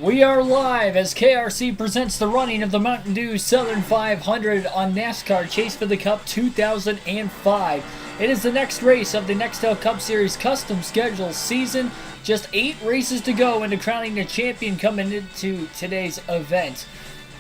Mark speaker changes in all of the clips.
Speaker 1: We are live as KRC presents the running of the Mountain Dew Southern 500 on NASCAR Chase for the Cup 2005. It is the next race of the Nextel Cup Series custom schedule season. Just 8 races to go into crowning the champion coming into today's event.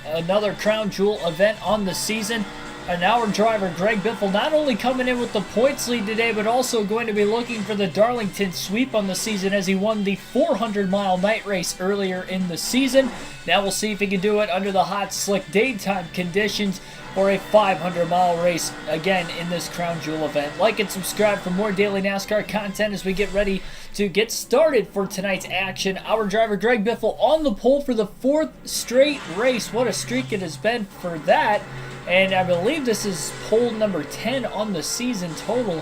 Speaker 1: Another crown jewel event on the season. And our driver, Greg Biffle, not only coming in with the points lead today, but also going to be looking for the Darlington sweep on the season as he won the 400-mile night race earlier in the season. Now we'll see if he can do it under the hot, slick daytime conditions for a 500-mile race again in this crown jewel event. Like and subscribe for more daily NASCAR content as we get ready to get started for tonight's action. Our driver, Greg Biffle, on the pole for the 4th straight race. What a streak it has been for that. And I believe this is pole number 10 on the season total.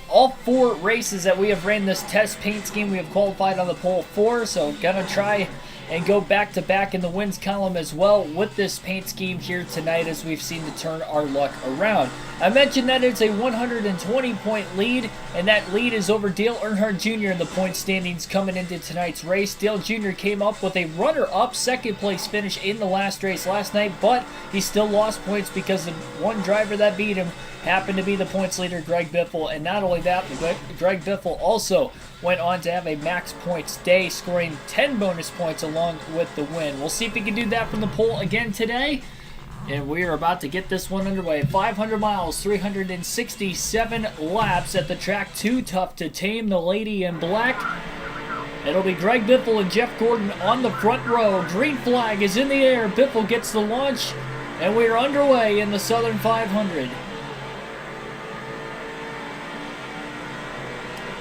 Speaker 1: All 4 races that we have ran this test paint scheme, we have qualified on the pole for. So gonna try and go back-to-back in the wins column as well with this paint scheme here tonight as we've seen to turn our luck around. I mentioned that it's a 120-point lead, and that lead is over Dale Earnhardt Jr. in the point standings coming into tonight's race. Dale Jr. came up with a runner-up second-place finish in the last race last night, but he still lost points because the one driver that beat him happened to be the points leader, Greg Biffle. And not only that, but Greg Biffle also went on to have a max points day, scoring 10 bonus points along with the win. We'll see if he can do that from the pole again today. And we are about to get this one underway. 500 miles, 367 laps at the track. Too tough to tame, the lady in black. It'll be Greg Biffle and Jeff Gordon on the front row. Green flag is in the air. Biffle gets the launch, and we are underway in the Southern 500.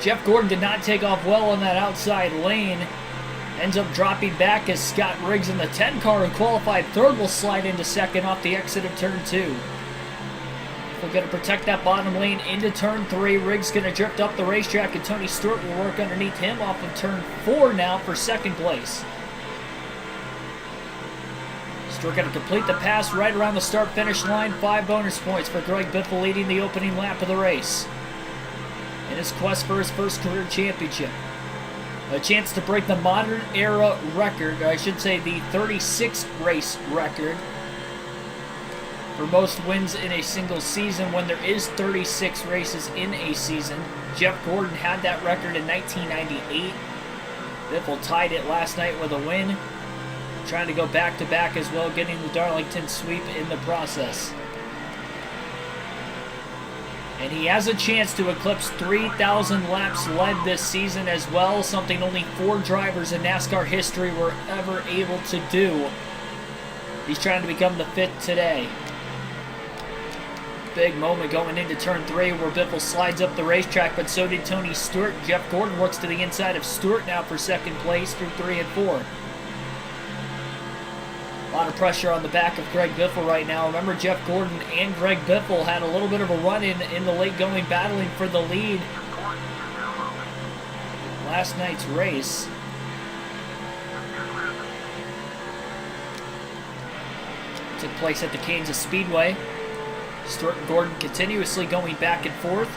Speaker 1: Jeff Gordon did not take off well on that outside lane. Ends up dropping back as Scott Riggs in the 10 car who qualified 3rd will slide into 2nd off the exit of turn 2. We're going to protect that bottom lane into turn 3. Riggs going to drift up the racetrack, and Tony Stewart will work underneath him off of turn 4 now for 2nd place. Stewart going to complete the pass right around the start-finish line. 5 bonus points for Greg Biffle leading the opening lap of the race in his quest for his first career championship. A chance to break the modern era record, or I should say the 36 race record for most wins in a single season when there is 36 races in a season. Jeff Gordon had that record in 1998. Biffle tied it last night with a win. Trying to go back-to-back as well, getting the Darlington sweep in the process. And he has a chance to eclipse 3,000 laps led this season as well, something only 4 drivers in NASCAR history were ever able to do. He's trying to become the 5th today. Big moment going into turn 3 where Biffle slides up the racetrack, but so did Tony Stewart. Jeff Gordon works to the inside of Stewart now for 2nd place through 3 and 4. A lot of pressure on the back of Greg Biffle right now. Remember, Jeff Gordon and Greg Biffle had a little bit of a run-in in the late going, battling for the lead last night's race. Took place at the Kansas Speedway. Stewart and Gordon continuously going back and forth.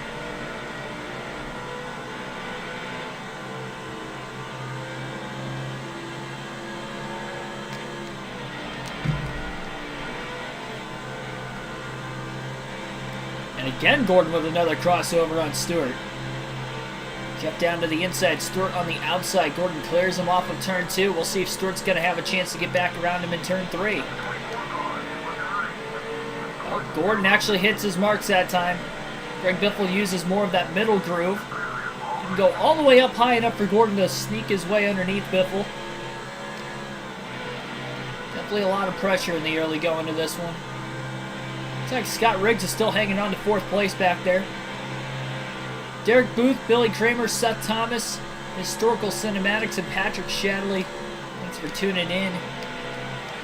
Speaker 1: Again, Gordon with another crossover on Stewart. Jeff down to the inside, Stewart on the outside. Gordon clears him off of turn 2. We'll see if Stewart's going to have a chance to get back around him in turn 3. Well, Gordon actually hits his marks that time. Greg Biffle uses more of that middle groove. He can go all the way up high enough for Gordon to sneak his way underneath Biffle. Definitely a lot of pressure in the early going to this one. Looks like Scott Riggs is still hanging on to 4th place back there. Derek Booth, Billy Kramer, Seth Thomas, Historical Cinematics, and Patrick Shadley. Thanks for tuning in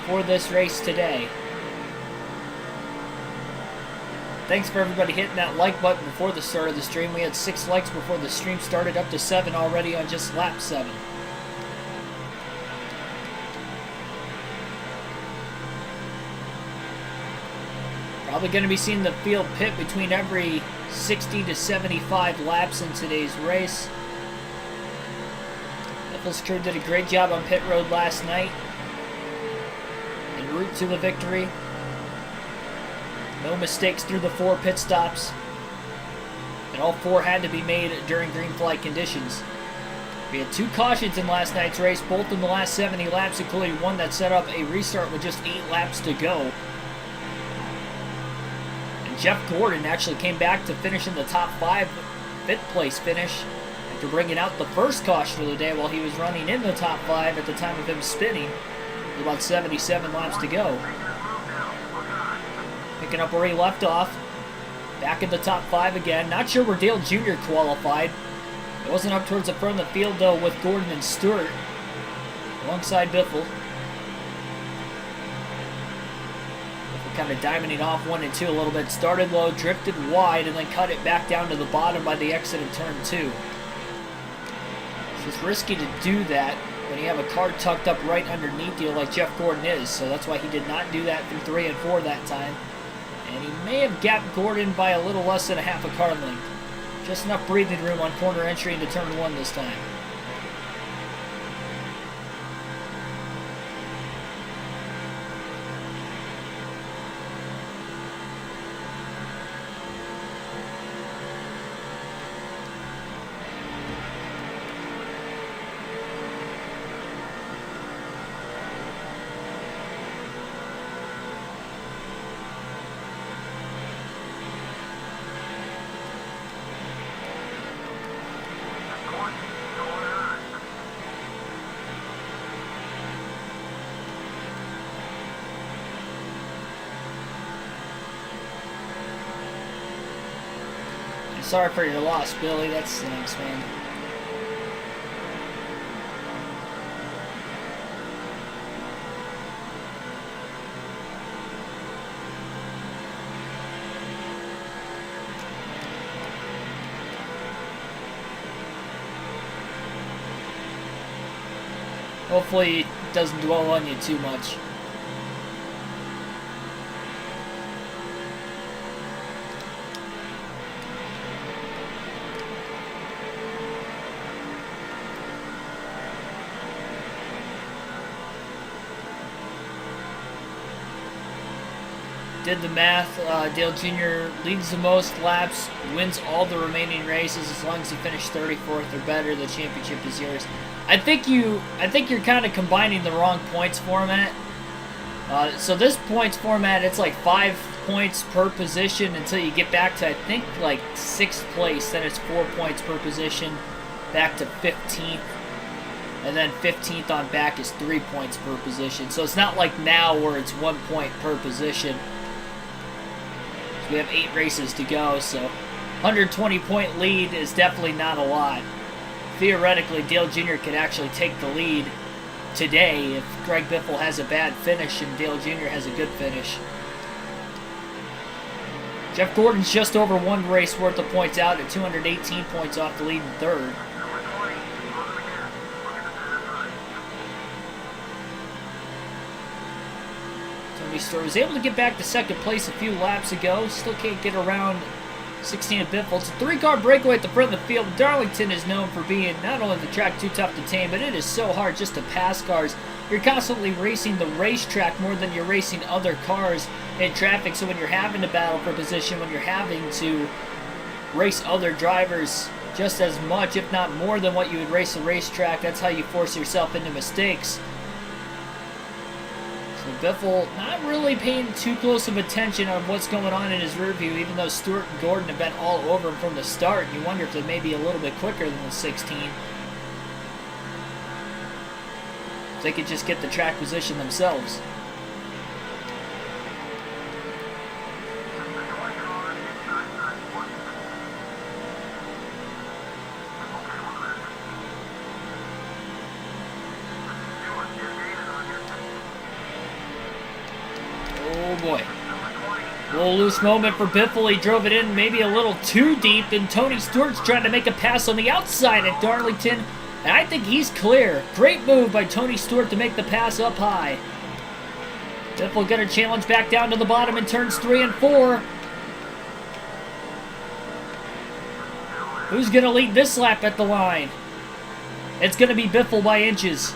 Speaker 1: for this race today. Thanks for everybody hitting that like button before the start of the stream. We had 6 likes before the stream started, up to 7 already on just lap 7. Probably going to be seeing the field pit between every 60 to 75 laps in today's race. Biffle's crew did a great job on pit road last night en route to the victory. No mistakes through the 4 pit stops, and all 4 had to be made during green flag conditions. We had 2 cautions in last night's race, both in the last 70 laps, including one that set up a restart with just 8 laps to go. And Jeff Gordon actually came back to finish in the top 5, 5th place finish, after bringing out the first caution of the day while he was running in the top 5 at the time of him spinning, with about 77 laps to go. Picking up where he left off, back in the top 5 again. Not sure where Dale Jr. qualified. It wasn't up towards the front of the field, though, with Gordon and Stewart alongside Biffle. Biffle kind of diamonding off 1 and 2 a little bit. Started low, drifted wide, and then cut it back down to the bottom by the exit of turn 2. It's just risky to do that when you have a car tucked up right underneath you like Jeff Gordon is, so that's why he did not do that through 3 and 4 that time. And he may have gapped Gordon by a little less than a half a car length. Just enough breathing room on corner entry into turn 1 this time. Sorry for your loss, Billy. That stinks, man. Hopefully it doesn't dwell on you too much. Did the math. Dale Jr. leads the most laps, wins all the remaining races as long as you finish 34th or better. The championship is yours. I think you're kind of combining the wrong points format. So this points format, it's like 5 points per position until you get back to, I think, like 6th place. Then it's 4 points per position, back to 15th. And then 15th on back is 3 points per position. So it's not like now where it's 1 point per position. So we have 8 races to go, so 120-point lead is definitely not a lot. Theoretically, Dale Jr. could actually take the lead today if Greg Biffle has a bad finish and Dale Jr. has a good finish. Jeff Gordon's just over 1 race worth of points out at 218 points off the lead in 3rd. Stewart was able to get back to 2nd place a few laps ago. Still can't get around 16 of Biffle. It's a 3-car breakaway at the front of the field. Darlington is known for being not only the track too tough to tame, but it is so hard just to pass cars. You're constantly racing the racetrack more than you're racing other cars in traffic. So when you're having to battle for position, when you're having to race other drivers just as much, if not more than what you would race a racetrack, that's how you force yourself into mistakes. Biffle not really paying too close of attention on what's going on in his rear view, even though Stewart and Gordon have been all over him from the start. You wonder if they may be a little bit quicker than the 16. If they could just get the track position themselves. Boy. A little loose moment for Biffle. He drove it in maybe a little too deep, and Tony Stewart's trying to make a pass on the outside at Darlington, and I think he's clear. Great move by Tony Stewart to make the pass up high. Biffle gonna challenge back down to the bottom in turns 3 and 4. Who's gonna lead this lap at the line? It's going to be Biffle by inches.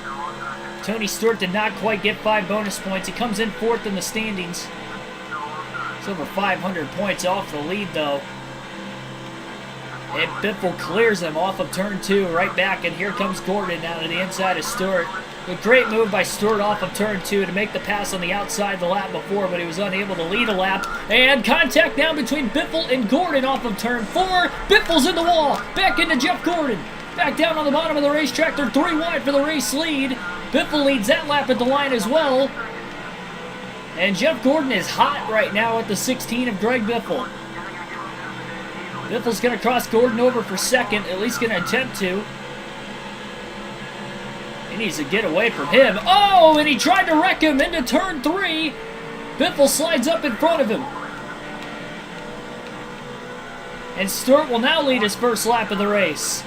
Speaker 1: Tony Stewart did not quite get 5 bonus points. He comes in 4th in the standings. It's over 500 points off the lead, though. And Biffle clears him off of turn 2, right back, and here comes Gordon out of the inside of Stewart. A great move by Stewart off of turn 2 to make the pass on the outside the lap before, but he was unable to lead a lap. And contact now between Biffle and Gordon off of turn 4. Biffle's in the wall. Back into Jeff Gordon. Back down on the bottom of the racetrack. They're 3 wide for the race lead. Biffle leads that lap at the line as well. And Jeff Gordon is hot right now at the 16 of Greg Biffle. Biffle's going to cross Gordon over for second, at least going to attempt to. He needs to get away from him. Oh, and he tried to wreck him into turn 3. Biffle slides up in front of him. And Stewart will now lead his first lap of the race.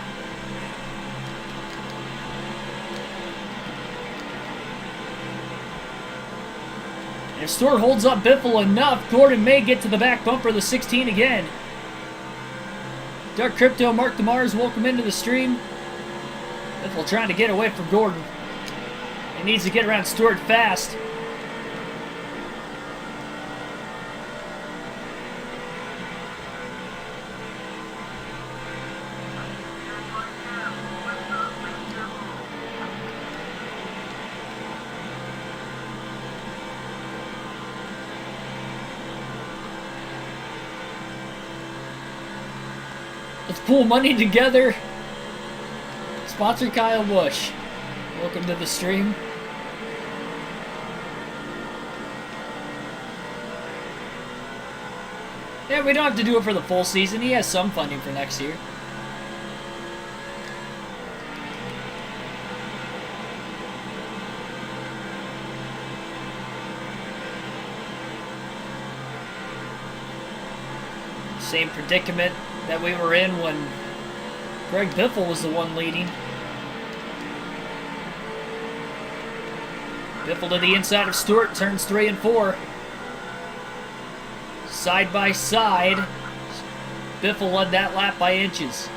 Speaker 1: If Stewart holds up Biffle enough, Gordon may get to the back bumper of the 16 again. Dark Crypto, Mark the Mars, welcome into the stream. Biffle trying to get away from Gordon. He needs to get around Stewart fast. Let's pool money together. Sponsor Kyle Busch. Welcome to the stream. Yeah, we don't have to do it for the full season. He has some funding for next year. Same predicament that we were in when Greg Biffle was the one leading. Biffle to the inside of Stewart, turns 3 and 4. Side by side. Biffle led that lap by inches.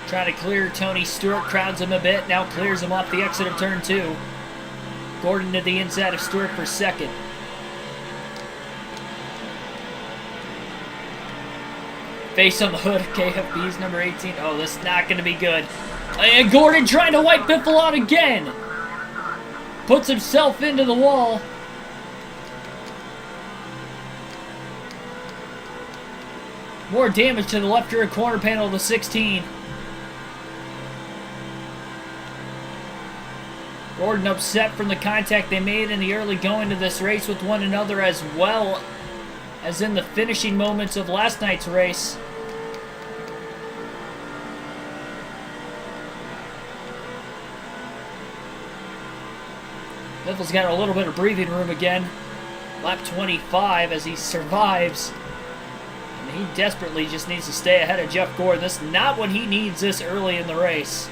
Speaker 1: Trying to clear Tony Stewart, crowds him a bit, now clears him off the exit of turn 2. Gordon to the inside of Stewart for second. Face on the hood of KFB's number 18. Oh, this is not going to be good. And Gordon trying to wipe Biffle out again. Puts himself into the wall. More damage to the left rear corner panel of the 16. Gordon upset from the contact they made in the early going to this race with one another, as well as in the finishing moments of last night's race. Biffle's got a little bit of breathing room again. Lap 25 as he survives. And he desperately just needs to stay ahead of Jeff Gordon. This is not what he needs this early in the race.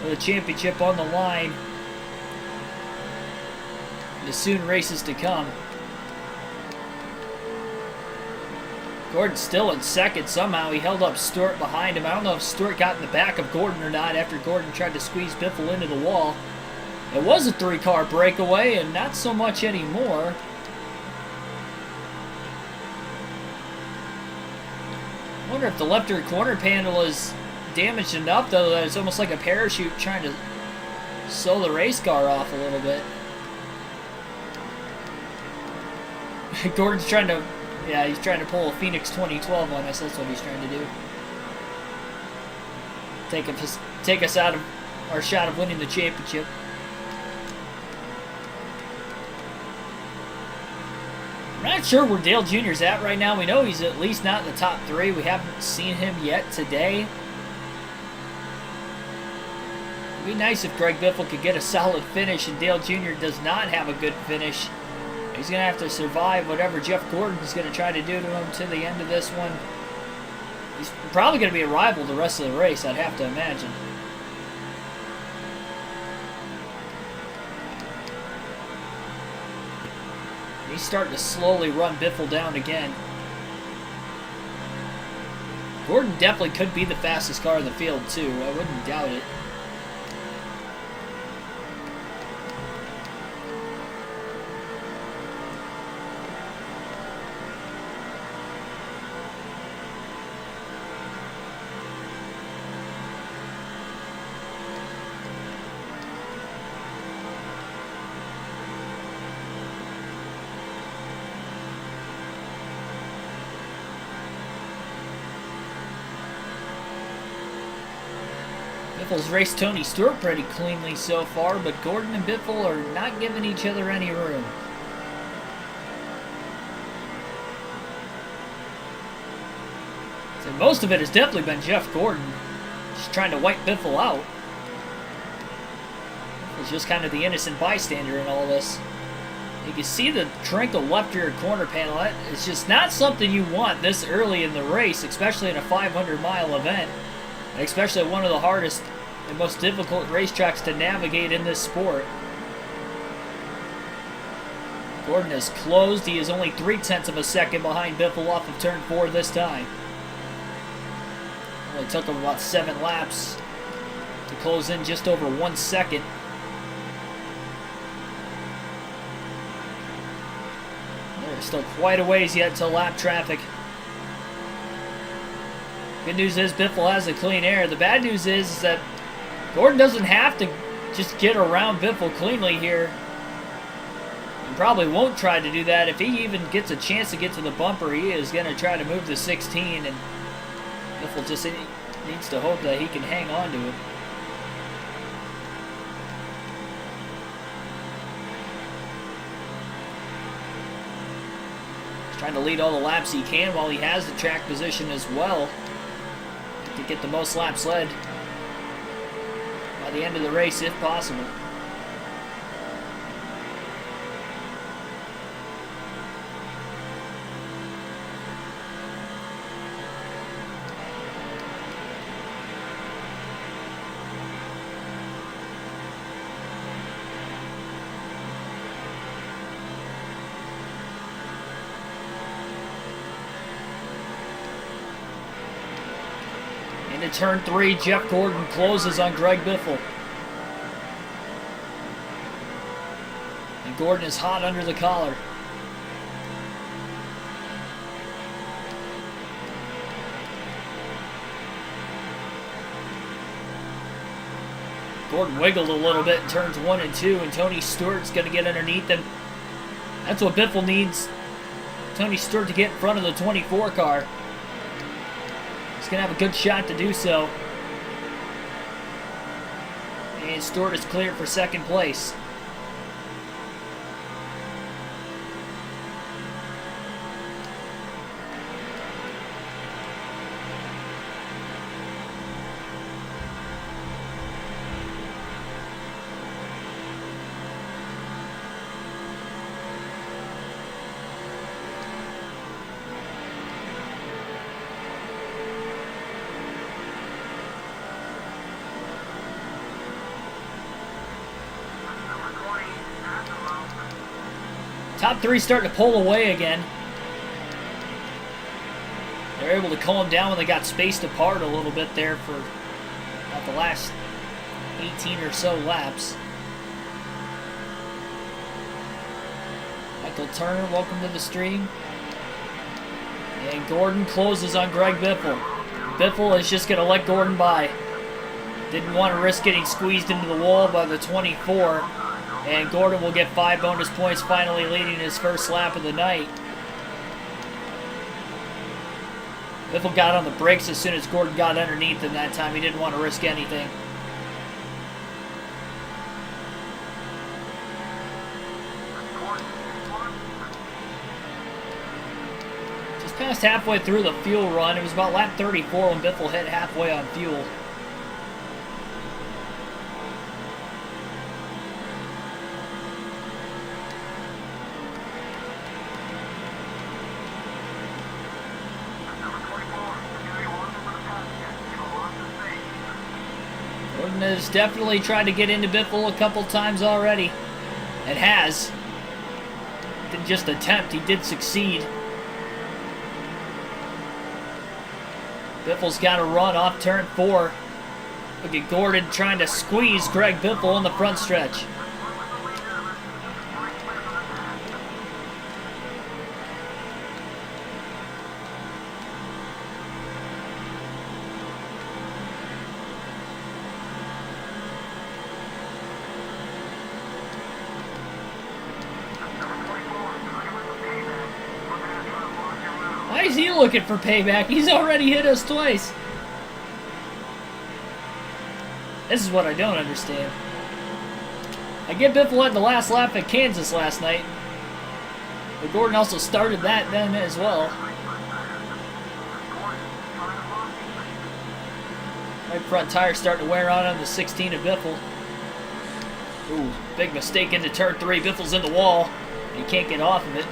Speaker 1: With the championship on the line. The soon races to come. Gordon's still in second. Somehow he held up Stewart behind him. I don't know if Stewart got in the back of Gordon or not after Gordon tried to squeeze Biffle into the wall. It was a 3-car breakaway, and not so much anymore. I wonder if the left rear corner panel is damaged enough, though, that it's almost like a parachute trying to sew the race car off a little bit. Gordon's trying to... Yeah, he's trying to pull a Phoenix 2012 on us. That's what he's trying to do. Take us out of our shot of winning the championship. I'm not sure where Dale Jr.'s at right now. We know he's at least not in the top 3. We haven't seen him yet today. It'd be nice if Greg Biffle could get a solid finish and Dale Jr. does not have a good finish. He's going to have to survive whatever Jeff Gordon is going to try to do to him to the end of this one. He's probably going to be a rival the rest of the race, I'd have to imagine. He's starting to slowly run Biffle down again. Gordon definitely could be the fastest car in the field, too. I wouldn't doubt it. Biffle's raced Tony Stewart pretty cleanly so far, but Gordon and Biffle are not giving each other any room. So most of it has definitely been Jeff Gordon, just trying to wipe Biffle out. He's just kind of the innocent bystander in all this. You can see the Trinkle left rear corner panel. That is just not something you want this early in the race, especially in a 500-mile event. And especially one of the hardest and most difficult racetracks to navigate in this sport. Gordon has closed. He is only 0.3 of a second behind Biffle off of turn 4 this time. Only took him about 7 laps to close in just over 1 second. There's still quite a ways yet to lap traffic. Good news is Biffle has a clean air. The bad news is that Gordon doesn't have to just get around Biffle cleanly here. He probably won't try to do that. If he even gets a chance to get to the bumper, he is going to try to move the 16, and Biffle just needs to hope that he can hang on to it. He's trying to lead all the laps he can while he has the track position as well, to get the most laps led by the end of the race if possible. Into turn 3, Jeff Gordon closes on Greg Biffle. And Gordon is hot under the collar. Gordon wiggled a little bit in turns 1 and 2, and Tony Stewart's going to get underneath him. That's what Biffle needs. Tony Stewart to get in front of the 24 car. He's going to have a good shot to do so. And Stewart is cleared for second place. Top 3 starting to pull away again. They're able to calm down when they got spaced apart a little bit there for about the last 18 or so laps. Michael Turner, welcome to the stream. And Gordon closes on Greg Biffle. Biffle is just going to let Gordon by. Didn't want to risk getting squeezed into the wall by the 24. And Gordon will get 5 bonus points, finally leading his first lap of the night. Biffle got on the brakes as soon as Gordon got underneath him that time. He didn't want to risk anything. Just past halfway through the fuel run. It was about lap 34 when Biffle hit halfway on fuel. Gordon has definitely tried to get into Biffle a couple times already. It has. Didn't just attempt, he did succeed. Biffle's got to run off turn 4. Look at Gordon trying to squeeze Greg Biffle on the front stretch. Why is he looking for payback? He's already hit us twice. This is what I don't understand. I get Biffle had the last lap at Kansas last night, but Gordon also started that then as well. Right front tire starting to wear on the 16 of Biffle. Ooh, big mistake into turn 3. Biffle's in the wall. He can't get off of it.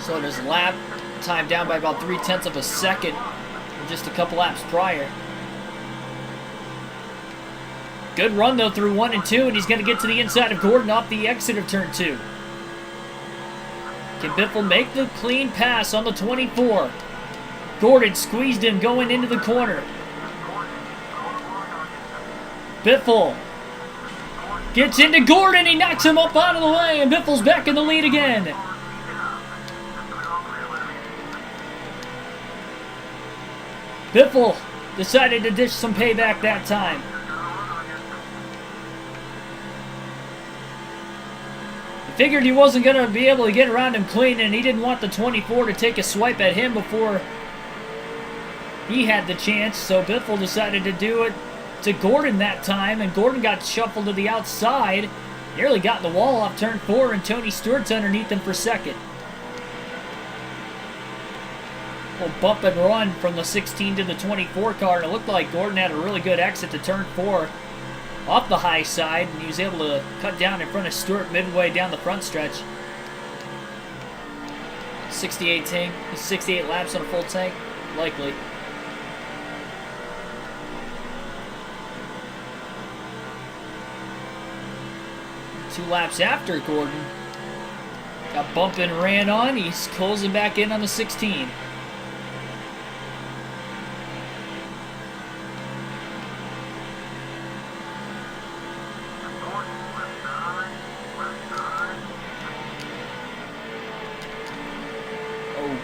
Speaker 1: So his lap time down by about 0.3 of a second from just a couple laps prior. Good run though through 1 and 2, and he's going to get to the inside of Gordon off the exit of turn 2. Can Biffle make the clean pass on the 24? Gordon squeezed him going into the corner. Biffle gets into Gordon, he knocks him up out of the way, and Biffle's back in the lead again. Biffle decided to dish some payback that time. He figured he wasn't going to be able to get around him clean, and he didn't want the 24 to take a swipe at him before he had the chance, so Biffle decided to do it to Gordon that time, and Gordon got shuffled to the outside, nearly got in the wall off turn 4, and Tony Stewart's underneath him for second. Bump and run from the 16 to the 24 car, and it looked like Gordon had a really good exit to turn 4 off the high side, and he was able to cut down in front of Stewart midway down the front stretch. 68 laps on a full tank, likely. Two laps after Gordon got bumped and ran on, he's closing back in on the 16.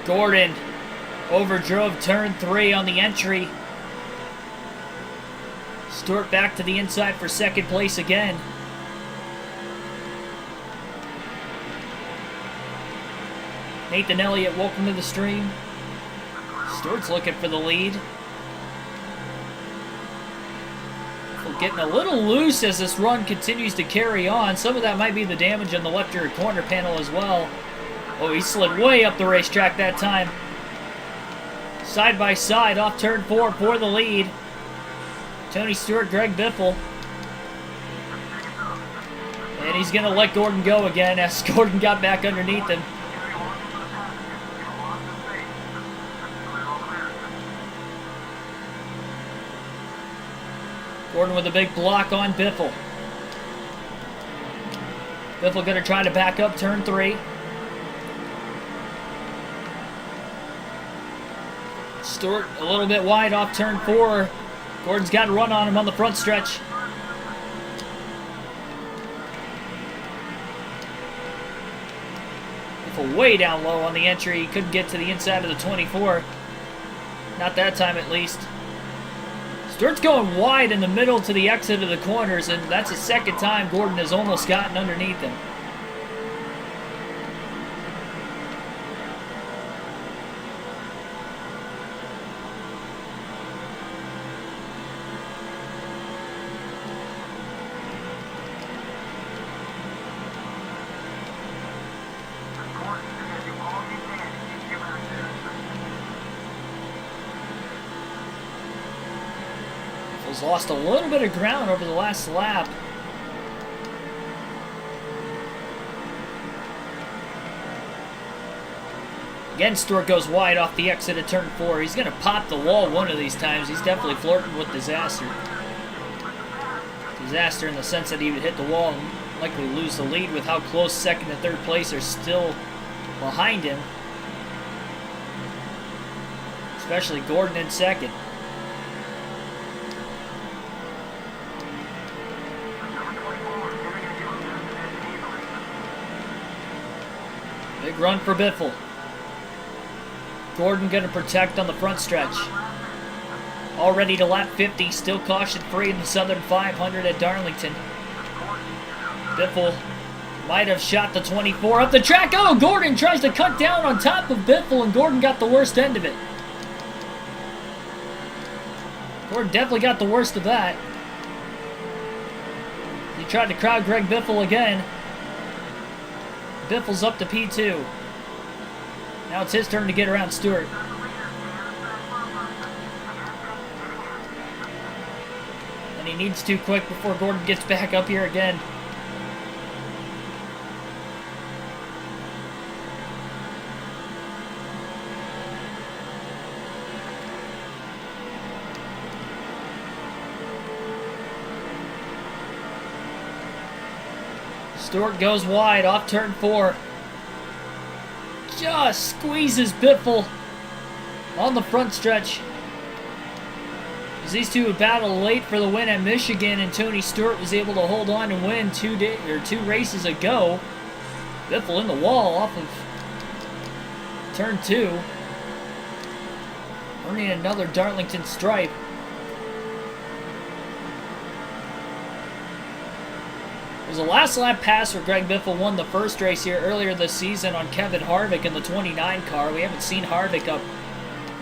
Speaker 1: Gordon overdrove turn 3 on the entry. Stewart back to the inside for second place again. Nathan Elliott, welcome to the stream. Stewart's looking for the lead. We're getting a little loose as this run continues to carry on. Some of that might be the damage on the left rear corner panel as well. Oh, he slid way up the racetrack that time. Side by side off turn 4 for the lead. Tony Stewart, Greg Biffle. And he's going to let Gordon go again as Gordon got back underneath him. Gordon with a big block on Biffle. Biffle going to try to back up turn 3. Stewart a little bit wide off turn 4. Gordon's got a run on him on the front stretch. Biffle way down low on the entry. He couldn't get to the inside of the 24. Not that time at least. Stewart's going wide in the middle to the exit of the corners, and that's the second time Gordon has almost gotten underneath him. Lost a little bit of ground over the last lap. Again, Stewart goes wide off the exit of turn 4. He's going to pop the wall one of these times. He's definitely flirting with disaster. Disaster in the sense that he would hit the wall likely lose the lead with how close second and third place are still behind him. Especially Gordon in second. Big run for Biffle. Gordon going to protect on the front stretch. Already to lap 50, still caution free in the Southern 500 at Darlington. Biffle might have shot the 24 up the track. Oh, Gordon tries to cut down on top of Biffle, and Gordon got the worst end of it. Gordon definitely got the worst of that. He tried to crowd Greg Biffle again. Biffle's up to P2. Now it's his turn to get around Stewart. And he needs to quick before Gordon gets back up here again. Stewart goes wide off turn 4. Just squeezes Biffle on the front stretch. As these two battled late for the win at Michigan, and Tony Stewart was able to hold on and win two races ago. Biffle in the wall off of turn 2, earning another Darlington stripe. It was a last lap pass where Greg Biffle won the first race here earlier this season on Kevin Harvick in the 29 car. We haven't seen Harvick up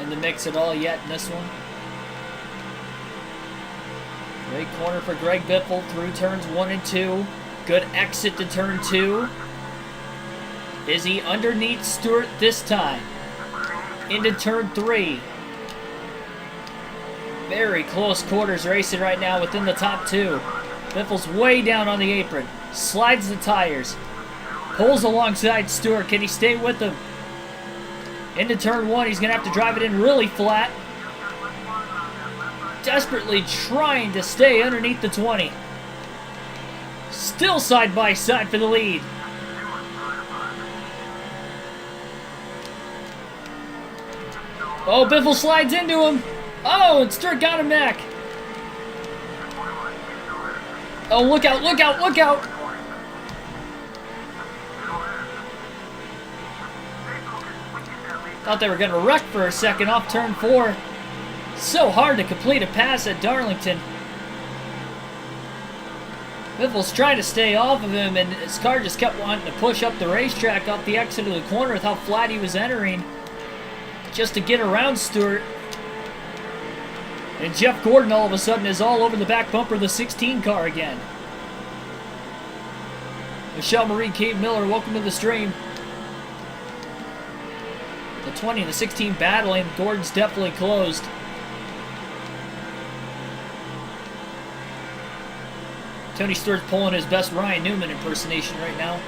Speaker 1: in the mix at all yet in this one. Great corner for Greg Biffle through turns 1 and 2. Good exit to turn 2. Is he underneath Stewart this time? Into turn 3. Very close quarters racing right now within the top 2. Biffle's way down on the apron. Slides the tires. Pulls alongside Stewart. Can he stay with him? Into turn 1. He's going to have to drive it in really flat. Desperately trying to stay underneath the 20. Still side by side for the lead. Oh, Biffle slides into him. Oh, and Stewart got him back. Oh, look out, look out, look out! Thought they were going to wreck for a second off turn 4. So hard to complete a pass at Darlington. Biffle's trying to stay off of him, and his car just kept wanting to push up the racetrack off the exit of the corner with how flat he was entering, just to get around Stewart. And Jeff Gordon all of a sudden is all over the back bumper of the 16 car again. Michelle Marie, Cave Miller, welcome to the stream. The 20 and the 16 battling. Gordon's definitely closed. Tony Stewart's pulling his best Ryan Newman impersonation right now.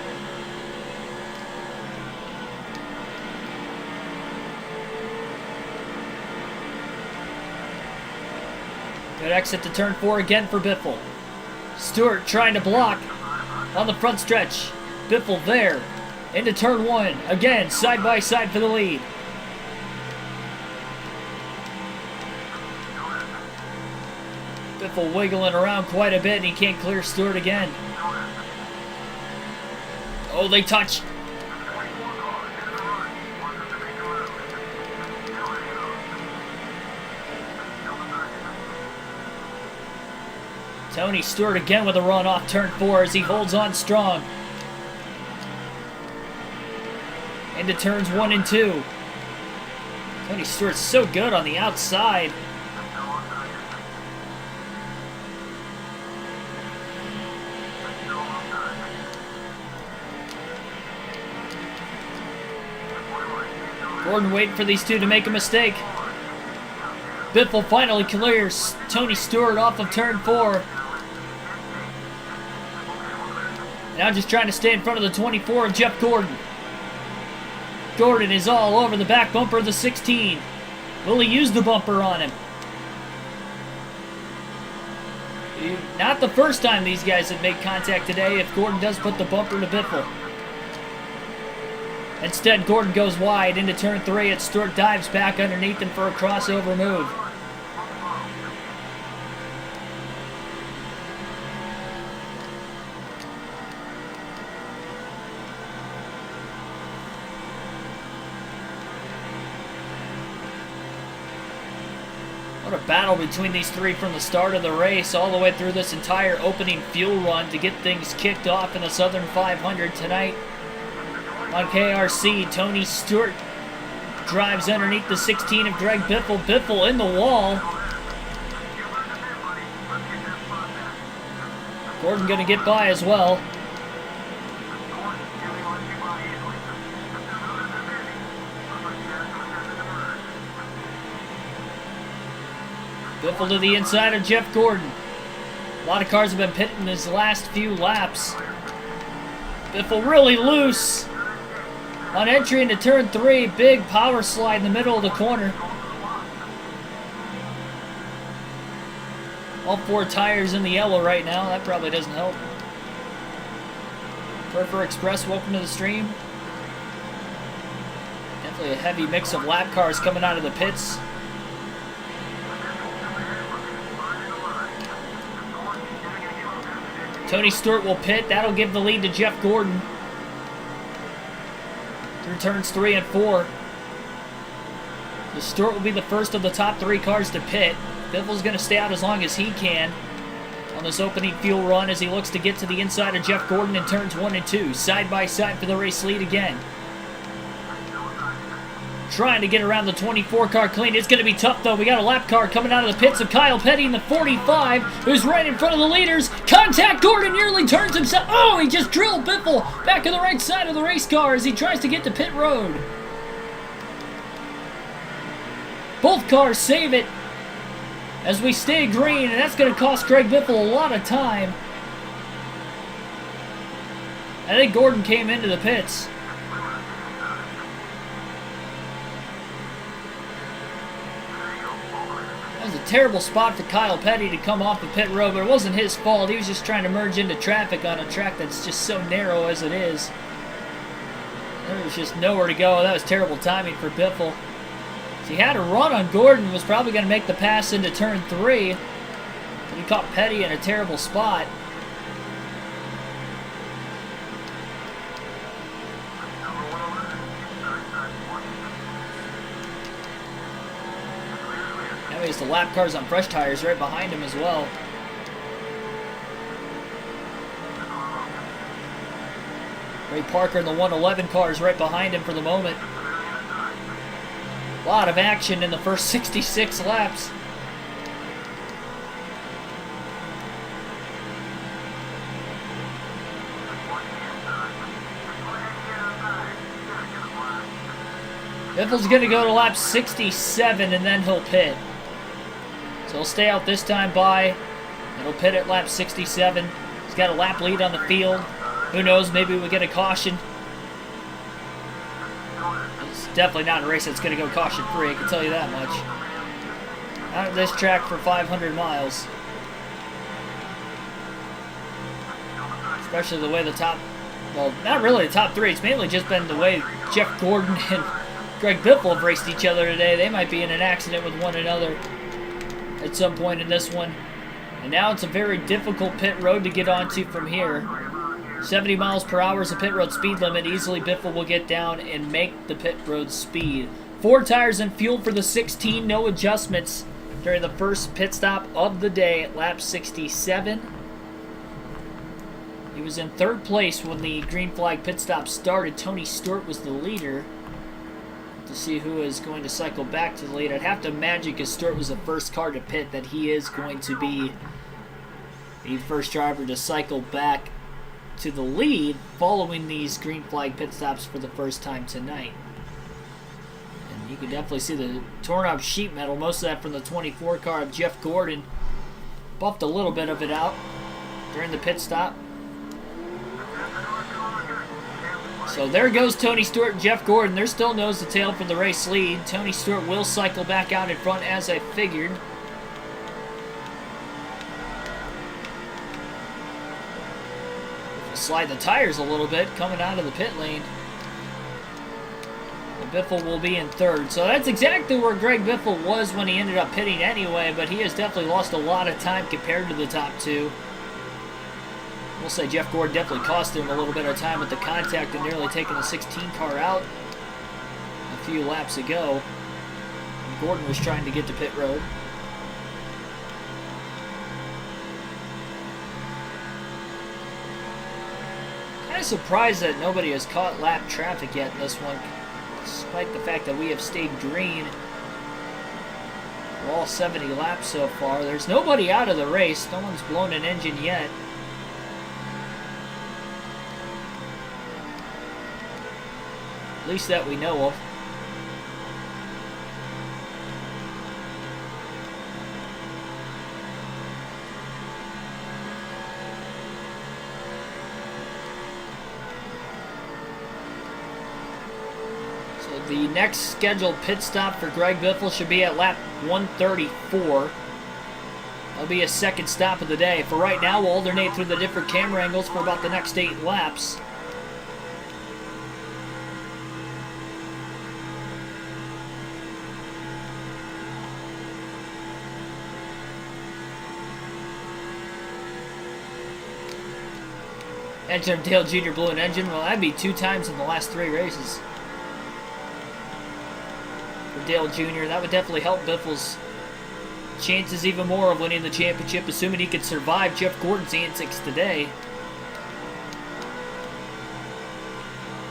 Speaker 1: Good exit to turn 4 again for Biffle. Stewart trying to block on the front stretch. Biffle there. Into turn 1. Again, side by side for the lead. Biffle wiggling around quite a bit, and he can't clear Stewart again. Oh, they touch. Tony Stewart again with a run off turn 4 as he holds on strong. Into turns 1 and 2. Tony Stewart's so good on the outside. Gordon waiting for these two to make a mistake. Biffle finally clears Tony Stewart off of turn 4. Now just trying to stay in front of the 24 of Jeff Gordon. Gordon is all over the back bumper of the 16. Will he use the bumper on him? Not the first time these guys have made contact today if Gordon does put the bumper to Biffle. Instead, Gordon goes wide into turn 3, and Stewart dives back underneath him for a crossover move. What a battle between these three from the start of the race all the way through this entire opening fuel run to get things kicked off in the Southern 500 tonight. On KRC, Tony Stewart drives underneath the 16 of Greg Biffle. Biffle in the wall. Gordon going to get by as well. Biffle to the inside of Jeff Gordon. A lot of cars have been pitting his last few laps. Biffle really loose. On entry into turn 3, big power slide in the middle of the corner. All 4 tires in the yellow right now. That probably doesn't help. Furfur Express, welcome to the stream. Definitely a heavy mix of lap cars coming out of the pits. Tony Stewart will pit. That'll give the lead to Jeff Gordon. Through turns 3 and 4. The Stewart will be the first of the top 3 cars to pit. Biffle's going to stay out as long as he can on this opening fuel run as he looks to get to the inside of Jeff Gordon in turns 1 and 2. Side by side for the race lead again. Trying to get around the 24 car clean. It's going to be tough, though. We got a lap car coming out of the pits of Kyle Petty in the 45, who's right in front of the leaders. Contact. Gordon nearly turns himself. Oh, he just drilled Biffle back on the right side of the race car as he tries to get to pit road. Both cars save it as we stay green, and that's going to cost Greg Biffle a lot of time. I think Gordon came into the pits. That was a terrible spot for Kyle Petty to come off the pit road, but it wasn't his fault. He was just trying to merge into traffic on a track that's just so narrow as it is. There was just nowhere to go. That was terrible timing for Biffle. He had a run on Gordon, was probably going to make the pass into turn 3. But he caught Petty in a terrible spot. Now he has the lap cars on fresh tires right behind him as well. Ray Parker in the 111 cars right behind him for the moment. A lot of action in the first 66 laps. Biffle's going to go to lap 67 and then he'll pit. So he'll stay out this time by. And he'll pit at lap 67. He's got a lap lead on the field. Who knows, maybe we'll get a caution. It's definitely not a race that's going to go caution-free, I can tell you that much. Not at this track for 500 miles. Especially the way the top, well, not really the top 3. It's mainly just been the way Jeff Gordon and Greg Biffle have raced each other today. They might be in an accident with one another at some point in this one. And now it's a very difficult pit road to get onto from here. 70 miles per hour is the pit road speed limit. Easily Biffle will get down and make the pit road speed. 4 tires and fuel for the 16. No adjustments during the first pit stop of the day at lap 67. He was in 3rd place when the green flag pit stop started. Tony Stewart was the leader. To see who is going to cycle back to the lead, I'd have to imagine, because Stewart was the first car to pit, that he is going to be the first driver to cycle back to the lead following these green flag pit stops for the first time tonight. And you can definitely see the torn up sheet metal, most of that from the 24 car of Jeff Gordon. Buffed a little bit of it out during the pit stop. So there goes Tony Stewart and Jeff Gordon. They're still nose to tail for the race lead. Tony Stewart will cycle back out in front as I figured. slide the tires a little bit coming out of the pit lane. And Biffle will be in third. So that's exactly where Greg Biffle was when he ended up pitting anyway, but he has definitely lost a lot of time compared to the top two. We'll say Jeff Gordon definitely cost him a little bit of time with the contact and nearly taking the 16 car out a few laps ago. And Gordon was trying to get to pit road. Kind of surprised that nobody has caught lap traffic yet in this one, despite the fact that we have stayed green for all 70 laps so far. There's nobody out of the race. No one's blown an engine yet. At least that we know of. So the next scheduled pit stop for Greg Biffle should be at lap 134. That'll be his second stop of the day. For right now, we'll alternate through the different camera angles for about the next 8 laps. Engine of Dale Jr. blew an engine. Well, that'd be 2 times in the last 3 races. For Dale Jr., that would definitely help Biffle's chances even more of winning the championship, assuming he could survive Jeff Gordon's antics today.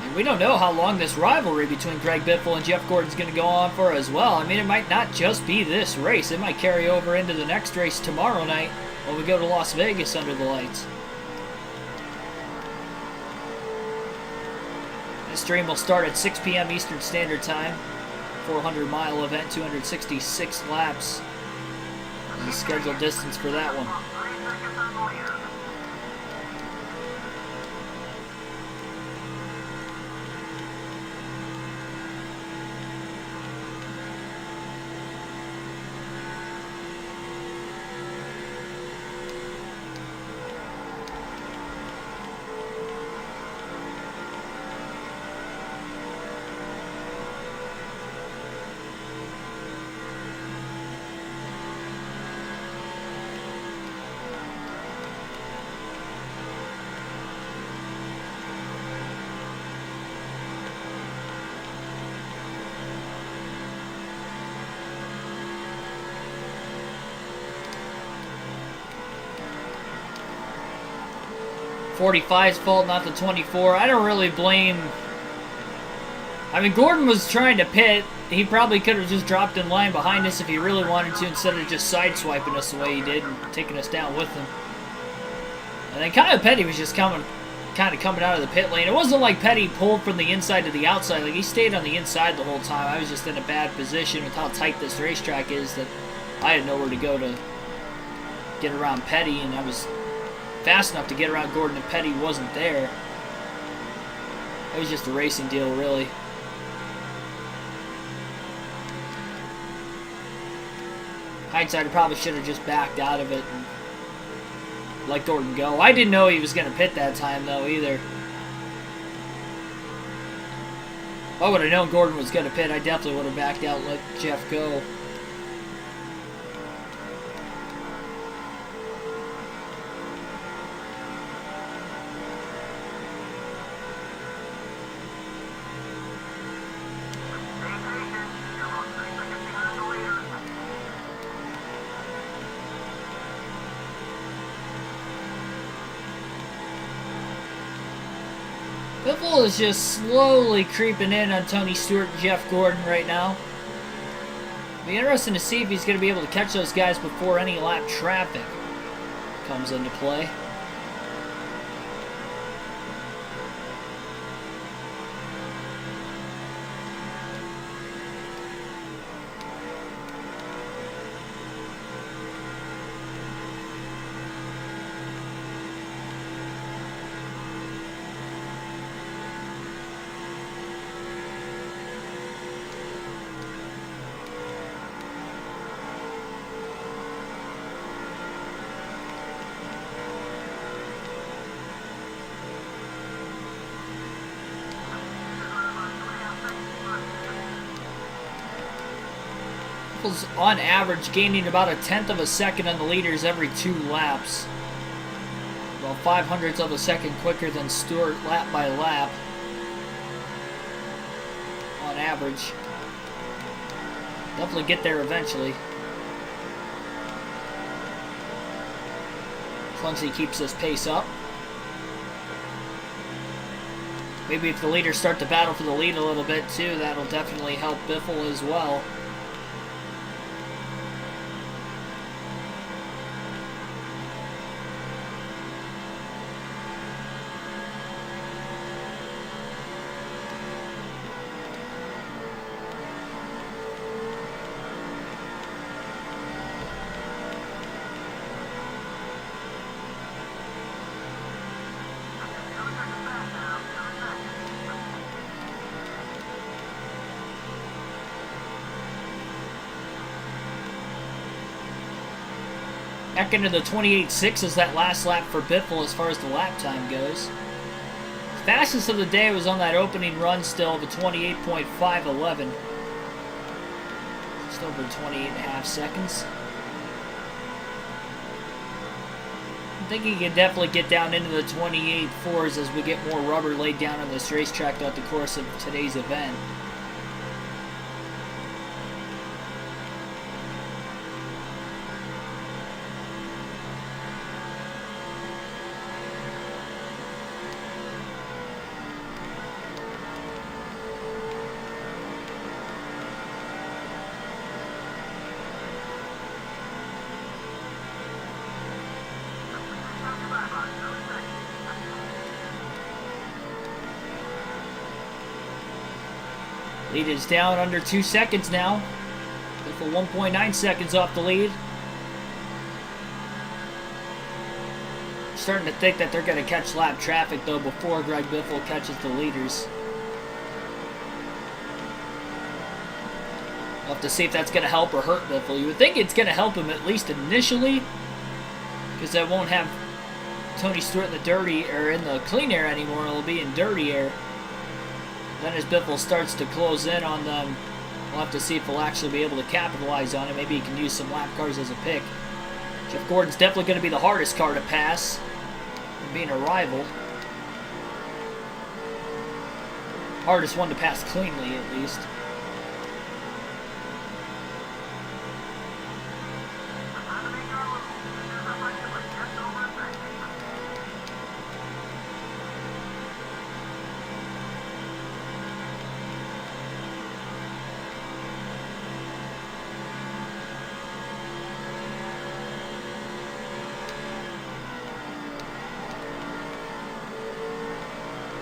Speaker 1: And we don't know how long this rivalry between Greg Biffle and Jeff Gordon's going to go on for as well. I mean, it might not just be this race. It might carry over into the next race tomorrow night when we go to Las Vegas under the lights. The stream will start at 6 p.m. Eastern Standard Time. 400-mile event, 266 laps. The scheduled distance for that one. 45's fault, not the 24. I don't really blame... I mean, Gordon was trying to pit. He probably could have just dropped in line behind us if he really wanted to, instead of just sideswiping us the way he did and taking us down with him. And then Kyle Petty was just kind of coming out of the pit lane. It wasn't like Petty pulled from the inside to the outside. Like, he stayed on the inside the whole time. I was just in a bad position with how tight this racetrack is that I had nowhere to go to get around Petty, and I was fast enough to get around Gordon if Petty wasn't there. It was just a racing deal, really. Hindsight, I probably should have just backed out of it and let Gordon go. I didn't know he was going to pit that time, though, either. If I would have known Gordon was going to pit, I definitely would have backed out and let Jeff go. Biffle is just slowly creeping in on Tony Stewart and Jeff Gordon right now. It'll be interesting to see if he's going to be able to catch those guys before any lap traffic comes into play. Biffle's on average gaining about 1/10 of a second on the leaders every 2 laps. About 0.05 of a second quicker than Stewart lap by lap. On average. Definitely get there eventually. As long as he keeps this pace up. Maybe if the leaders start to battle for the lead a little bit too, that'll definitely help Biffle as well. Back into the 28.6 is that last lap for Biffle as far as the lap time goes. Fastest of the day was on that opening run still of a 28.511. Just over 28.5 seconds. I think he can definitely get down into the 28.4s as we get more rubber laid down on this racetrack throughout the course of today's event. Lead is down under 2 seconds now. Biffle 1.9 seconds off the lead. Starting to think that they're going to catch lap traffic though before Greg Biffle catches the leaders. We'll have to see if that's going to help or hurt Biffle. You would think it's going to help him at least initially, because I won't have Tony Stewart in the dirty or in the clean air anymore. It'll be in dirty air. Then as Biffle starts to close in on them, we'll have to see if he'll actually be able to capitalize on it. Maybe he can use some lap cars as a pick. Jeff Gordon's definitely going to be the hardest car to pass, being a rival. Hardest one to pass cleanly, at least.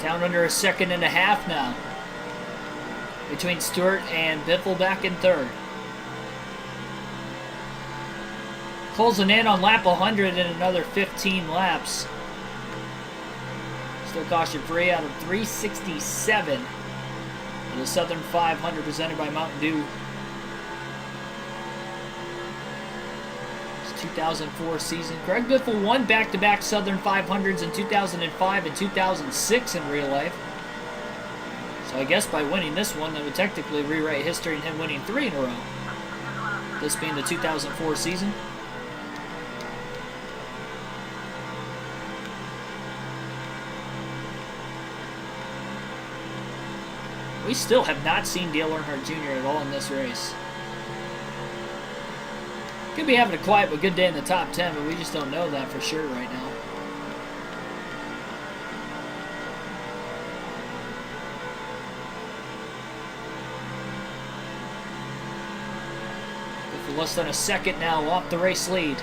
Speaker 1: Down under 1.5 seconds now. Between Stewart and Biffle back in third. Closing in on lap 100 in another 15 laps. Still caution free out of 367. For the Southern 500 presented by Mountain Dew. 2004 season. Greg Biffle won back-to-back Southern 500s in 2005 and 2006 in real life. So I guess by winning this one, that would technically rewrite history in him winning 3 in a row. This being the 2004 season. We still have not seen Dale Earnhardt Jr. at all in this race. Could be having a quiet but good day in the top 10, but we just don't know that for sure right now. With less than 1 second now off the race lead.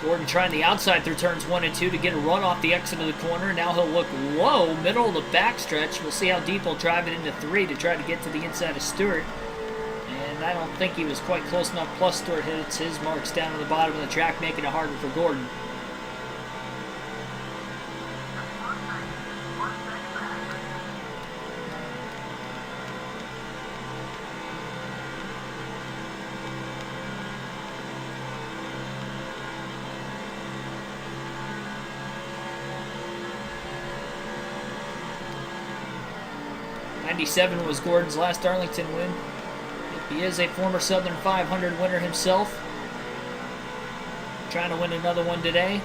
Speaker 1: Gordon trying the outside through turns 1 and 2 to get a run off the exit of the corner. Now he'll look low, middle of the backstretch. We'll see how deep he'll drive it into 3 to try to get to the inside of Stewart. And I don't think he was quite close enough. Plus Stewart hits his marks down to the bottom of the track, making it harder for Gordon. '97 was Gordon's last Darlington win. He is a former Southern 500 winner himself. Trying to win another one today.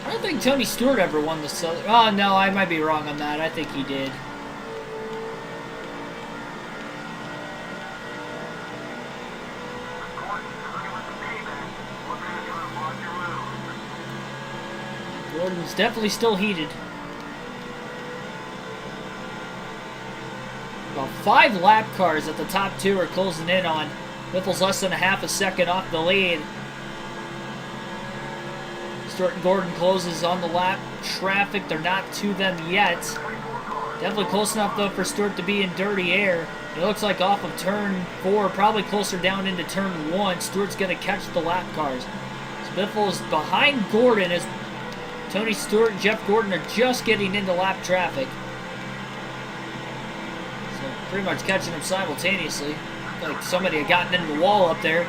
Speaker 1: I don't think Tony Stewart ever won the Southern. Oh, no, I might be wrong on that. I think he did. Gordon's definitely still heated. About 5 lap cars that the top 2 are closing in on. Biffle's less than a half a second off the lead. Stewart and Gordon closes on the lap. Traffic, they're not to them yet. Definitely close enough, though, for Stewart to be in dirty air. It looks like off of turn 4, probably closer down into turn 1. Stewart's going to catch the lap cars. So Biffle is behind Gordon as Tony Stewart and Jeff Gordon are just getting into lap traffic. So pretty much catching them simultaneously. Like somebody had gotten into the wall up there.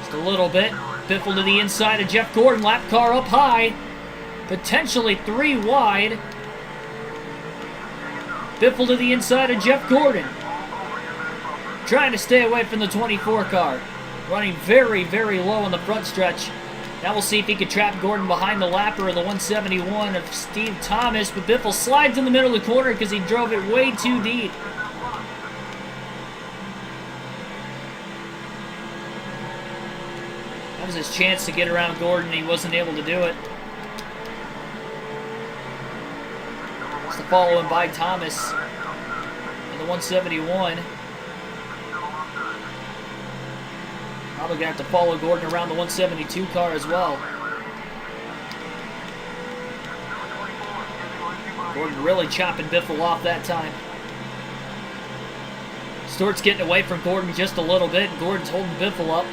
Speaker 1: Just a little bit. Biffle to the inside of Jeff Gordon. Lap car up high. Potentially 3 wide. Biffle to the inside of Jeff Gordon. Trying to stay away from the 24 car. Running very, very low on the front stretch. Now we'll see if he can trap Gordon behind the lapper of the 171 of Steve Thomas. But Biffle slides in the middle of the corner because he drove it way too deep. That was his chance to get around Gordon. He wasn't able to do it. It's to follow him by Thomas in the 171. Probably going to have to follow Gordon around the 172 car as well. Gordon really chopping Biffle off that time. Stewart's getting away from Gordon just a little bit, and Gordon's holding Biffle up.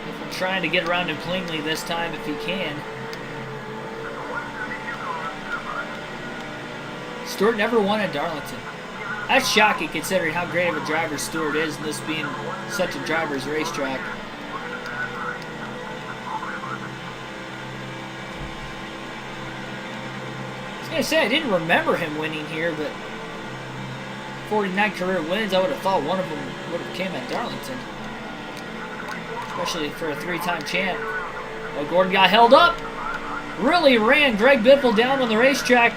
Speaker 1: Biffle trying to get around him cleanly this time if he can. Stewart never won at Darlington. That's shocking considering how great of a driver Stewart is, and this being such a driver's racetrack. I was going to say, I didn't remember him winning here, but 49 career wins, I would have thought one of them would have came at Darlington. Especially for a 3-time champ. Oh, Gordon got held up. Really ran Greg Biffle down on the racetrack.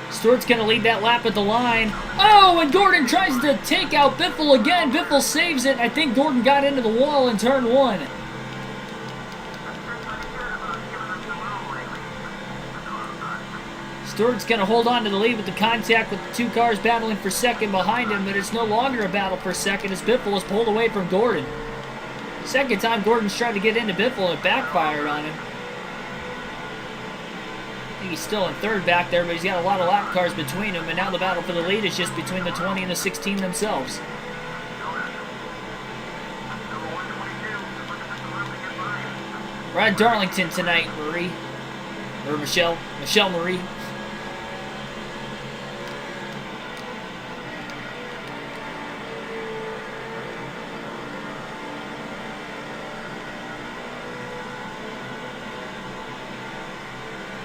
Speaker 1: Stewart's going to lead that lap at the line. Oh, and Gordon tries to take out Biffle again. Biffle saves it. I think Gordon got into the wall in turn 1. Stewart's going to hold on to the lead with the contact with the 2 cars battling for second behind him, but it's no longer a battle for second as Biffle is pulled away from Gordon. Second time Gordon's tried to get into Biffle and it backfired on him. I think he's still in third back there, but he's got a lot of lap cars between him, and now the battle for the lead is just between the 20 and the 16 themselves. We're at Darlington tonight, Marie. Or Michelle. Michelle Marie.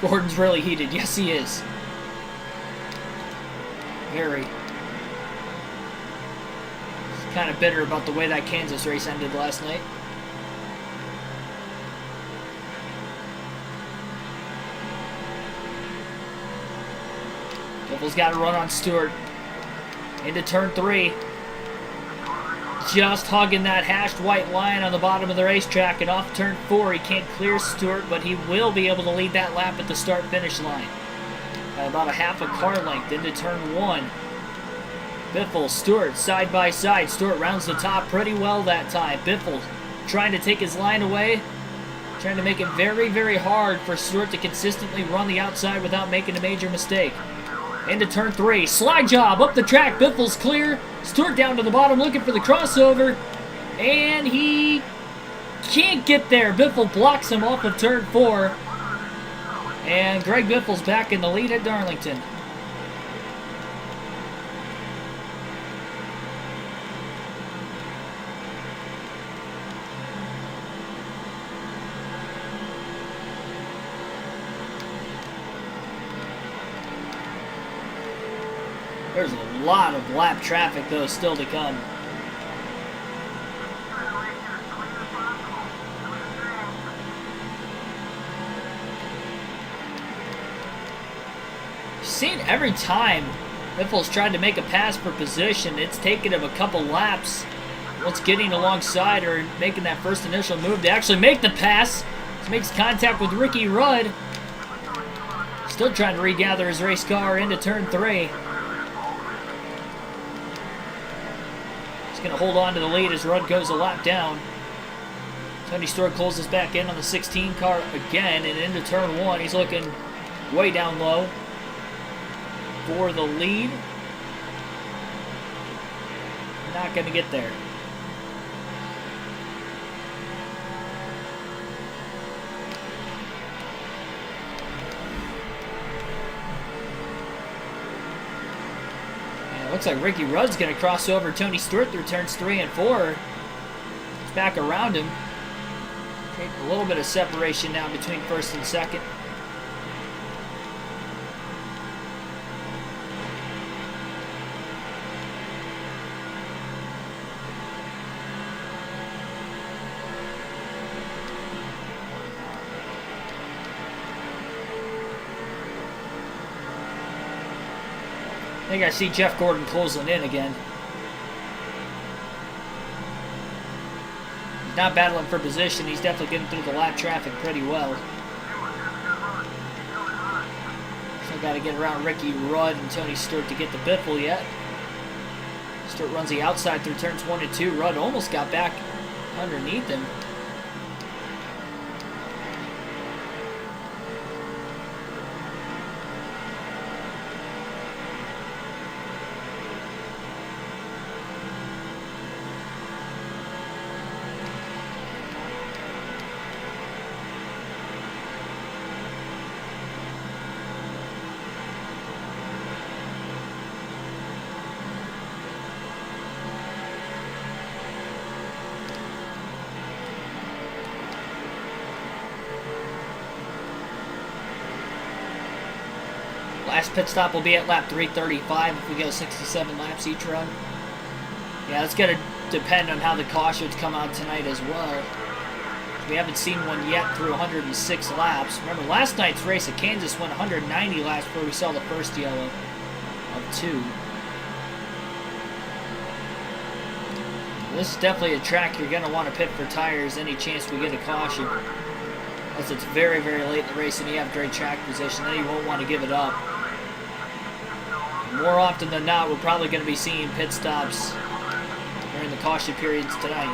Speaker 1: Gordon's really heated. Yes, he is. Very. He's kind of bitter about the way that Kansas race ended last night. Biffle's got to run on Stewart. Into turn 3. Just hugging that hashed white line on the bottom of the racetrack, and off turn 4 he can't clear Stewart, but he will be able to lead that lap at the start-finish line. By about a half a car length into turn 1. Biffle, Stewart, side by side. Stewart rounds the top pretty well that time. Biffle trying to take his line away, trying to make it very, very hard for Stewart to consistently run the outside without making a major mistake. Into turn 3. Slide job up the track. Biffle's clear. Stewart down to the bottom looking for the crossover. And he can't get there. Biffle blocks him off of turn 4. And Greg Biffle's back in the lead at Darlington. There's a lot of lap traffic, though, still to come. Seen every time Biffle's tried to make a pass for position, it's taken him a couple laps once getting alongside or making that first initial move to actually make the pass. He makes contact with Ricky Rudd. Still trying to regather his race car into turn 3. He's going to hold on to the lead as Rudd goes a lap down. Tony Stewart closes back in on the 16 car again and into turn 1. He's looking way down low for the lead. Not going to get there. And it looks like Ricky Rudd's going to cross over Tony Stewart through turns 3 and 4. He's back around him. Take a little bit of separation now between first and second. I think I see Jeff Gordon closing in again. He's not battling for position. He's definitely getting through the lap traffic pretty well. Still got to get around Ricky Rudd and Tony Stewart to get to Biffle yet. Stewart runs the outside through turns 1 and 2. Rudd almost got back underneath him. Last pit stop will be at lap 335 if we go 67 laps each run. Yeah, it's going to depend on how the cautions come out tonight as well. We haven't seen one yet through 106 laps. Remember, last night's race at Kansas went 190 laps before we saw the first yellow of 2. This is definitely a track you're going to want to pit for tires any chance we get a caution. Unless it's very, very late in the race and you have great track position, then you won't want to give it up. More often than not, we're probably going to be seeing pit stops during the caution periods tonight.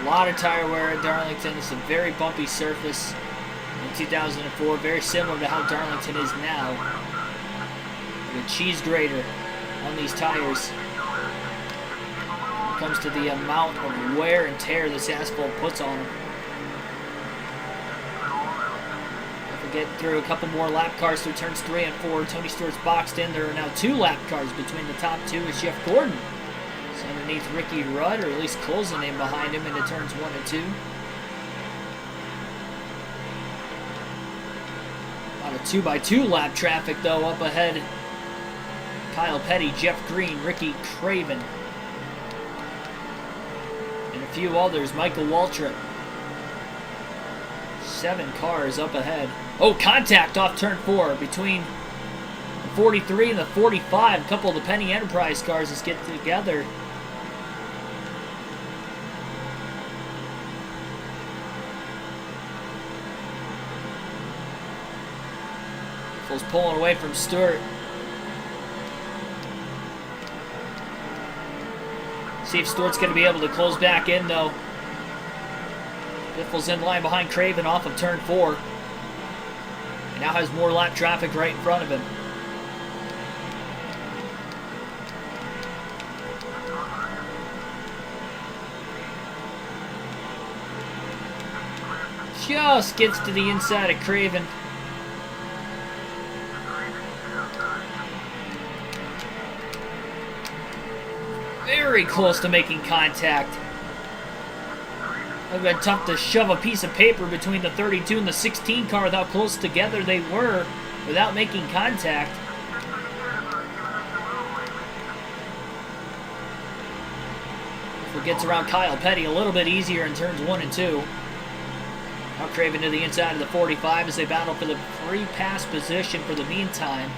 Speaker 1: A lot of tire wear at Darlington. It's a very bumpy surface in 2004, very similar to how Darlington is now. Like a cheese grater on these tires. When it comes to the amount of wear and tear this asphalt puts on them. Get through a couple more lap cars through turns 3 and 4. Tony Stewart's boxed in. There are now 2 lap cars between the top 2 as Jeff Gordon. It's underneath Ricky Rudd, or at least closing in behind him into turns 1 and 2. A lot of 2x2 lap traffic, though, up ahead. Kyle Petty, Jeff Green, Ricky Craven, and a few others. Michael Waltrip. 7 cars up ahead. Oh, contact off turn 4 between the 43 and the 45. A couple of the Penny Enterprise cars just get together. Biffle's pulling away from Stewart. See if Stewart's going to be able to close back in, though. Biffle's in line behind Craven off of turn 4. He now has more lap traffic right in front of him. Just gets to the inside of Craven. very close to making contact. It would have been tough to shove a piece of paper between the 32 and the 16 car with how close together they were without making contact. It gets around Kyle Petty a little bit easier in turns 1 and 2. Now Craven to the inside of the 45 as they battle for the free pass position for the meantime.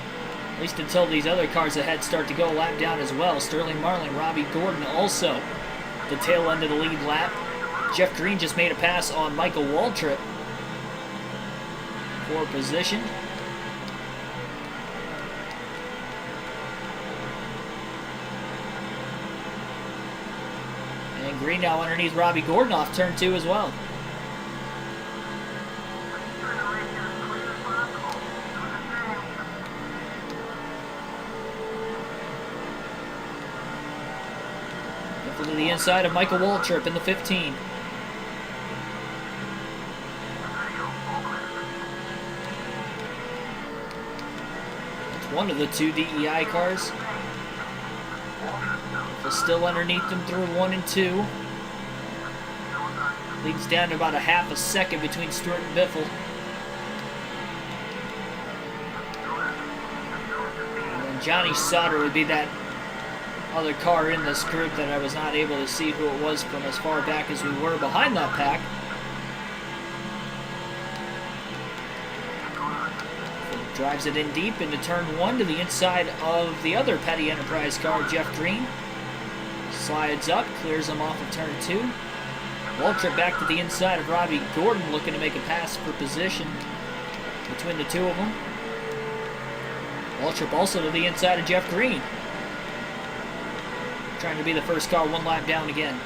Speaker 1: At least until these other cars ahead start to go a lap down as well. Sterling Marlin, Robbie Gordon also the tail end of the lead lap. Jeff Green just made a pass on Michael Waltrip for position. And Green now underneath Robbie Gordon off turn 2 as well. To the inside of Michael Waltrip in the 15. It's one of the 2 DEI cars. Still underneath them through 1 and 2. Leads down to about a half a second between Stewart and Biffle. And then Johnny Sauter would be that other car in this group that I was not able to see who it was from as far back as we were behind that pack. Drives it in deep into turn 1 to the inside of the other Petty Enterprise car, Jeff Green. Slides up, clears him off of turn 2. Waltrip back to the inside of Robbie Gordon, looking to make a pass for position between the 2 of them. Waltrip also to the inside of Jeff Green. Trying to be the first car 1 lap down again.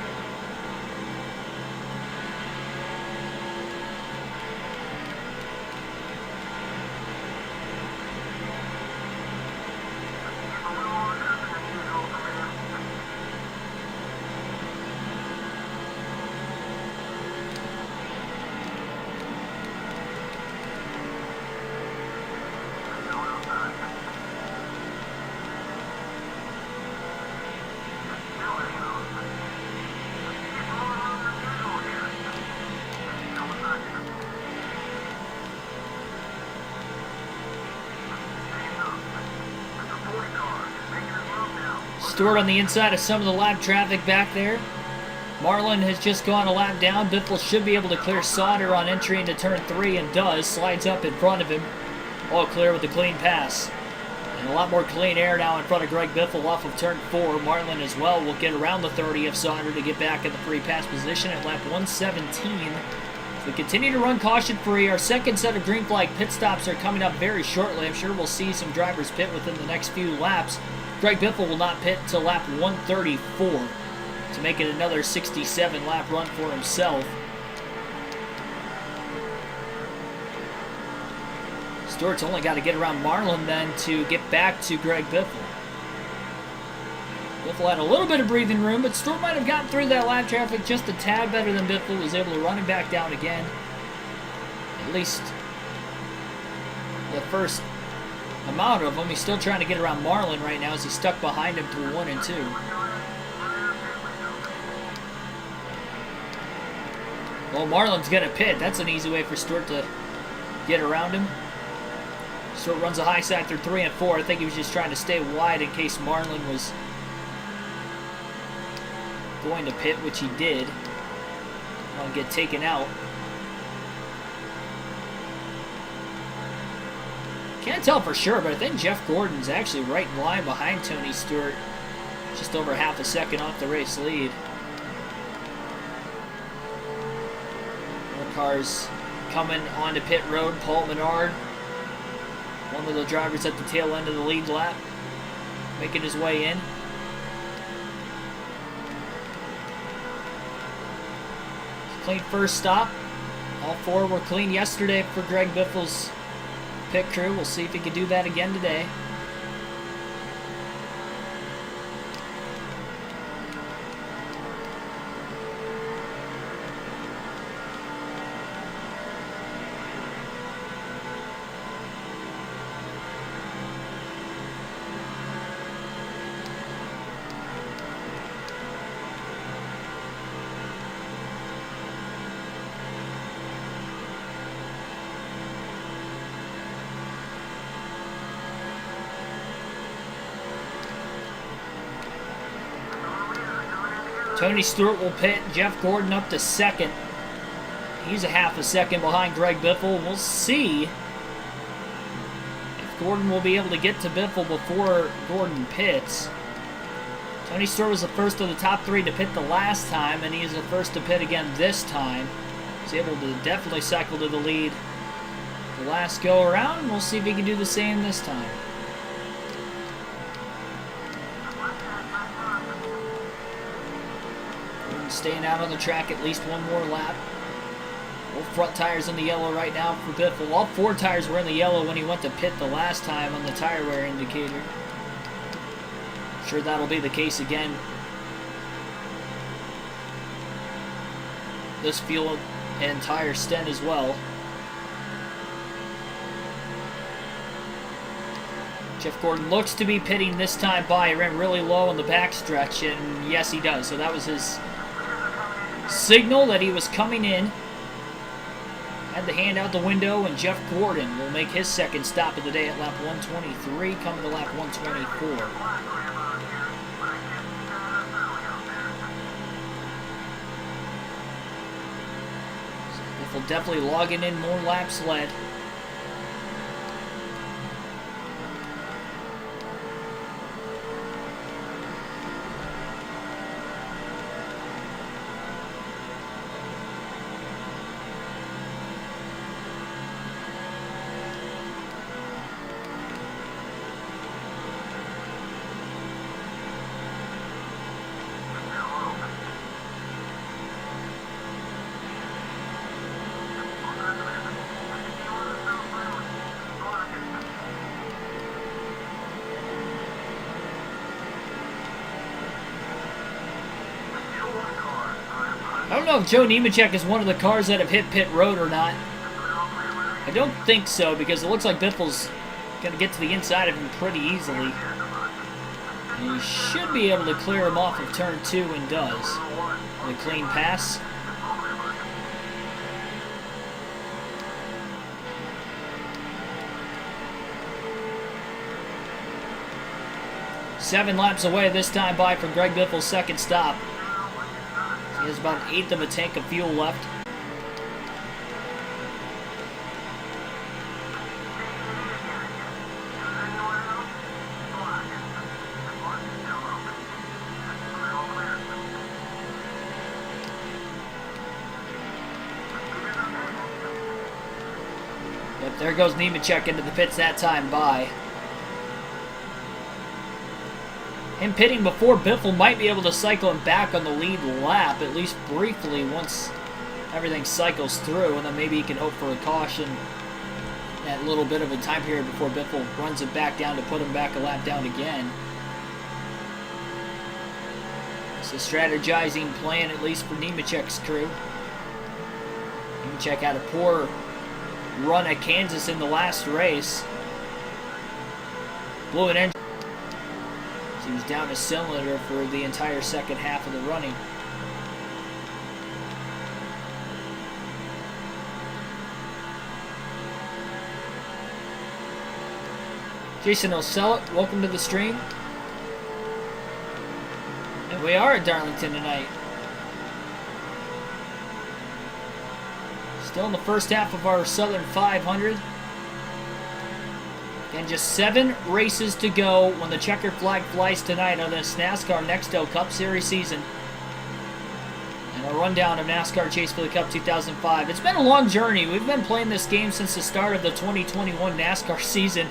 Speaker 1: Stewart on the inside of some of the lap traffic back there. Marlin has just gone a lap down. Biffle should be able to clear Sauter on entry into turn 3 and does. Slides up in front of him. All clear with a clean pass. And a lot more clean air now in front of Greg Biffle off of turn 4. Marlin as well will get around the 30 of Sauter to get back in the free pass position at lap 117. We continue to run caution free. Our second set of green flag pit stops are coming up very shortly. I'm sure we'll see some drivers pit within the next few laps. Greg Biffle will not pit till lap 134 to make it another 67 lap run for himself. Stewart's only got to get around Marlin then to get back to Greg Biffle. Biffle had a little bit of breathing room, but Stewart might have gotten through that lap traffic just a tad better than Biffle. Was able to run him back down again. At least the first amount of them. He's still trying to get around Marlin right now as he's stuck behind him through 1 and 2. Well, Marlin's going to pit. That's an easy way for Stewart to get around him. Stewart runs a high side through 3 and 4. I think he was just trying to stay wide in case Marlin was going to pit, which he did. I'll get taken out. Can't tell for sure, but I think Jeff Gordon's actually right in line behind Tony Stewart. Just over half a second off the race lead. More cars coming onto pit road. Paul Menard, one of the drivers at the tail end of the lead lap, making his way in. Clean first stop. All 4 were clean yesterday for Greg Biffle's pit crew. We'll see if he can do that again today. Tony Stewart will pit. Jeff Gordon up to second. He's a half a second behind Greg Biffle. We'll see if Gordon will be able to get to Biffle before Gordon pits. Tony Stewart was the first of the top three to pit the last time, and he is the first to pit again this time. He's able to definitely cycle to the lead the last go around. We'll see if he can do the same this time. Staying out on the track at least one more lap. Both front tires in the yellow right now for Biffle. All four tires were in the yellow when he went to pit the last time on the tire wear indicator. I'm sure that'll be the case again. This fuel and tire stint as well. Jeff Gordon looks to be pitting this time by. He ran really low on the backstretch, and yes, he does. So that was his signal that he was coming in. Had the hand out the window, and Jeff Gordon will make his second stop of the day at lap 123, coming to lap 124. So Biffle definitely logging in more laps led. I don't know if Joe Nemechek is one of the cars that have hit pit road or not. I don't think so, because it looks like Biffle's going to get to the inside of him pretty easily. And he should be able to clear him off of turn 2 and does. With a clean pass. Seven laps away this time by from Greg Biffle's second stop. He has about an eighth of a tank of fuel left. But there goes Nemechek into the pits that time by. Him pitting before Biffle might be able to cycle him back on the lead lap, at least briefly, once everything cycles through, and then maybe he can hope for a caution that little bit of a time period before Biffle runs it back down to put him back a lap down again. It's a strategizing plan, at least for Nemechek's crew. Nemechek had a poor run at Kansas in the last race. Blew an engine. He was down a cylinder for the entire second half of the running. Jason O'Sellett, welcome to the stream. And we are at Darlington tonight. Still in the first half of our Southern 500. And just 7 races to go when the checkered flag flies tonight on this NASCAR Nextel Cup Series season. And a rundown of NASCAR Chase for the Cup 2005. It's been a long journey. We've been playing this game since the start of the 2021 NASCAR season.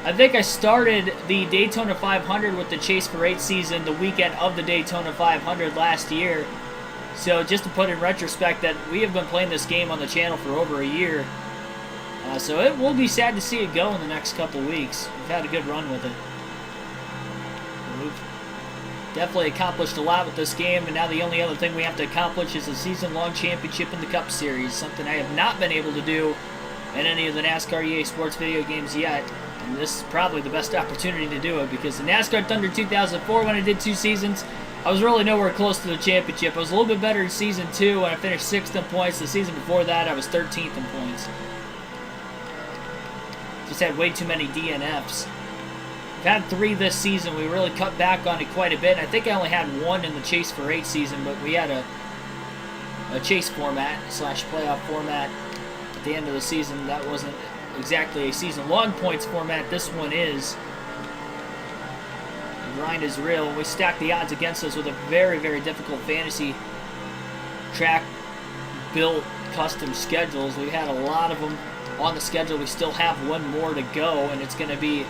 Speaker 1: I think I started the Daytona 500 with the Chase for 8 season the weekend of the Daytona 500 last year. So just to put in retrospect that we have been playing this game on the channel for over a year. So it will be sad to see it go in the next couple weeks. We've had a good run with it. We've definitely accomplished a lot with this game, and now the only other thing we have to accomplish is a season-long championship in the Cup Series, something I have not been able to do in any of the NASCAR EA Sports video games yet. And this is probably the best opportunity to do it, because the NASCAR Thunder 2004, when I did 2 seasons, I was really nowhere close to the championship. I was a little bit better in Season 2 when I finished 6th in points. The season before that, I was 13th in points. Just had way too many DNFs. We've had 3 this season. We really cut back on it quite a bit. I think I only had 1 in the Chase for 8 season, but we had a chase format / playoff format at the end of the season. That wasn't exactly a season-long points format. This one is. The grind is real. We stack the odds against us with a very, very difficult fantasy track built custom schedules. We had a lot of them on the schedule. We still have 1 more to go, and it's going to be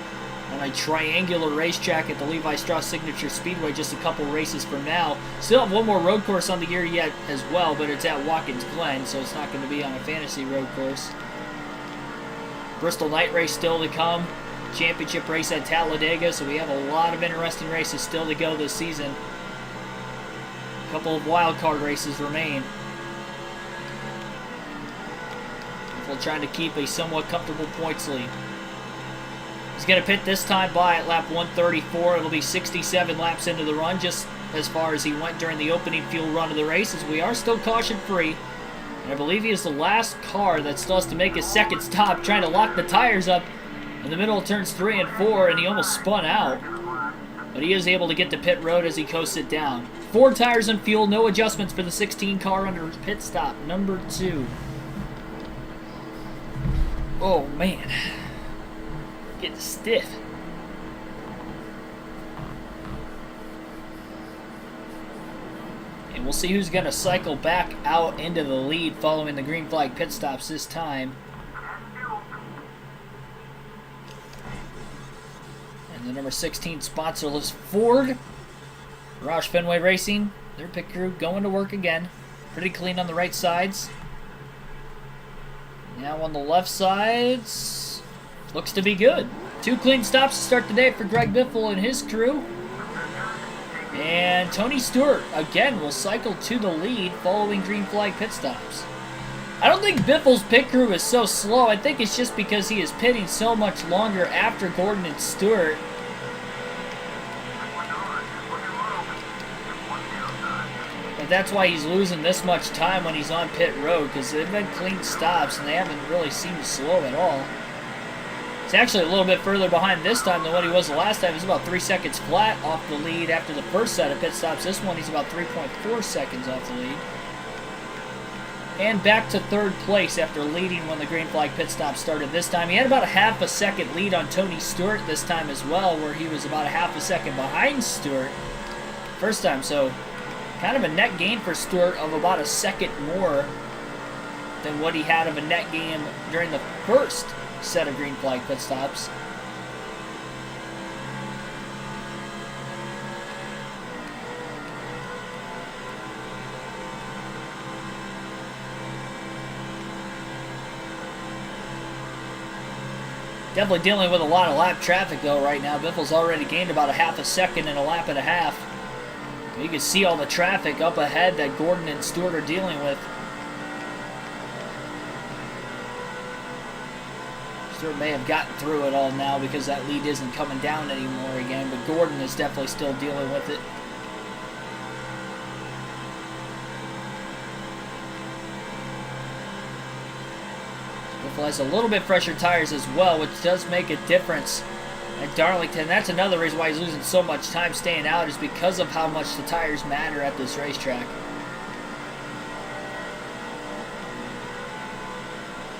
Speaker 1: on a triangular racetrack at the Levi Strauss Signature Speedway just a couple races from now. Still have 1 more road course on the year yet as well, but it's at Watkins Glen, so it's not going to be on a fantasy road course. Bristol Night Race still to come. Championship race at Talladega, so we have a lot of interesting races still to go this season. A couple of wild card races remain. We're trying to keep a somewhat comfortable points lead. He's going to pit this time by at lap 134. It'll be 67 laps into the run, just as far as he went during the opening fuel run of the race, as we are still caution-free. And I believe he is the last car that still has to make his second stop, trying to lock the tires up in the middle of turns 3 and 4, and he almost spun out. But he is able to get to pit road as he coasted down. 4 tires and fuel, no adjustments for the 16 car under pit stop number 2. Oh, man. Getting stiff. And we'll see who's going to cycle back out into the lead following the green flag pit stops this time. And the number 16 sponsorless Ford. Roush Fenway Racing. Their pit crew going to work again. Pretty clean on the right sides. Now on the left sides, looks to be good. 2 clean stops to start the day for Greg Biffle and his crew. And Tony Stewart, again, will cycle to the lead following green flag pit stops. I don't think Biffle's pit crew is so slow. I think it's just because he is pitting so much longer after Gordon and Stewart. That's why he's losing this much time when he's on pit road, because they've been clean stops and they haven't really seemed slow at all. He's actually a little bit further behind this time than what he was the last time. He's about 3 seconds flat off the lead after the first set of pit stops. This one he's about 3.4 seconds off the lead. And back to 3rd place after leading when the green flag pit stop started this time. He had about a half a second lead on Tony Stewart this time as well, where he was about a half a second behind Stewart first time, so kind of a net gain for Stewart of about a second more than what he had of a net gain during the first set of green flag pit stops. Definitely dealing with a lot of lap traffic though right now. Biffle's already gained about a half a second in a lap and a half. You can see all the traffic up ahead that Gordon and Stewart are dealing with. Stewart may have gotten through it all now because that lead isn't coming down anymore again, but Gordon is definitely still dealing with it. Biffle has a little bit fresher tires as well, which does make a difference. At Darlington, that's another reason why he's losing so much time staying out, is because of how much the tires matter at this racetrack.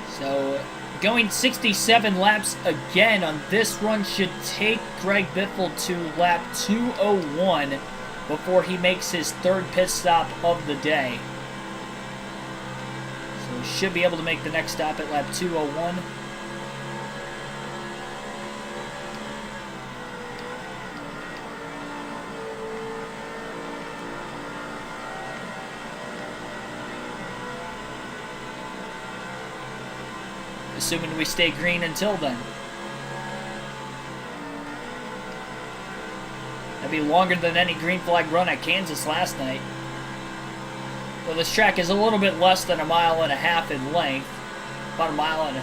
Speaker 1: So, going 67 laps again on this run should take Greg Biffle to lap 201 before he makes his 3rd pit stop of the day. So he should be able to make the next stop at lap 201. Assuming we stay green until then. That'd be longer than any green flag run at Kansas last night. So this track is a little bit less than 1.5 miles in length. About 1.3 miles.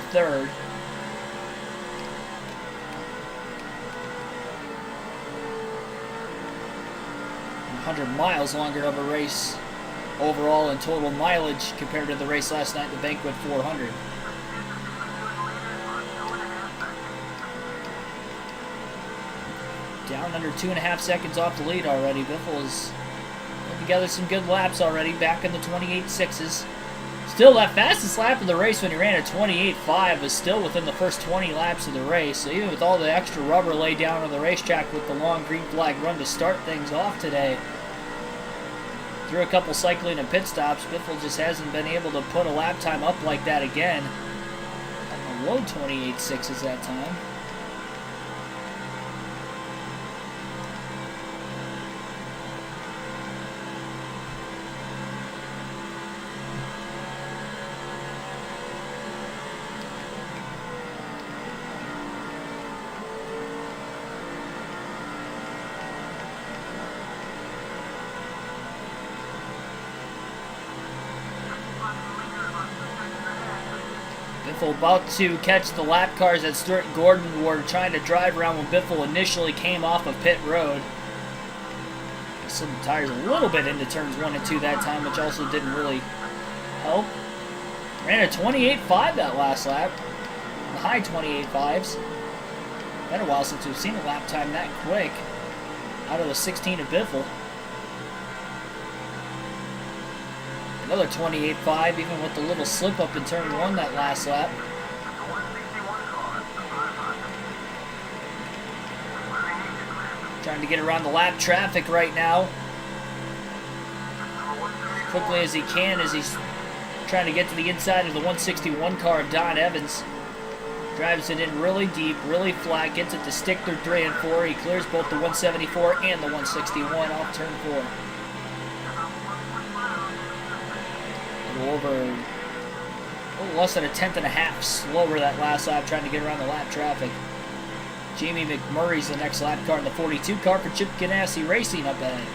Speaker 1: 100 miles longer of a race overall in total mileage compared to the race last night, the Banquet 400. down under 2.5 seconds off the lead already. Biffle has put together some good laps already, back in the 28.6s. Still, that fastest lap of the race when he ran a 28.5 was still within the first 20 laps of the race. So even with all the extra rubber laid down on the racetrack with the long green flag run to start things off today, through a couple cycling and pit stops, Biffle just hasn't been able to put a lap time up like that again. On the low 28.6s that time. Biffle about to catch the lap cars that Stuart and Gordon were trying to drive around when Biffle initially came off of pit road. Slid the tires a little bit into turns 1 and 2 that time, which also didn't really help. Ran a 28.5 that last lap. The high 28.5s. Been a while since we've seen a lap time that quick out of the 16 of Biffle. Another 28.5, even with the little slip up in turn 1 that last lap. Trying to get around the lap traffic right now. As quickly as he can, as he's trying to get to the inside of the 161 car of Don Evans. Drives it in really deep, really flat, gets it to stick through 3 and 4. He clears both the 174 and the 161 off turn 4. Over a little less than a 1/10.5 slower that last lap, trying to get around the lap traffic. Jamie McMurray's the next lap car in the 42 car for Chip Ganassi Racing up ahead.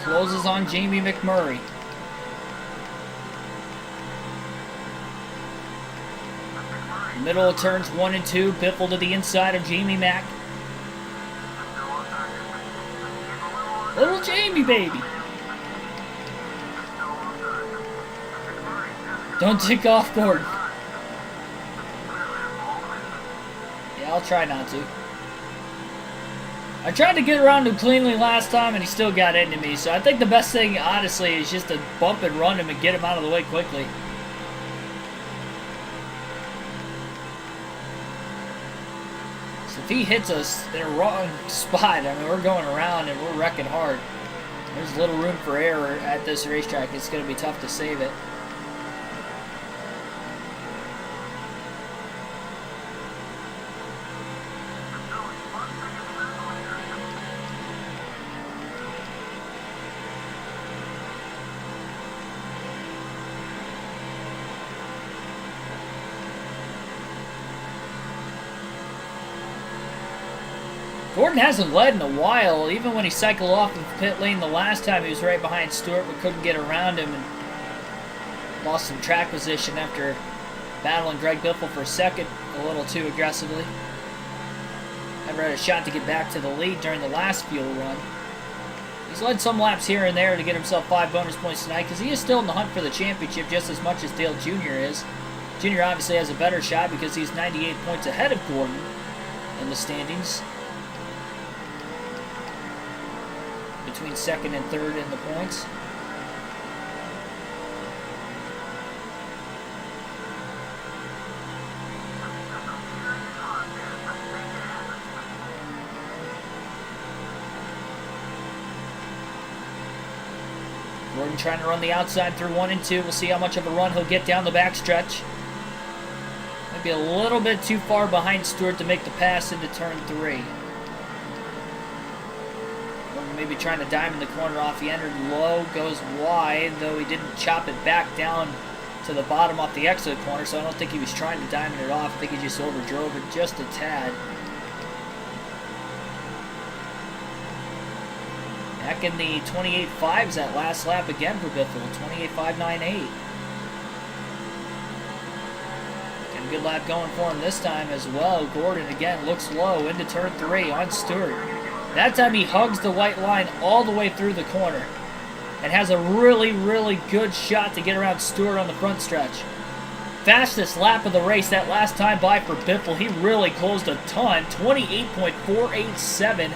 Speaker 1: Closes on Jamie McMurray. Middle of turns 1 and 2, Biffle to the inside of Jamie Mack. Little Jamie, baby. Don't tick off Gordon. Yeah, I'll try not to. I tried to get around him cleanly last time, and he still got into me. So I think the best thing, honestly, is just to bump and run him and get him out of the way quickly. So if he hits us in a wrong spot, I mean, we're going around and we're wrecking hard. There's little room for error at this racetrack. It's going to be tough to save it. Gordon hasn't led in a while. Even when he cycled off of pit lane the last time, he was right behind Stewart but couldn't get around him and lost some track position after battling Greg Biffle for second a little too aggressively. Never had a shot to get back to the lead during the last fuel run. He's led some laps here and there to get himself 5 bonus points tonight because he is still in the hunt for the championship just as much as Dale Jr. is. Jr. obviously has a better shot because he's 98 points ahead of Gordon in the standings. Between second and third in the points. Gordon trying to run the outside through 1 and 2. We'll see how much of a run he'll get down the backstretch. Maybe a little bit too far behind Stewart to make the pass into turn 3. maybe trying to diamond the corner off. He entered low, goes wide, though he didn't chop it back down to the bottom off the exit corner, so I don't think he was trying to diamond it off. I think he just overdrove it just a tad. Back in the 28.5s that last lap again for Biffle, 28.598. And a good lap going for him this time as well. Gordon again looks low into turn 3 on Stewart. That time he hugs the white line all the way through the corner and has a really, really good shot to get around Stewart on the front stretch. Fastest lap of the race that last time by for Biffle. He really closed a ton, 28.487.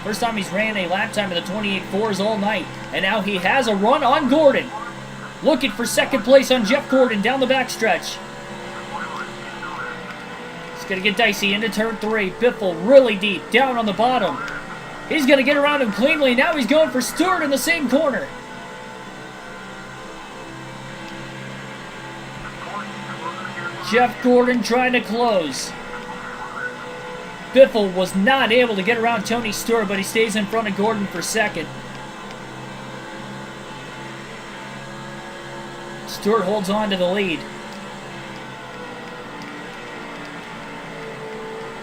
Speaker 1: First time he's ran a lap time of the 28.4s all night. And now he has a run on Gordon. Looking for second place on Jeff Gordon down the backstretch. It's going to get dicey into turn 3. Biffle really deep, down on the bottom. He's going to get around him cleanly. Now he's going for Stewart in the same corner. Jeff Gordon trying to close. Biffle was not able to get around Tony Stewart, but he stays in front of Gordon for second. Stewart holds on to the lead.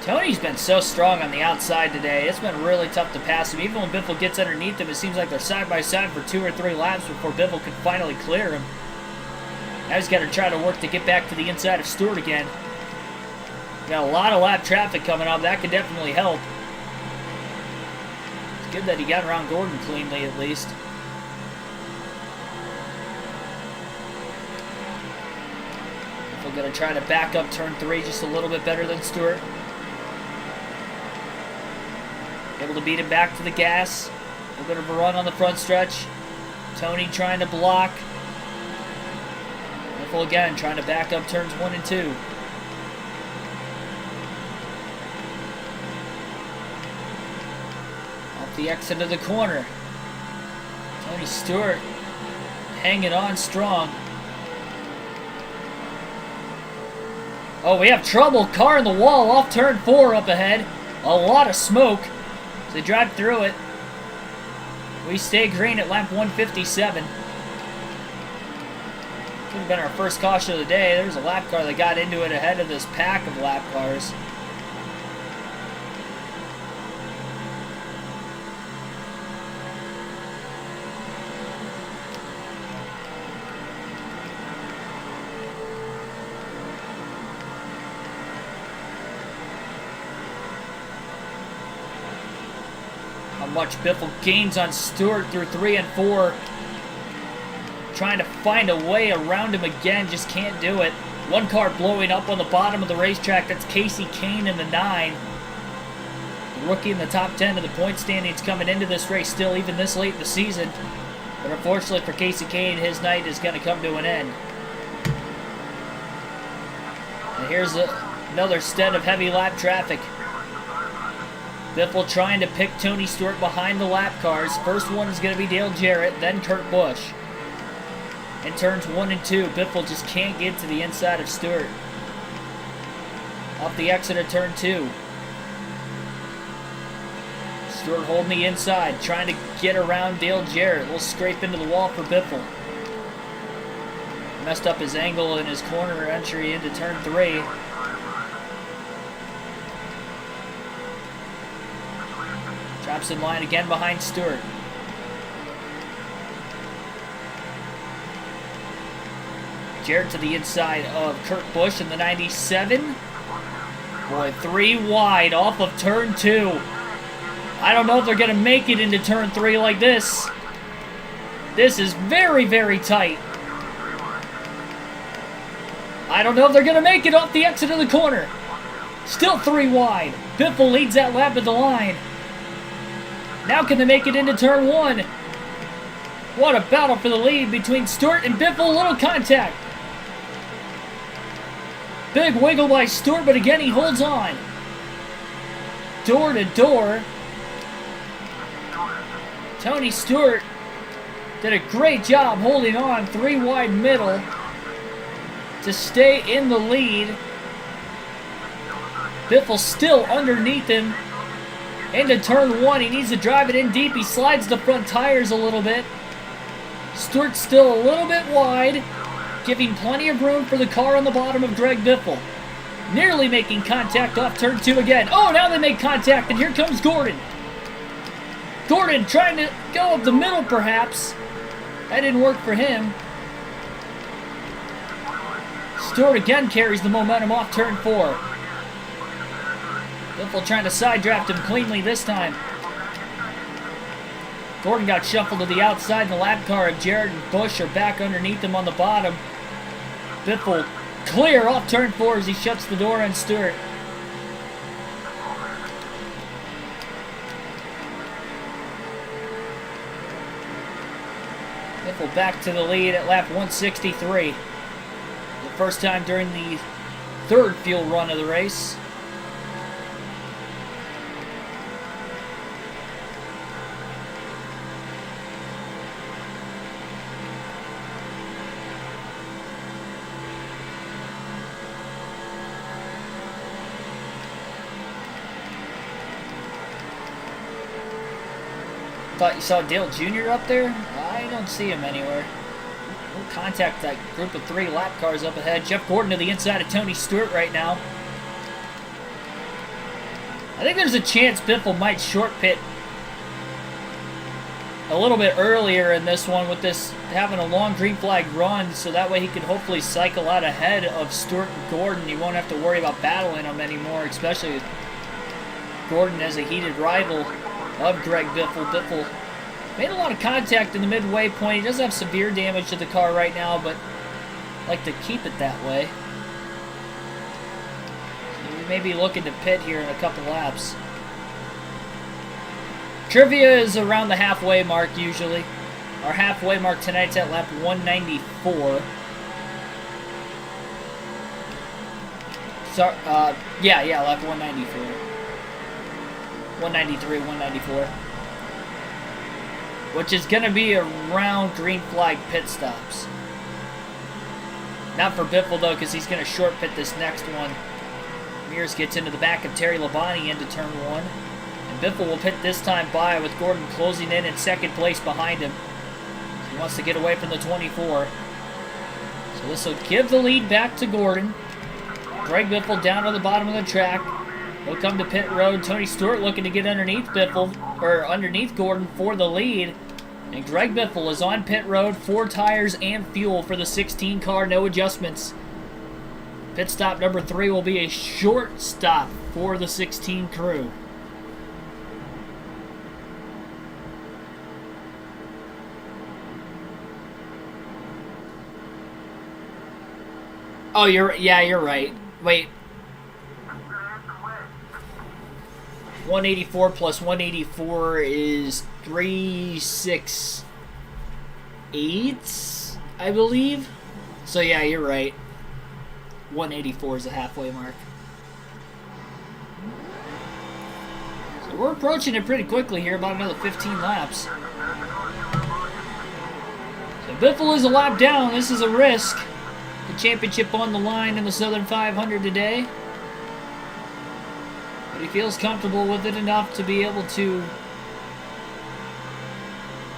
Speaker 1: Tony's been so strong on the outside today. It's been really tough to pass him. Even when Biffle gets underneath him, it seems like they're side by side for 2 or 3 laps before Biffle can finally clear him. Now he's got to try to work to get back to the inside of Stewart again. Got a lot of lap traffic coming up. That could definitely help. It's good that he got around Gordon cleanly at least. We're going to try to back up turn 3 just a little bit better than Stewart. Able to beat him back to the gas. A little bit of a run on the front stretch. Tony trying to block. Biffle again trying to back up turns 1 and 2. The exit of the corner. Tony Stewart hanging on strong. Oh, we have trouble. Car in the wall off turn 4 up ahead. A lot of smoke. So they drive through it. We stay green at lap 157. Could have been our first caution of the day. There was a lap car that got into it ahead of this pack of lap cars. Much Biffle gains on Stewart through 3 and 4. Trying to find a way around him again, just can't do it. One car blowing up on the bottom of the racetrack. That's Casey Kane in the 9. The rookie in the top 10 of the point standings coming into this race still, even this late in the season. But unfortunately for Casey Kane, his night is going to come to an end. And here's another stint of heavy lap traffic. Biffle trying to pick Tony Stewart behind the lap cars. First one is going to be Dale Jarrett, then Kurt Busch. In turns 1 and 2, Biffle just can't get to the inside of Stewart. Off the exit of turn 2. Stewart holding the inside, trying to get around Dale Jarrett. A little scrape into the wall for Biffle. Messed up his angle in his corner entry into turn 3. Drops in line again behind Stewart. Jarrett to the inside of Kurt Busch in the 97. Boy, 3 wide off of turn 2. I don't know if they're going to make it into turn 3 like this. This is very, very tight. I don't know if they're going to make it off the exit of the corner. Still 3 wide. Biffle leads that lap at the line. Now can they make it into turn 1? What a battle for the lead between Stewart and Biffle. Little contact. Big wiggle by Stewart, but again he holds on. Door to door. Tony Stewart did a great job holding on 3 wide middle to stay in the lead. Biffle still underneath him Into turn 1. He needs to drive it in deep. He slides the front tires a little bit. Stewart's still a little bit wide, giving plenty of room for the car on the bottom of Greg Biffle. Nearly making contact off turn 2 again. Oh, now they make contact, and here comes Gordon. Gordon trying to go up the middle, perhaps. That didn't work for him. Stewart again carries the momentum off turn 4. Biffle trying to side draft him cleanly this time. Gordon got shuffled to the outside, and the lap car of Jarrett and Bush are back underneath him on the bottom. Biffle clear off turn 4 as he shuts the door on Stewart. Biffle back to the lead at lap 163. The first time during the third fuel run of the race. Thought you saw Dale Jr. up there? I don't see him anywhere. We'll contact that group of 3 lap cars up ahead. Jeff Gordon to the inside of Tony Stewart right now. I think there's a chance Biffle might short pit a little bit earlier in this one with this having a long green flag run, so that way he can hopefully cycle out ahead of Stewart and Gordon. You won't have to worry about battling them anymore, especially with Gordon as a heated rival of Greg Biffle. Biffle made a lot of contact in the midway point. He does have severe damage to the car right now, but I'd like to keep it that way. So we may be looking to pit here in a couple laps. Trivia is around the halfway mark usually. Our halfway mark tonight's at lap 194. So, yeah, lap 194. 193, 194. Which is going to be around green flag pit stops. Not for Biffle, though, because he's going to short pit this next one. Mears gets into the back of Terry Labonte into turn 1. And Biffle will pit this time by with Gordon closing in second place behind him. He wants to get away from the 24. So this will give the lead back to Gordon. Greg Biffle down on the bottom of the track. He'll come to pit road. Tony Stewart looking to get underneath Biffle, or underneath Gordon for the lead. And Greg Biffle is on pit road, 4 tires and fuel for the 16 car, no adjustments. Pit stop number 3 will be a short stop for the 16 crew. Oh, you're right. Wait. 184 plus 184 is 368, I believe. So yeah, you're right. 184 is the halfway mark. So we're approaching it pretty quickly here, about another 15 laps. So Biffle is a lap down. This is a risk. The championship on the line in the Southern 500 today. But he feels comfortable with it enough to be able to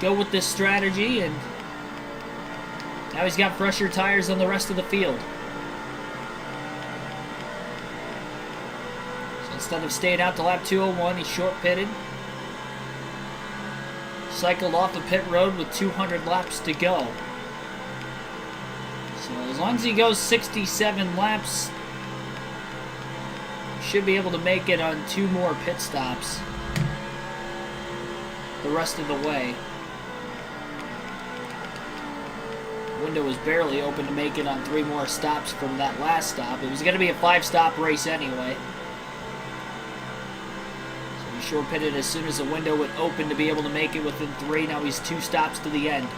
Speaker 1: go with this strategy, and now he's got fresher tires than the rest of the field. So instead of staying out to lap 201, he short pitted. Cycled off the pit road with 200 laps to go. So as long as he goes 67 laps, should be able to make it on 2 more pit stops the rest of the way. Window was barely open to make it on 3 more stops from that last stop. It was going to be a 5-stop race anyway. So he short pitted as soon as the window would open to be able to make it within 3. Now he's 2 stops to the end.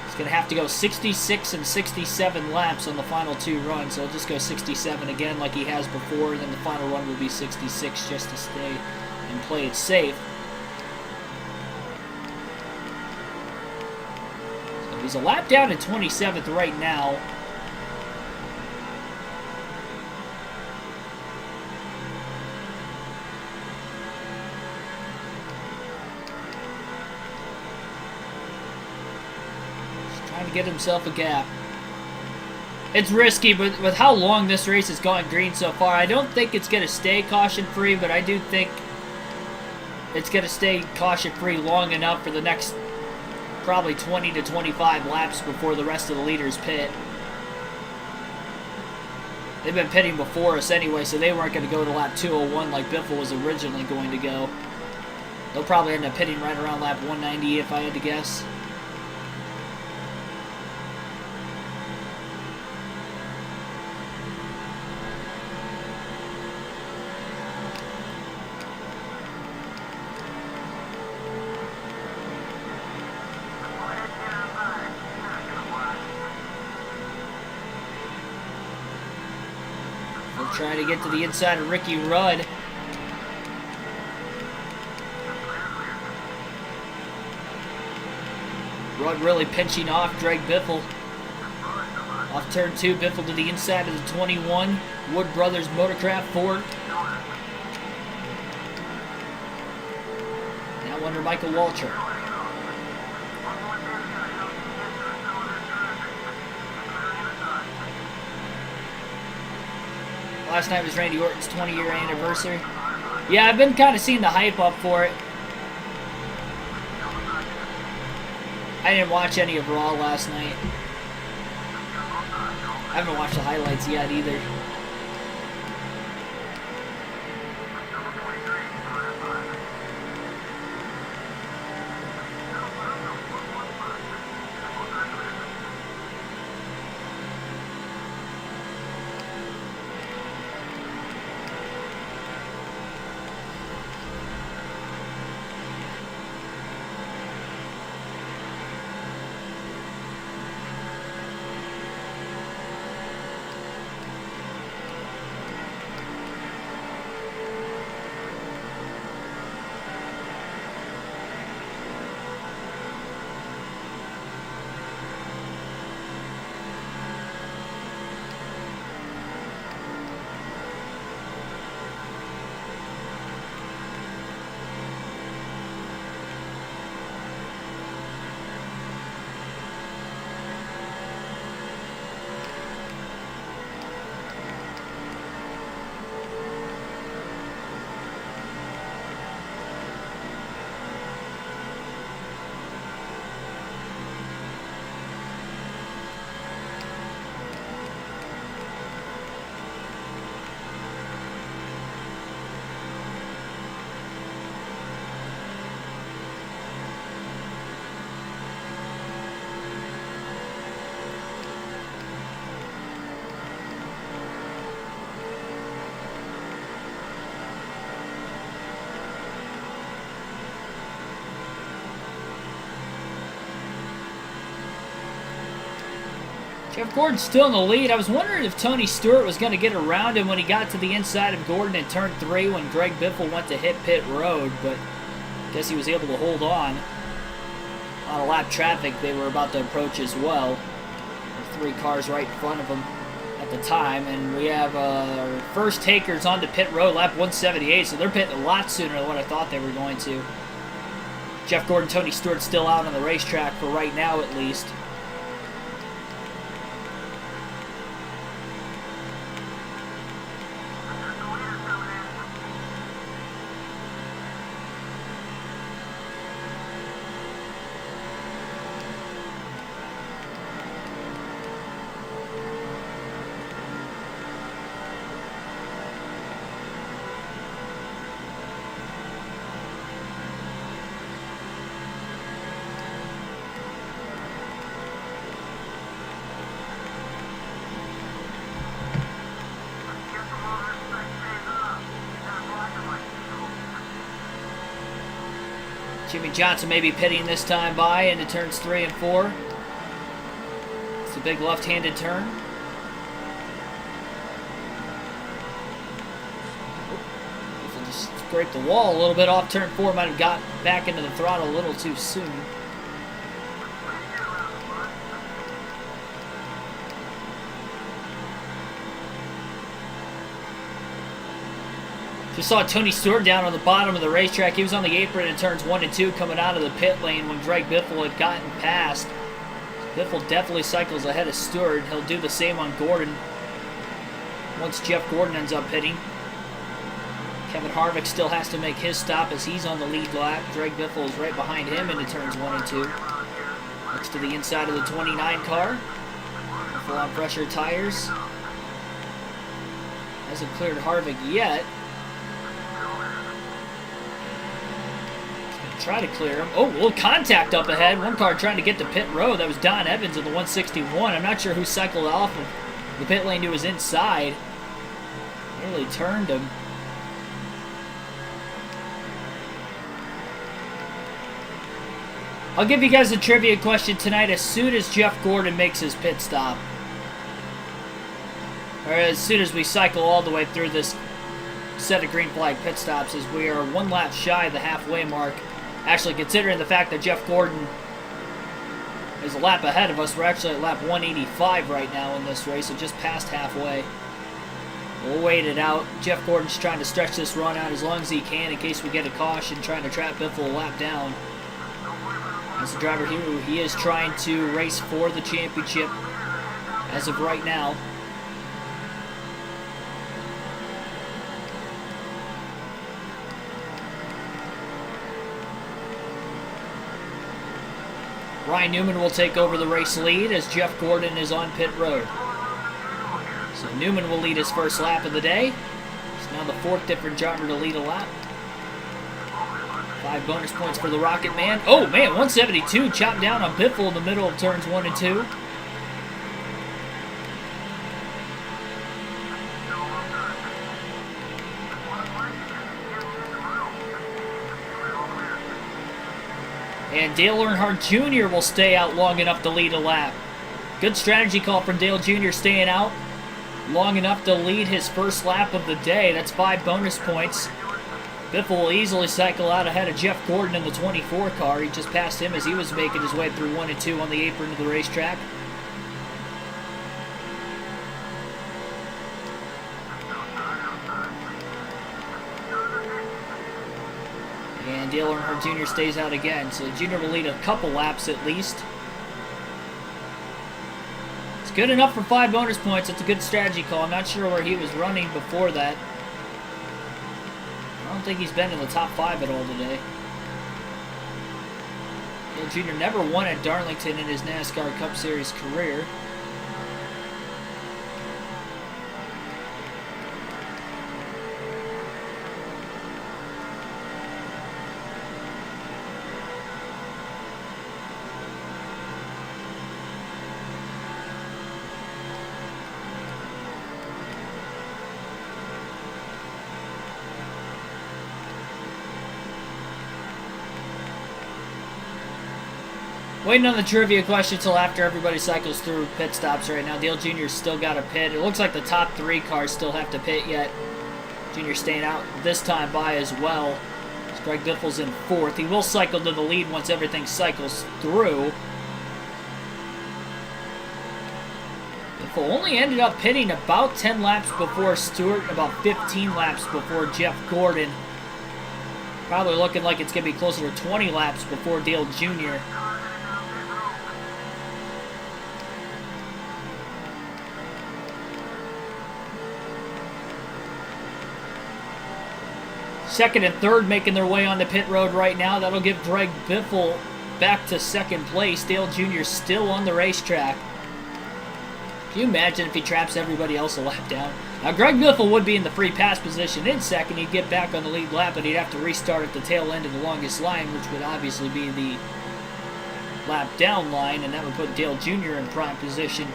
Speaker 1: He's going to have to go 66 and 67 laps on the final 2 runs. So he'll just go 67 again like he has before, and then the final run will be 66 just to stay and play it safe. So he's a lap down at 27th right now. Trying to get himself a gap. It's risky, but with how long this race has gone green so far, I don't think it's going to stay caution-free, but I do think it's going to stay caution-free long enough for the next probably 20 to 25 laps before the rest of the leaders pit. They've been pitting before us anyway, so they weren't going to go to lap 201 like Biffle was originally going to go. They'll probably end up pitting right around lap 190 if I had to guess. Trying to get to the inside of Ricky Rudd. Rudd really pinching off Greg Biffle. Off turn 2, Biffle to the inside of the 21. Wood Brothers Motorcraft Ford. Now under Michael Walcher. Last night was Randy Orton's 20-year anniversary. Yeah, I've been kind of seeing the hype up for it. I didn't watch any of Raw last night. I haven't watched the highlights yet either. Jeff Gordon's still in the lead. I was wondering if Tony Stewart was going to get around him when he got to the inside of Gordon in turn 3 when Greg Biffle went to hit pit road, but I guess he was able to hold on. On a lap traffic, they were about to approach as well. There were 3 cars right in front of them at the time, and we have our first takers onto pit road, lap 178, so they're pitting a lot sooner than what I thought they were going to. Jeff Gordon, Tony Stewart still out on the racetrack for right now at least. Jimmy Johnson may be pitting this time by into turns 3 and 4. It's a big left-handed turn. If it just scraped the wall a little bit off turn 4, might have got back into the throttle a little too soon. Just saw Tony Stewart down on the bottom of the racetrack. He was on the apron in turns 1 and 2 coming out of the pit lane when Greg Biffle had gotten past. Biffle definitely cycles ahead of Stewart. He'll do the same on Gordon once Jeff Gordon ends up pitting. Kevin Harvick still has to make his stop as he's on the lead lap. Greg Biffle is right behind him into turns 1 and 2. Next to the inside of the 29 car. Biffle on pressure tires. Hasn't cleared Harvick yet. He's going to try to clear him. Oh, a little contact up ahead. One car trying to get to pit road. That was Don Evans in the 161. I'm not sure who cycled off of the pit lane to his inside. Nearly turned him. I'll give you guys a trivia question tonight as soon as Jeff Gordon makes his pit stop. Or as soon as we cycle all the way through this set of green flag pit stops, as we are 1 lap shy of the halfway mark. Actually, considering the fact that Jeff Gordon is a lap ahead of us, we're actually at lap 185 right now in this race, so just past halfway. We'll wait it out. Jeff Gordon's trying to stretch this run out as long as he can in case we get a caution, trying to trap Biffle a lap down. As the driver here, he is trying to race for the championship as of right now. Ryan Newman will take over the race lead as Jeff Gordon is on pit road. So Newman will lead his first lap of the day. It's now the 4th different driver to lead a lap. 5 bonus points for the Rocket Man. Oh, man, 172 chopped down on Biffle in the middle of turns 1 and 2. And Dale Earnhardt Jr. will stay out long enough to lead a lap. Good strategy call from Dale Jr. staying out long enough to lead his first lap of the day. That's 5 bonus points. Biffle will easily cycle out ahead of Jeff Gordon in the 24 car. He just passed him as he was making his way through 1 and 2 on the apron of the racetrack. And Dale Earnhardt Jr. stays out again, so Jr. will lead a couple laps at least. It's good enough for 5 bonus points. It's a good strategy call. I'm not sure where he was running before that. I don't think he's been in the top 5 at all today. Dale Jr. never won at Darlington in his NASCAR Cup Series career. Waiting on the trivia question until after everybody cycles through pit stops right now. Dale Jr.'s still got a pit. It looks like the top 3 cars still have to pit yet. Jr. staying out this time by as well. Greg Biffle's in 4th. He will cycle to the lead once everything cycles through. Biffle only ended up pitting about 10 laps before Stewart, about 15 laps before Jeff Gordon. Probably looking like it's going to be closer to 20 laps before Dale Jr. Second and third making their way on the pit road right now. That'll give Greg Biffle back to 2nd place. Dale Jr. still on the racetrack. Can you imagine if he traps everybody else a lap down? Now, Greg Biffle would be in the free pass position in 2nd. He'd get back on the lead lap, but he'd have to restart at the tail end of the longest line, which would obviously be the lap down line, and that would put Dale Jr. in prime position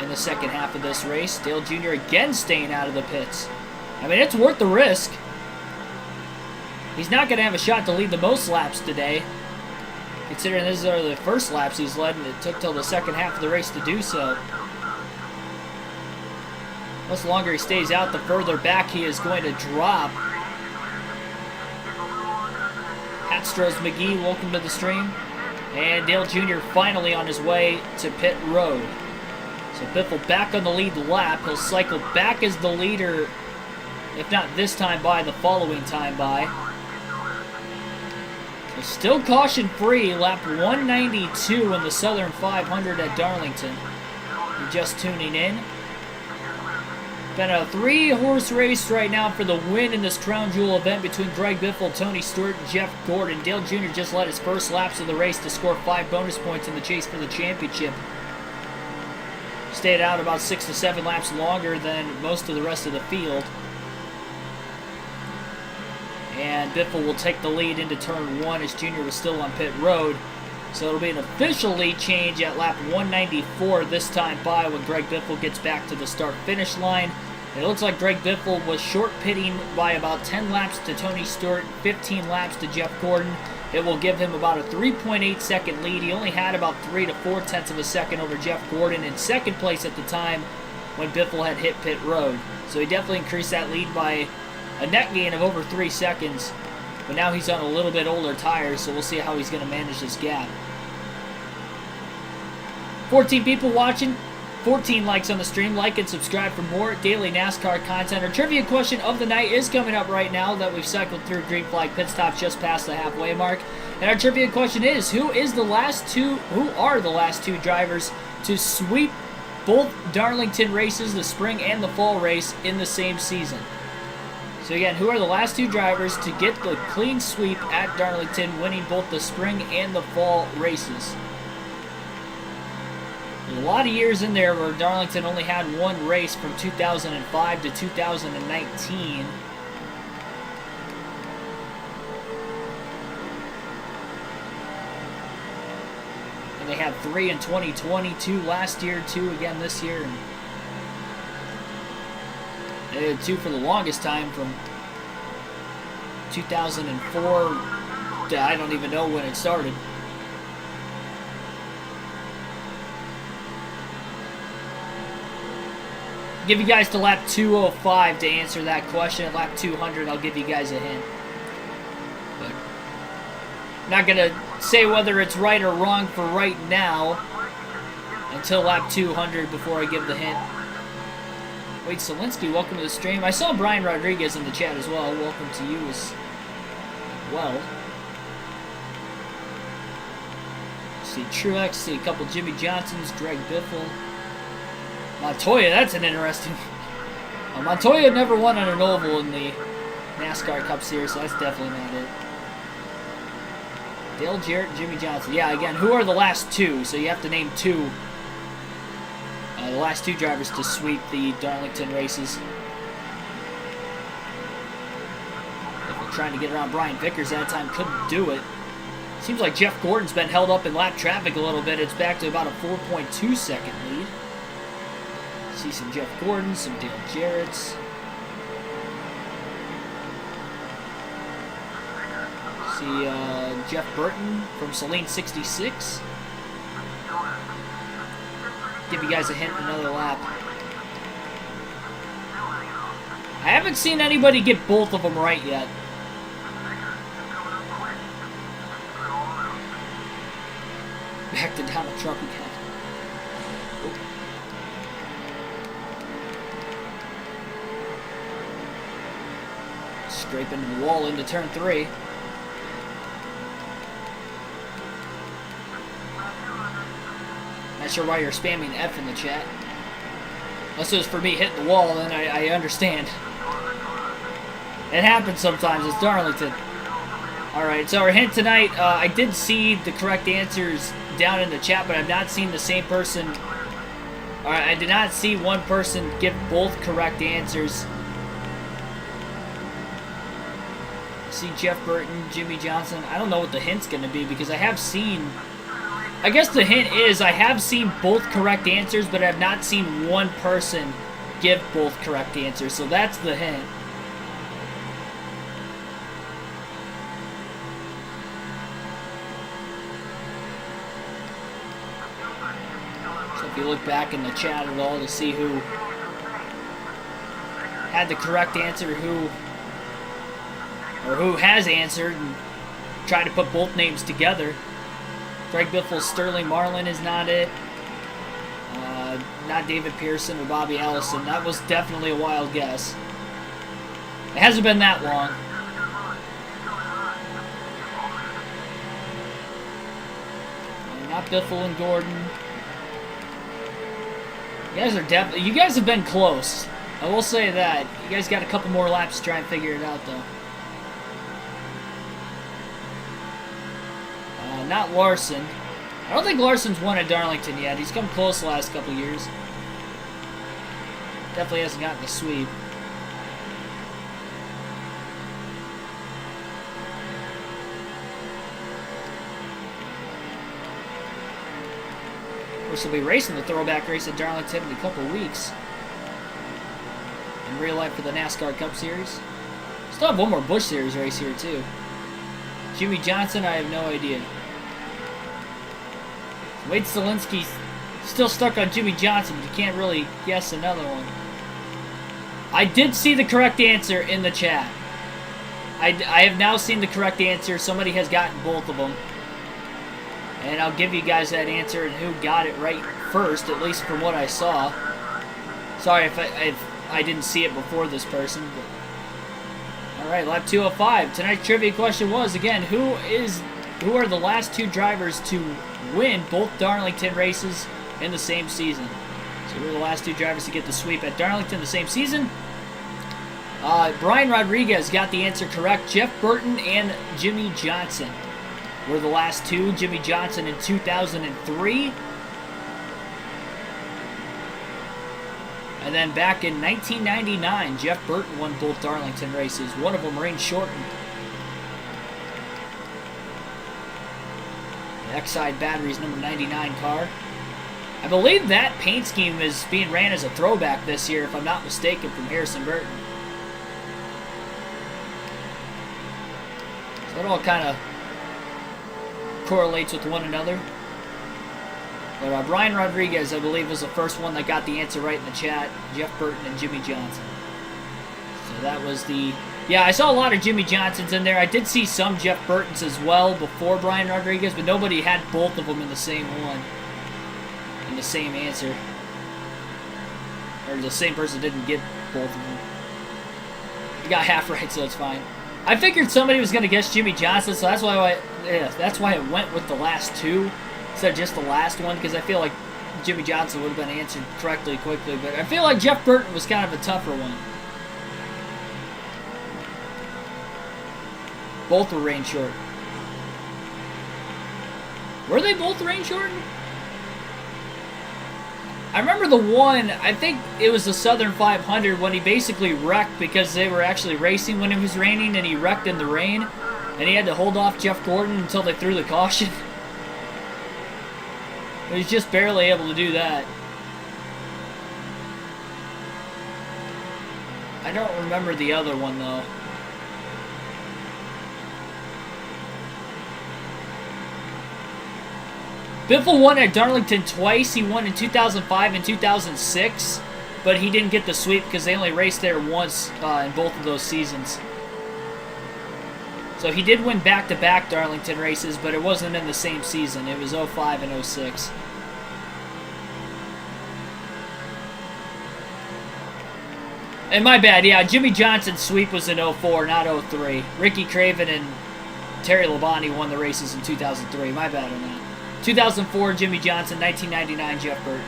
Speaker 1: in the second half of this race. Dale Jr. again staying out of the pits. I mean, it's worth the risk. He's not going to have a shot to lead the most laps today, considering these are the first laps he's led, and it took till the second half of the race to do so. The longer he stays out, the further back he is going to drop. Astros McGee, welcome to the stream. And Dale Jr. finally on his way to pit road. So Biffle back on the lead lap. He'll cycle back as the leader, if not this time by, the following time by. Still caution free, lap 192 in the Southern 500 at Darlington. You're just tuning in. Been a 3-horse race right now for the win in this Crown Jewel event between Greg Biffle, Tony Stewart, and Jeff Gordon. Dale Jr. just led his first laps of the race to score 5 bonus points in the chase for the championship. Stayed out about 6 to 7 laps longer than most of the rest of the field. And Biffle will take the lead into turn 1 as Jr. was still on pit road. So it'll be an official lead change at lap 194 this time by when Greg Biffle gets back to the start-finish line. It looks like Greg Biffle was short pitting by about 10 laps to Tony Stewart, 15 laps to Jeff Gordon. It will give him about a 3.8 second lead. He only had about 3 to 4 tenths of a second over Jeff Gordon in second place at the time when Biffle had hit pit road. So he definitely increased that lead by a net gain of over 3 seconds. But now he's on a little bit older tires, so we'll see how he's going to manage this gap. 14 people watching. 14 likes on the stream. Like and subscribe for more daily NASCAR content. Our trivia question of the night is coming up right now that we've cycled through green flag pit stops just past the halfway mark. And our trivia question is, who are the last two drivers to sweep both Darlington races, the spring and the fall race, in the same season? So again, who are the last 2 drivers to get the clean sweep at Darlington, winning both the spring and the fall races? There's a lot of years in there where Darlington only had 1 race from 2005 to 2019. And they had 3 in 2020, 2 last year, 2 again this year. And they had 2 for the longest time from 2004 to I don't even know when it started. Give you guys to lap 205 to answer that question. At lap 200, I'll give you guys a hint. But I'm not going to say whether it's right or wrong for right now until lap 200 before I give the hint. Wade Solinsky, welcome to the stream. I saw Brian Rodriguez in the chat as well. Welcome to you as well. See Truex, see a couple Jimmy Johnsons, Greg Biffle. Montoya, that's an interesting... Montoya never won on an oval in the NASCAR Cup Series, so that's definitely not it. Dale Jarrett, Jimmy Johnson. Yeah, again, who are the last 2? So you have to name 2. The last 2 drivers to sweep the Darlington races. If we're trying to get around Brian Vickers that time, couldn't do it. Seems like Jeff Gordon's been held up in lap traffic a little bit. It's back to about a 4.2 second lead. See some Jeff Gordon, some Dale Jarrett's. See Jeff Burton from Saline 66. Give you guys a hint, another lap. I haven't seen anybody get both of them right yet. Back to Donald Trump again. Scrape into the wall into turn 3. Not sure why you're spamming F in the chat. Unless it was for me hitting the wall, then I understand. It happens sometimes. It's Darlington. Alright, so our hint tonight, I did see the correct answers down in the chat, but I've not seen the same person. Alright, I did not see one person give both correct answers. See Jeff Burton, Jimmy Johnson. I don't know what the hint's going to be because I have seen... I guess the hint is I have seen both correct answers, but I have not seen one person give both correct answers. So that's the hint. So if you look back in the chat at all to see who had the correct answer, who has answered and try to put both names together. Greg Biffle, Sterling Marlin is not it. Not David Pearson or Bobby Allison. That was definitely a wild guess. It hasn't been that long. Not Biffle and Gordon. You guys have been close. I will say that. You guys got a couple more laps to try and figure it out, though. Not Larson. I don't think Larson's won at Darlington yet. He's come close the last couple years. Definitely hasn't gotten the sweep. Of course, we'll be racing the throwback race at Darlington in a couple of weeks. In real life for the NASCAR Cup Series. Still have one more Busch Series race here, too. Jimmy Johnson, I have no idea. Wade Zielinski's still stuck on Jimmy Johnson. You can't really guess another one. I did see the correct answer in the chat. I have now seen the correct answer. Somebody has gotten both of them. And I'll give you guys that answer and who got it right first, at least from what I saw. Sorry if I didn't see it before this person. But all right, lap 205. Tonight's trivia question was, again, who are the last two drivers to win both Darlington races in the same season? So who are the last two drivers to get the sweep at Darlington the same season? Brian Rodriguez got the answer correct. Jeff Burton and Jimmy Johnson were the last two. Jimmy Johnson in 2003. And then back in 1999, Jeff Burton won both Darlington races. One of them rain shortened. The Exide Batteries number 99 car. I believe that paint scheme is being ran as a throwback this year, if I'm not mistaken, from Harrison Burton. So it all kind of correlates with one another. But Brian Rodriguez, I believe, was the first one that got the answer right in the chat. Jeff Burton and Jimmy Johnson. So that was the... Yeah, I saw a lot of Jimmy Johnsons in there. I did see some Jeff Burtons as well before Brian Rodriguez, but nobody had both of them in the same one. In the same answer. Or the same person didn't get both of them. You got half right, so it's fine. I figured somebody was going to guess Jimmy Johnson, so that's why I went with the last two instead of just the last one, because I feel like Jimmy Johnson would have been answered correctly quickly, but I feel like Jeff Burton was kind of a tougher one. Both were rain short. Were they both rain shortened? I remember the one, I think it was the Southern 500, when he basically wrecked because they were actually racing when it was raining, and he wrecked in the rain, and he had to hold off Jeff Gordon until they threw the caution. He was just barely able to do that. I don't remember the other one, though. Biffle won at Darlington twice. He won in 2005 and 2006, but he didn't get the sweep because they only raced there once in both of those seasons. So he did win back-to-back Darlington races, but it wasn't in the same season. It was 05 and 06. And my bad, yeah, Jimmy Johnson's sweep was in 04, not 03. Ricky Craven and Terry Labonte won the races in 2003. My bad on that. 2004, Jimmy Johnson. 1999, Jeff Burton.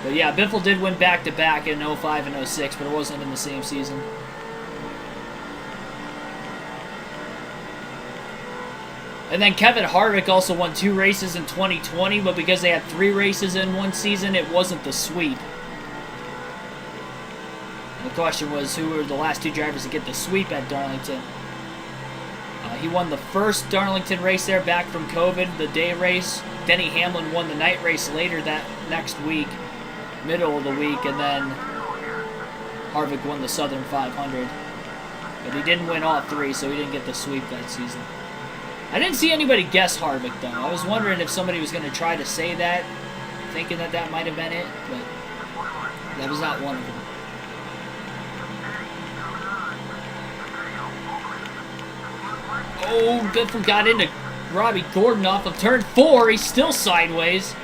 Speaker 1: But yeah, Biffle did win back-to-back in 05 and 06, but it wasn't in the same season. And then Kevin Harvick also won 2 races in 2020, but because they had 3 races in one season, it wasn't the sweep. And the question was, who were the last 2 drivers to get the sweep at Darlington? He won the first Darlington race there back from COVID, the day race. Denny Hamlin won the night race later that next week, middle of the week, and then Harvick won the Southern 500. But he didn't win all 3, so he didn't get the sweep that season. I didn't see anybody guess Harvick, though. I was wondering if somebody was going to try to say that, thinking that that might have been it, but that was not one of them. Oh, Biffle got into Robbie Gordon off of turn 4. He's still sideways.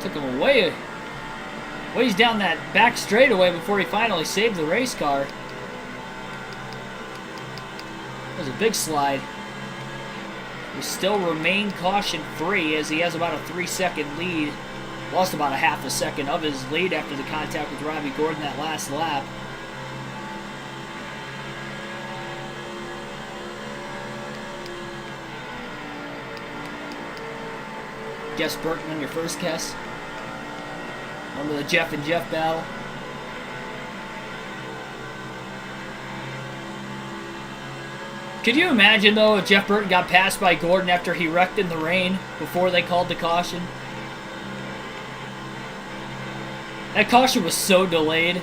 Speaker 1: Took him away. Ways down that back straightaway before he finally saved the race car. That was a big slide. We still remain caution-free as he has about a 3-second lead. Lost about a half a second of his lead after the contact with Robbie Gordon that last lap. Guess Burton on your first guess. Remember the Jeff and Jeff battle? Could you imagine, though, if Jeff Burton got passed by Gordon after he wrecked in the rain before they called the caution? That caution was so delayed.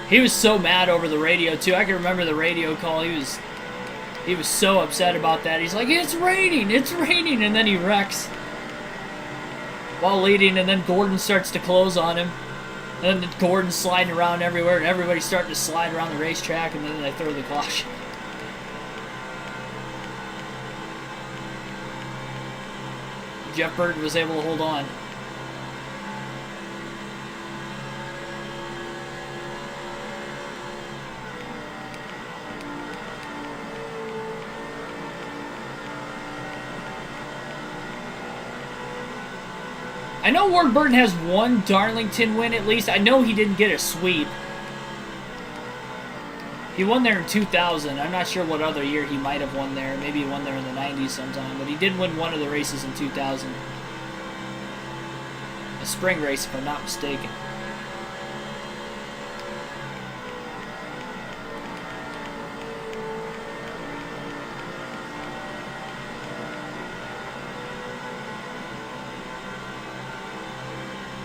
Speaker 1: He was so mad over the radio, too. I can remember the radio call. He was so upset about that. He's like, it's raining, and then he wrecks while leading, and then Gordon starts to close on him. And then Gordon's sliding around everywhere, and everybody's starting to slide around the racetrack, and then they throw the caution. Jeff Burton was able to hold on. I know Ward Burton has one Darlington win at least. I know he didn't get a sweep. He won there in 2000. I'm not sure what other year he might have won there. Maybe he won there in the 90s sometime. But he did win one of the races in 2000. A spring race, if I'm not mistaken.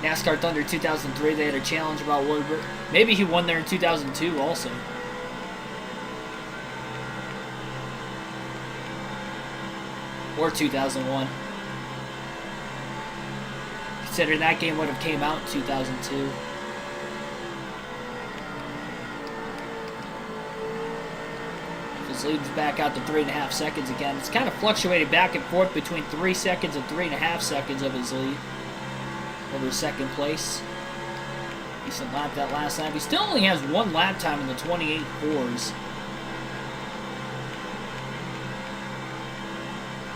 Speaker 1: NASCAR Thunder 2003, they had a challenge about Ward Burton. Maybe he won there in 2002 also. Or 2001. Considering that game would have came out in 2002. His lead's back out to 3.5 seconds again. It's kind of fluctuated back and forth between 3 seconds and 3.5 seconds of his lead over second place. Decent lap that last lap. He still only has one lap time in the 28.4s.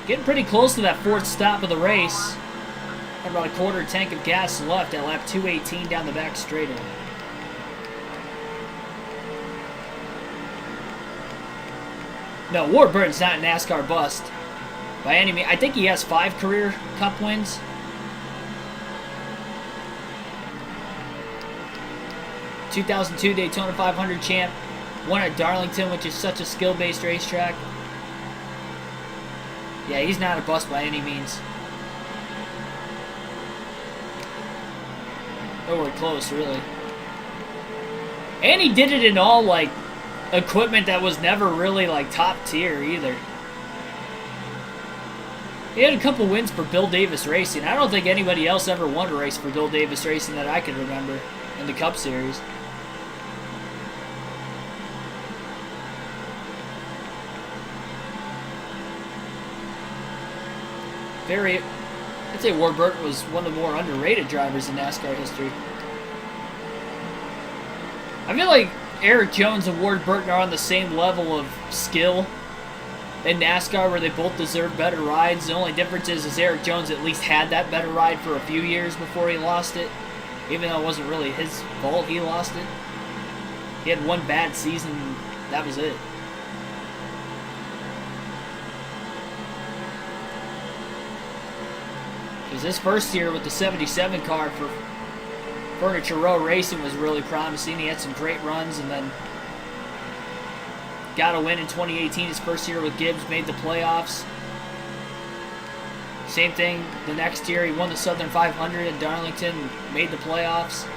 Speaker 1: Getting pretty close to that fourth stop of the race. Got about a quarter tank of gas left at lap 218 down the back straightaway. No, Ward Burton's not a NASCAR bust by any means. I think he has 5 career Cup wins. '2002 Daytona 500 champ. Won at Darlington, which is such a skill-based racetrack. Yeah, he's not a bust by any means. Nowhere close, really. And he did it in all, like, equipment that was never really, like, top tier either. He had a couple wins for Bill Davis Racing. I don't think anybody else ever won a race for Bill Davis Racing that I can remember in the Cup Series. I'd say Ward Burton was one of the more underrated drivers in NASCAR history. I feel like Eric Jones and Ward Burton are on the same level of skill in NASCAR where they both deserve better rides. The only difference is Eric Jones at least had that better ride for a few years before he lost it. Even though it wasn't really his fault he lost it. He had one bad season, that was it. His first year with the 77 car for Furniture Row Racing was really promising. He had some great runs and then got a win in 2018. His first year with Gibbs, made the playoffs. Same thing the next year. He won the Southern 500 at Darlington, made the playoffs.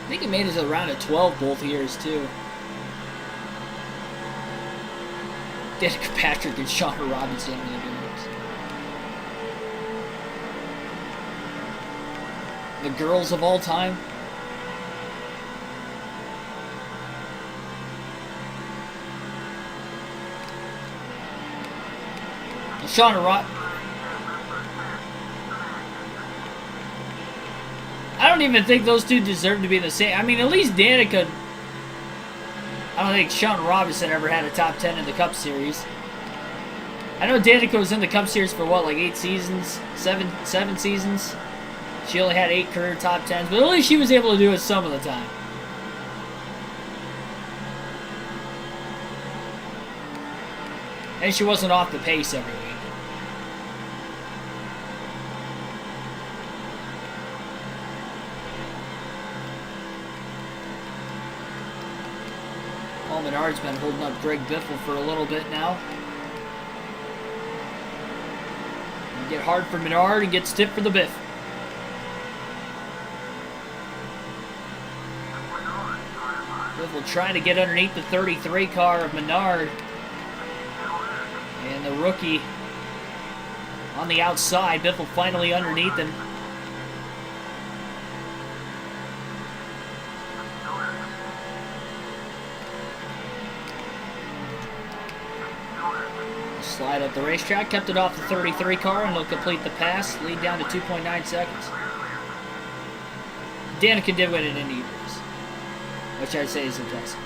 Speaker 1: I think he made it to the round of 12 both years, too. Danica Patrick and Shauna Robinson in the duels. The girls of all time. Shauna I don't even think those two deserve to be the same. I mean, at least Danica I don't think Sean Robinson ever had a top 10 in the Cup Series. I know Danica was in the Cup Series for what, like 8 seasons? 7 seasons? She only had 8 career top 10s, but at least she was able to do it some of the time. And she wasn't off the pace every week. Paul Menard's been holding up Greg Biffle for a little bit now. Get hard for Menard and get stiff for the Biff. Biffle trying to get underneath the 33 car of Menard. And the rookie on the outside. Biffle finally underneath him. Slide up the racetrack, kept it off the 33 car, and he'll complete the pass. Lead down to 2.9 seconds. Danica did win an Indy race, which I'd say is impressive.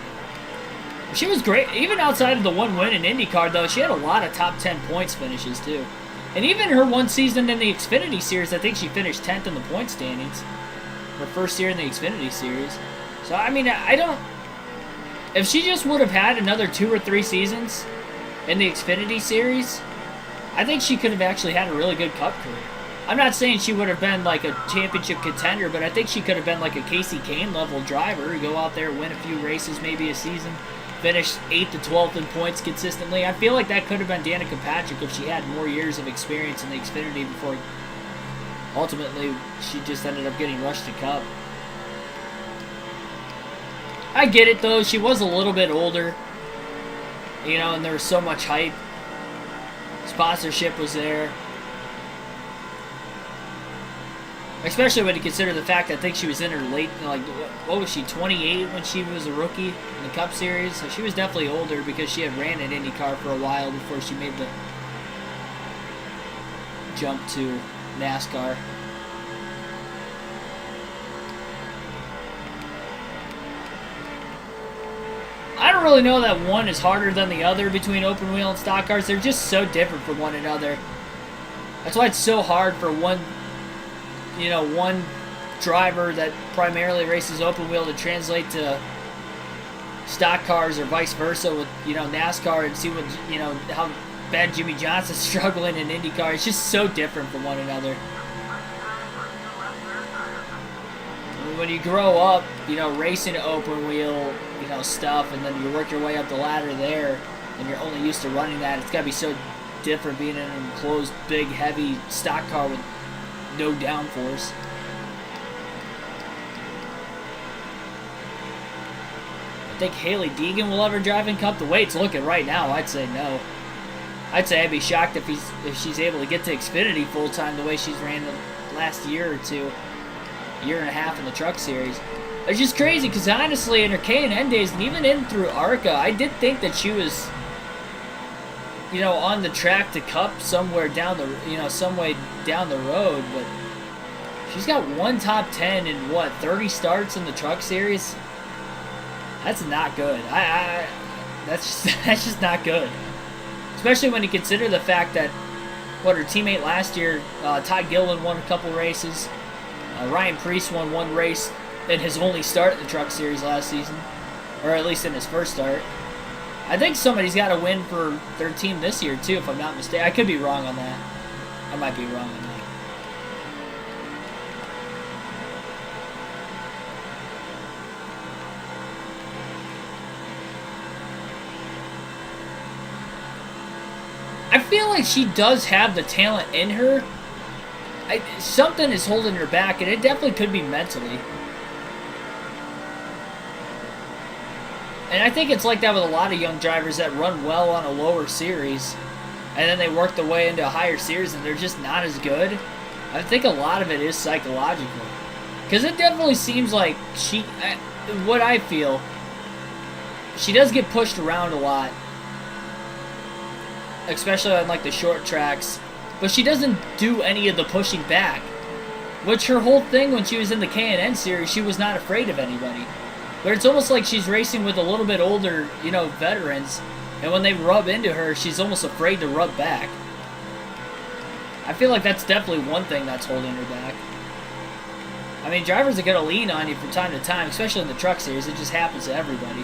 Speaker 1: She was great. Even outside of the one win in IndyCar, though, she had a lot of top 10 points finishes, too. And even her one season in the Xfinity Series, I think she finished 10th in the point standings. Her first year in the Xfinity Series. So, I mean, I don't... If she just would have had another 2 or 3 seasons in the Xfinity Series, I think she could have actually had a really good Cup career. I'm not saying she would have been like a championship contender, but I think she could have been like a Casey Kane level driver. Go out there, win a few races, maybe a season, finish 8th to 12th in points consistently. I feel like that could have been Danica Patrick if she had more years of experience in the Xfinity before ultimately she just ended up getting rushed to Cup. I get it though, she was a little bit older. You know, and there was so much hype. Sponsorship was there. Especially when you consider the fact that I think she was in her late, like, what was she, 28 when she was a rookie in the Cup Series? So she was definitely older because she had ran an IndyCar for a while before she made the jump to NASCAR. I don't really know that one is harder than the other between open wheel and stock cars. They're just so different from one another. That's why it's so hard for one driver that primarily races open wheel to translate to stock cars or vice versa with, NASCAR and see what, how bad Jimmy Johnson's struggling in IndyCar. It's just so different from one another. When you grow up, racing open wheel, stuff, and then you work your way up the ladder there, and you're only used to running that, it's got to be so different being in an enclosed, big, heavy stock car with no downforce. I think Hailie Deegan will ever drive in Cup. The way it's looking right now, I'd say no. I'd say I'd be shocked if she's able to get to Xfinity full-time the way she's ran the last year or two. Year and a half in the Truck Series. It's just crazy because honestly, in her K&N days, and even in through ARCA, I did think that she was, on the track to Cup somewhere down the, some way down the road. But she's got one top 10 in 30 starts in the Truck Series. That's not good. That's just not good. Especially when you consider the fact that her teammate last year, Todd Gilliland, won a couple races. Ryan Preece won one race in his only start in the Truck Series last season, or at least in his first start. I think somebody's got to win for their team this year too, if I'm not mistaken. I could be wrong on that. I might be wrong on that. I feel like she does have the talent in her. Something is holding her back, and it definitely could be mentally. And I think it's like that with a lot of young drivers that run well on a lower series, and then they work their way into a higher series, and they're just not as good. I think a lot of it is psychological. Because it definitely seems like what I feel, she does get pushed around a lot. Especially on like the short tracks. But she doesn't do any of the pushing back. Which her whole thing when she was in the K&N series, she was not afraid of anybody. But it's almost like she's racing with a little bit older, you know, veterans. And when they rub into her, she's almost afraid to rub back. I feel like that's definitely one thing that's holding her back. I mean, drivers are going to lean on you from time to time, especially in the truck series. It just happens to everybody.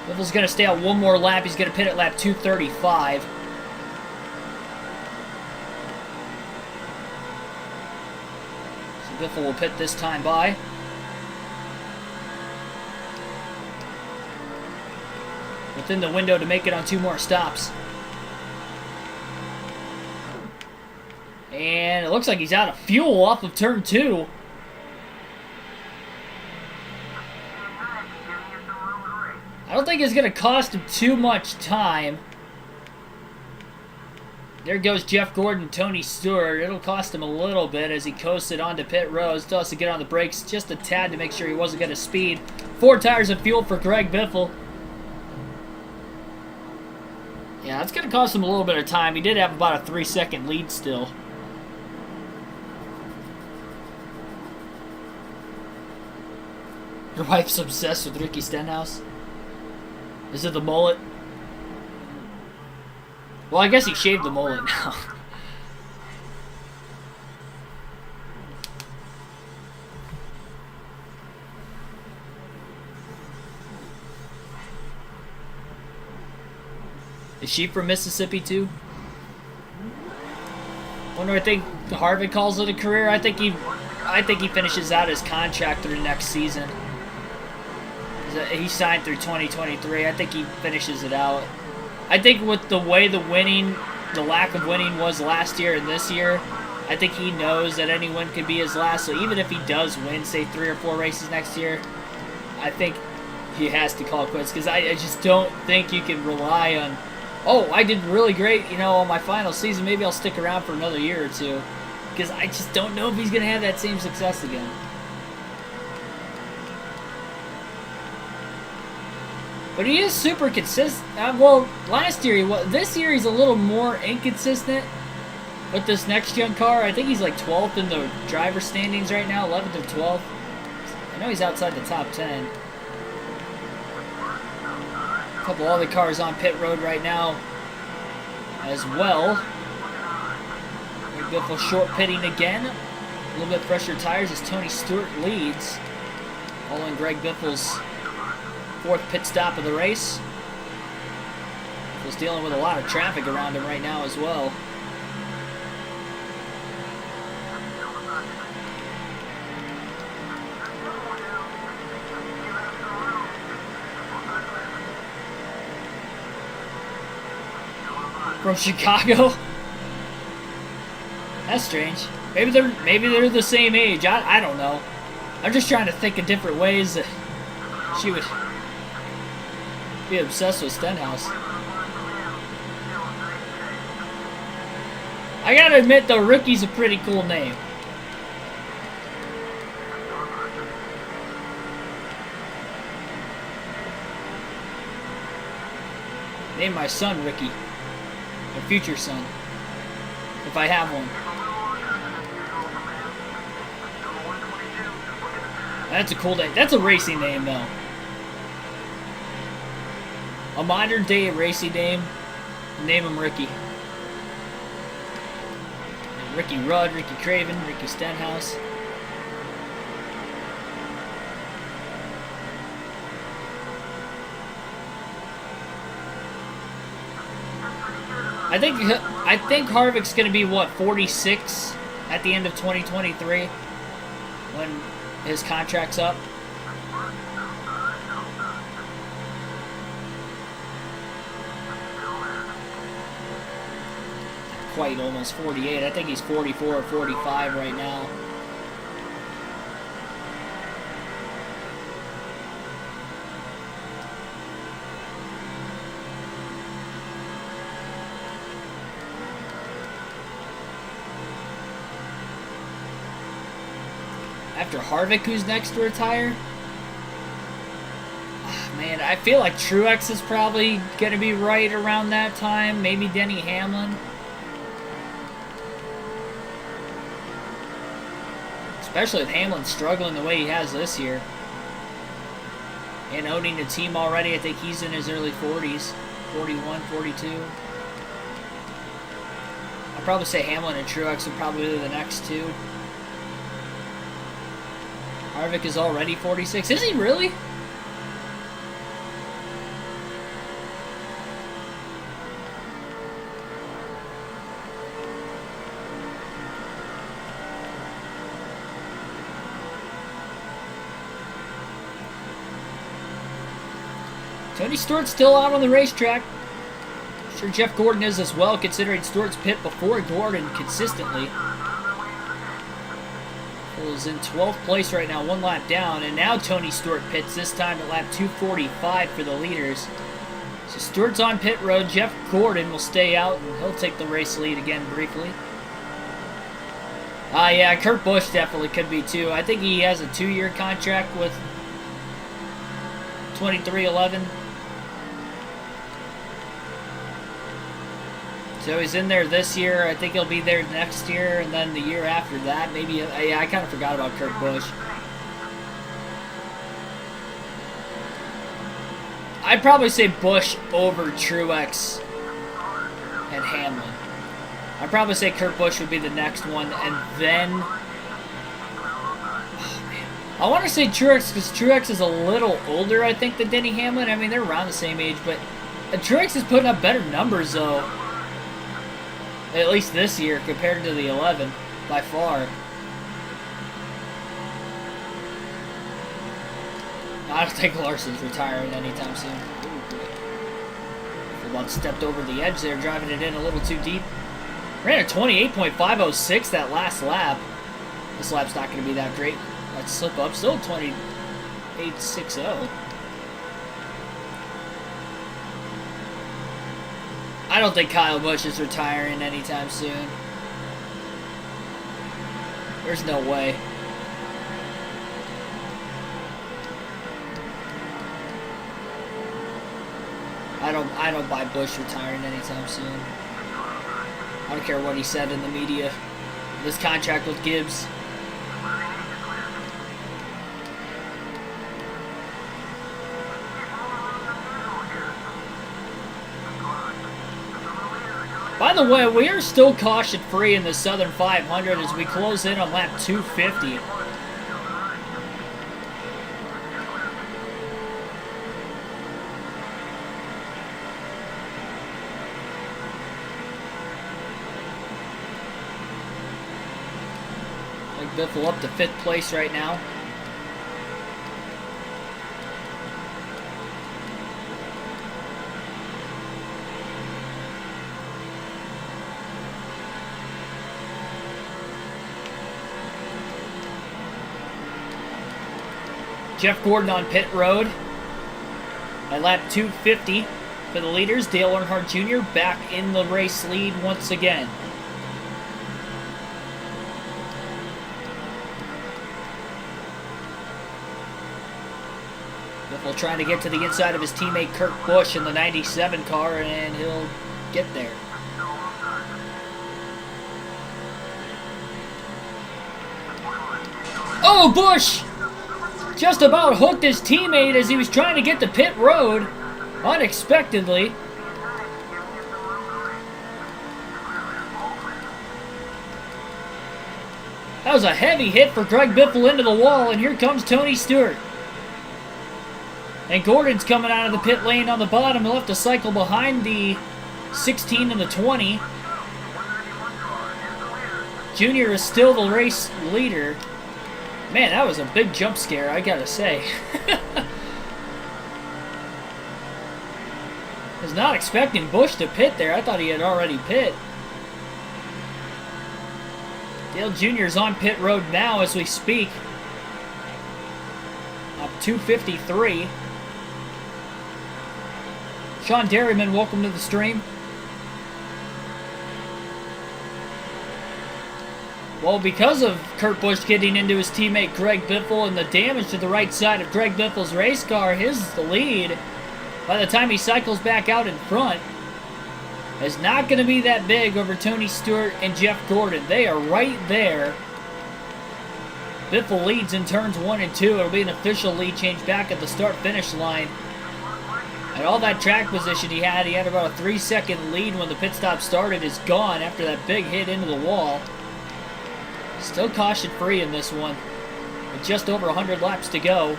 Speaker 1: Biffle's going to stay out one more lap. He's going to pit at lap 235. So Biffle will pit this time by. Within the window to make it on 2 more stops. And it looks like he's out of fuel off of turn 2. I don't think it's going to cost him too much time. There goes Jeff Gordon, Tony Stewart. It'll cost him a little bit as he coasted onto pit road. Still has to get on the brakes just a tad to make sure he wasn't going to speed. 4 tires of fuel for Greg Biffle. Yeah, it's going to cost him a little bit of time. He did have about a 3-second lead still. Your wife's obsessed with Ricky Stenhouse? Is it the mullet? Well, I guess he shaved the mullet now. Is she from Mississippi too? Wonder, I think Harvick calls it a career. I think he finishes out his contract through next season. He signed through 2023. I think he finishes it out. I think with the way the lack of winning was last year and this year, I think he knows that any win could be his last. So even if he does win, say 3 or 4 races next year, I think he has to call quits, because I just don't think you can rely on, oh, I did really great, you know, on my final season. Maybe I'll stick around for another year or 2, because I just don't know if he's going to have that same success again. But he is super consistent. Well, last year he was. This year he's a little more inconsistent with this next-gen car. I think he's like 12th in the driver standings right now, 11th or 12th. I know he's outside the top 10. A couple other cars on pit road right now as well. Biffle short pitting again. A little bit fresher tires as Tony Stewart leads. Following Greg Biffle's 4th pit stop of the race. Biffle's dealing with a lot of traffic around him right now as well. From Chicago? That's strange. Maybe they're the same age. I don't know. I'm just trying to think of different ways that she would be obsessed with Stenhouse. I gotta admit though, Ricky's a pretty cool name. Name my son Ricky. My future son. If I have one. That's a cool name. That's a racing name though. A modern day racing name. Name him Ricky. Ricky Rudd, Ricky Craven, Ricky Stenhouse. I think Harvick's going to be, what, 46 at the end of 2023 when his contract's up. Quite almost 48. I think he's 44 or 45 right now. After Harvick, who's next to retire? Man, I feel like Truex is probably going to be right around that time. Maybe Denny Hamlin. Especially with Hamlin struggling the way he has this year. And owning the team already, I think he's in his early 40s. 41, 42. I'd probably say Hamlin and Truex are probably the next two. Harvick is already 46. Is he really? Tony Stewart's still out on the racetrack. I'm sure Jeff Gordon is as well, considering Stewart's pit before Gordon consistently. Is in 12th place right now, one lap down, and now Tony Stewart pits, this time at lap 245 for the leaders. So Stewart's on pit road, Jeff Gordon will stay out, and he'll take the race lead again briefly. Yeah, Kurt Busch definitely could be too. I think he has a 2-year contract with 2311. So he's in there this year. I think he'll be there next year, and then the year after that, maybe. Yeah, I kind of forgot about Kurt Busch. I'd probably say Busch over Truex and Hamlin. I'd probably say Kurt Busch would be the next one, and then... Oh, man. I want to say Truex, because Truex is a little older, I think, than Denny Hamlin. I mean, they're around the same age, but Truex is putting up better numbers, though. At least this year, compared to the 11, by far. I don't think Larson's retiring anytime soon. Well, stepped over the edge there, driving it in a little too deep. Ran a 28.506 that last lap. This lap's not going to be that great. Let's slip up. Still 28.60. I don't think Kyle Busch is retiring anytime soon. There's no way. I don't buy Busch retiring anytime soon. I don't care what he said in the media. This contract with Gibbs. By the way, we are still caution-free in the Southern 500 as we close in on lap 250. Biffle up to 5th place right now. Jeff Gordon on pit road at lap 250 for the leaders. Dale Earnhardt Jr. back in the race lead once again. Biffle trying to get to the inside of his teammate Kurt Busch in the 97 car, and he'll get there. Oh, Busch! Just about hooked his teammate as he was trying to get to pit road, unexpectedly. That was a heavy hit for Greg Biffle into the wall, and here comes Tony Stewart. And Gordon's coming out of the pit lane on the bottom. He'll have to cycle behind the 16 and the 20. Junior is still the race leader. Man, that was a big jump scare, I gotta say. Was not expecting Busch to pit there. I thought he had already pit. Dale Jr. is on pit road now as we speak. Up 253. Sean Derryman, welcome to the stream. Well, because of Kurt Busch getting into his teammate Greg Biffle and the damage to the right side of Greg Biffle's race car, his lead, by the time he cycles back out in front, is not going to be that big over Tony Stewart and Jeff Gordon. They are right there Biffle leads in turns 1 and 2. It'll be an official lead change back at the start-finish line. And all that track position he had about a 3-second lead when the pit stop started, is gone after that big hit into the wall. Still caution-free in this one, with just over 100 laps to go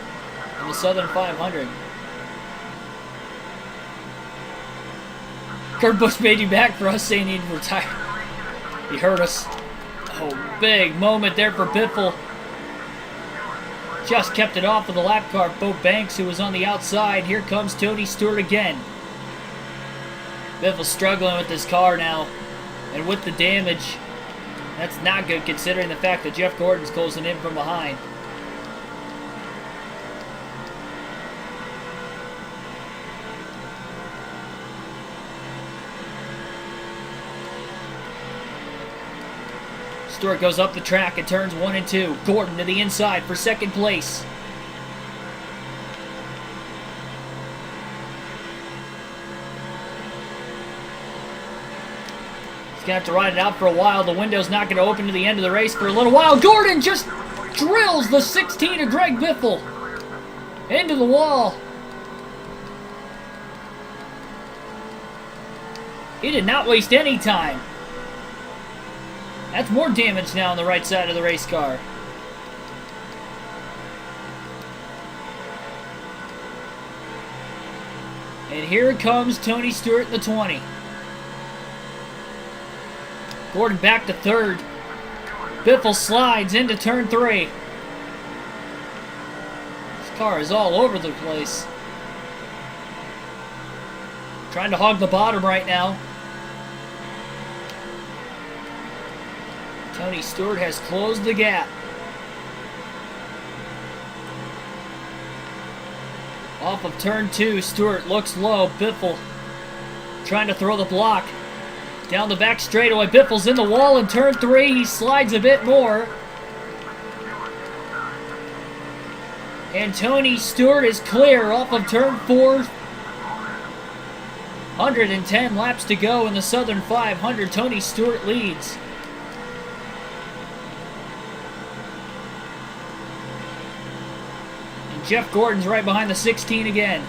Speaker 1: in the Southern 500. Kurt Busch made you back for us saying he'd retire. He hurt us. Oh, big moment there for Biffle. Just kept it off of the lap car, Bo Banks, who was on the outside. Here comes Tony Stewart again. Biffle's struggling with this car now, and with the damage, that's not good considering the fact that Jeff Gordon's closing in from behind. Stewart goes up the track at turns 1 and 2. Gordon to the inside for second place. He's going to have to ride it out for a while. The window's not going to open to the end of the race for a little while. Gordon just drills the 16 of Greg Biffle into the wall. He did not waste any time. That's more damage now on the right side of the race car. And here comes Tony Stewart in the 20. Gordon back to third. Biffle slides into turn 3. This car is all over the place. Trying to hog the bottom right now. Tony Stewart has closed the gap. Off of turn 2, Stewart looks low. Biffle trying to throw the block. Down the back straightaway, Biffle's in the wall in turn 3. He slides a bit more. And Tony Stewart is clear off of turn 4. 110 laps to go in the Southern 500. Tony Stewart leads. Jeff Gordon's right behind the 16 again.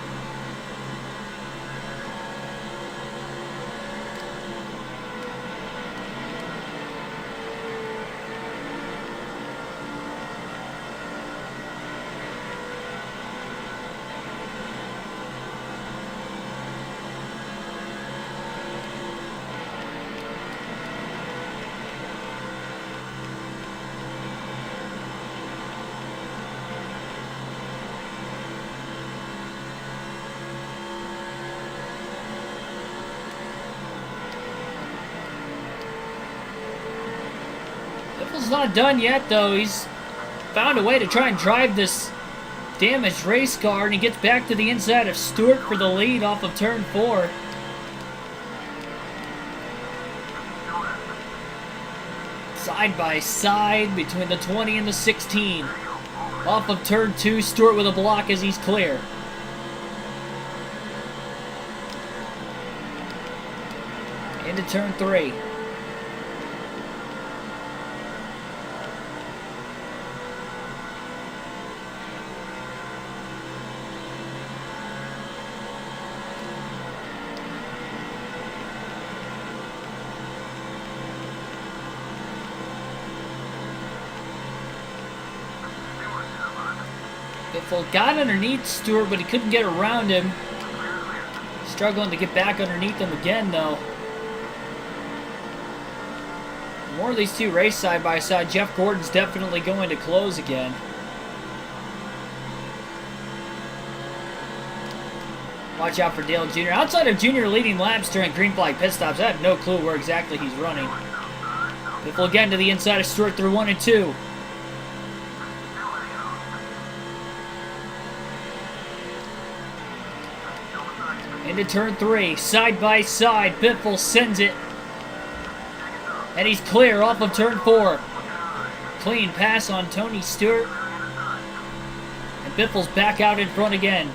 Speaker 1: Biffle's not done yet, though. He's found a way to try and drive this damaged race car, and he gets back to the inside of Stewart for the lead off of turn 4. Side by side between the 20 and the 16. Off of turn 2, Stewart with a block as he's clear. Into turn 3. Biffle got underneath Stewart, but he couldn't get around him. Struggling to get back underneath him again, though. The more of these two race side by side, Jeff Gordon's definitely going to close again. Watch out for Dale Jr. Outside of Jr. leading laps during green flag pit stops, I have no clue where exactly he's running. Biffle again to the inside of Stewart through 1 and 2. Into turn 3, side by side, Biffle sends it. And he's clear off of turn 4. Clean pass on Tony Stewart. And Biffle's back out in front again.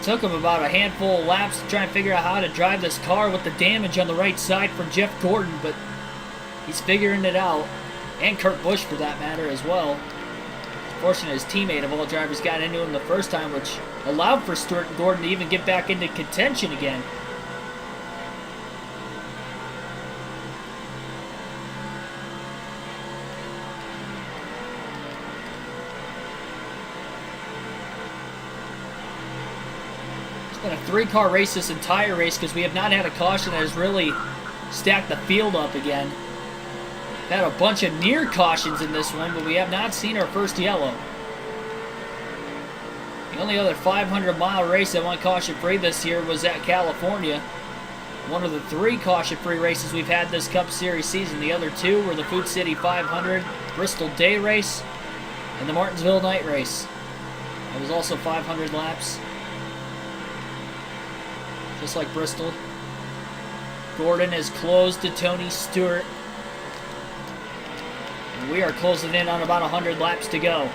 Speaker 1: Took him about a handful of laps to try and figure out how to drive this car with the damage on the right side from Jeff Gordon, but He's figuring it out. And Kurt Busch, for that matter, as well. Fortunately, his teammate of all drivers got into him the first time, which allowed for Stewart and Gordon to even get back into contention again. It's been a 3-car race this entire race because we have not had a caution that has really stacked the field up again. Had a bunch of near cautions in this one, but we have not seen our first yellow. The only other 500-mile race that went caution-free this year was at California. One of the 3 caution-free races we've had this Cup Series season. The other 2 were the Food City 500, Bristol Day Race, and the Martinsville Night Race. It was also 500 laps. Just like Bristol. Gordon is closed to Tony Stewart. And we are closing in on about 100 laps to go.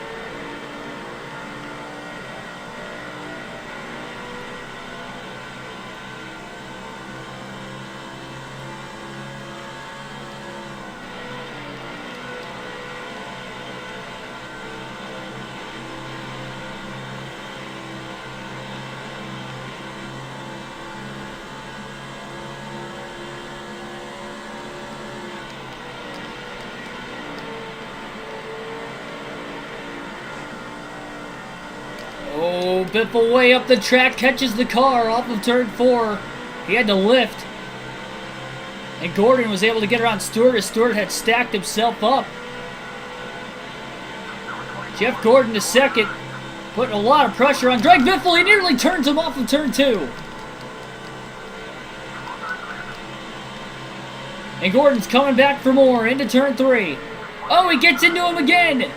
Speaker 1: Oh, Biffle way up the track, catches the car off of turn 4. He had to lift. And Gordon was able to get around Stewart as Stewart had stacked himself up. Jeff Gordon to second, putting a lot of pressure on Greg Biffle. He nearly turns him off of turn 2. And Gordon's coming back for more into turn 3. Oh, he gets into him again.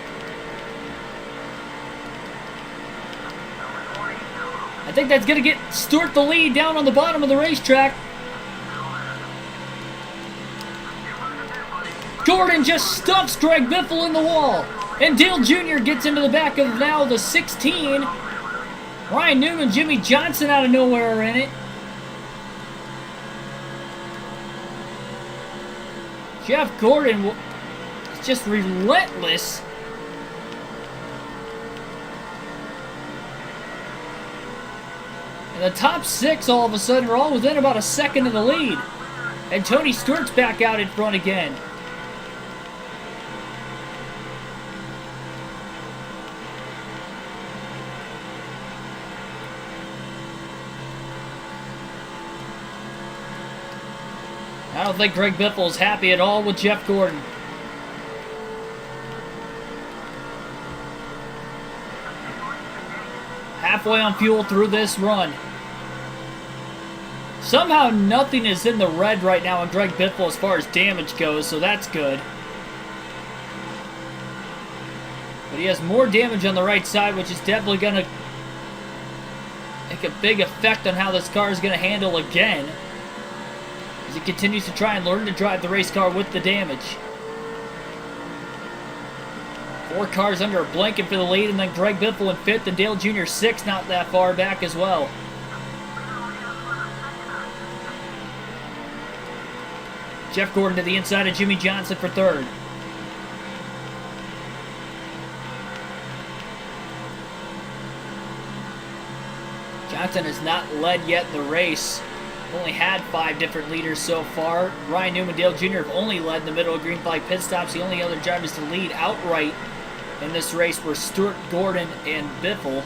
Speaker 1: I think that's going to get Stewart the lead down on the bottom of the racetrack. Gordon just stuffs Greg Biffle in the wall. And Dale Jr. gets into the back of now the 16. Ryan Newman, Jimmy Johnson out of nowhere are in it. Jeff Gordon is just relentless. And the top 6 all of a sudden are all within about a second of the lead. And Tony Stewart's back out in front again. I don't think Greg Biffle is happy at all with Jeff Gordon. Halfway on fuel through this run. Somehow nothing is in the red right now on Greg Biffle as far as damage goes, so that's good. But he has more damage on the right side, which is definitely going to make a big effect on how this car is going to handle again. As he continues to try and learn to drive the race car with the damage. 4 cars under a blanket for the lead, and then Greg Biffle in 5th, and Dale Jr. 6th, not that far back as well. Jeff Gordon to the inside of Jimmy Johnson for 3rd. Johnson has not led yet the race. Only had 5 different leaders so far. Ryan Newman, Dale Jr. have only led in the middle of green flag pit stops. The only other drivers to lead outright in this race were Stewart, Gordon, and Biffle.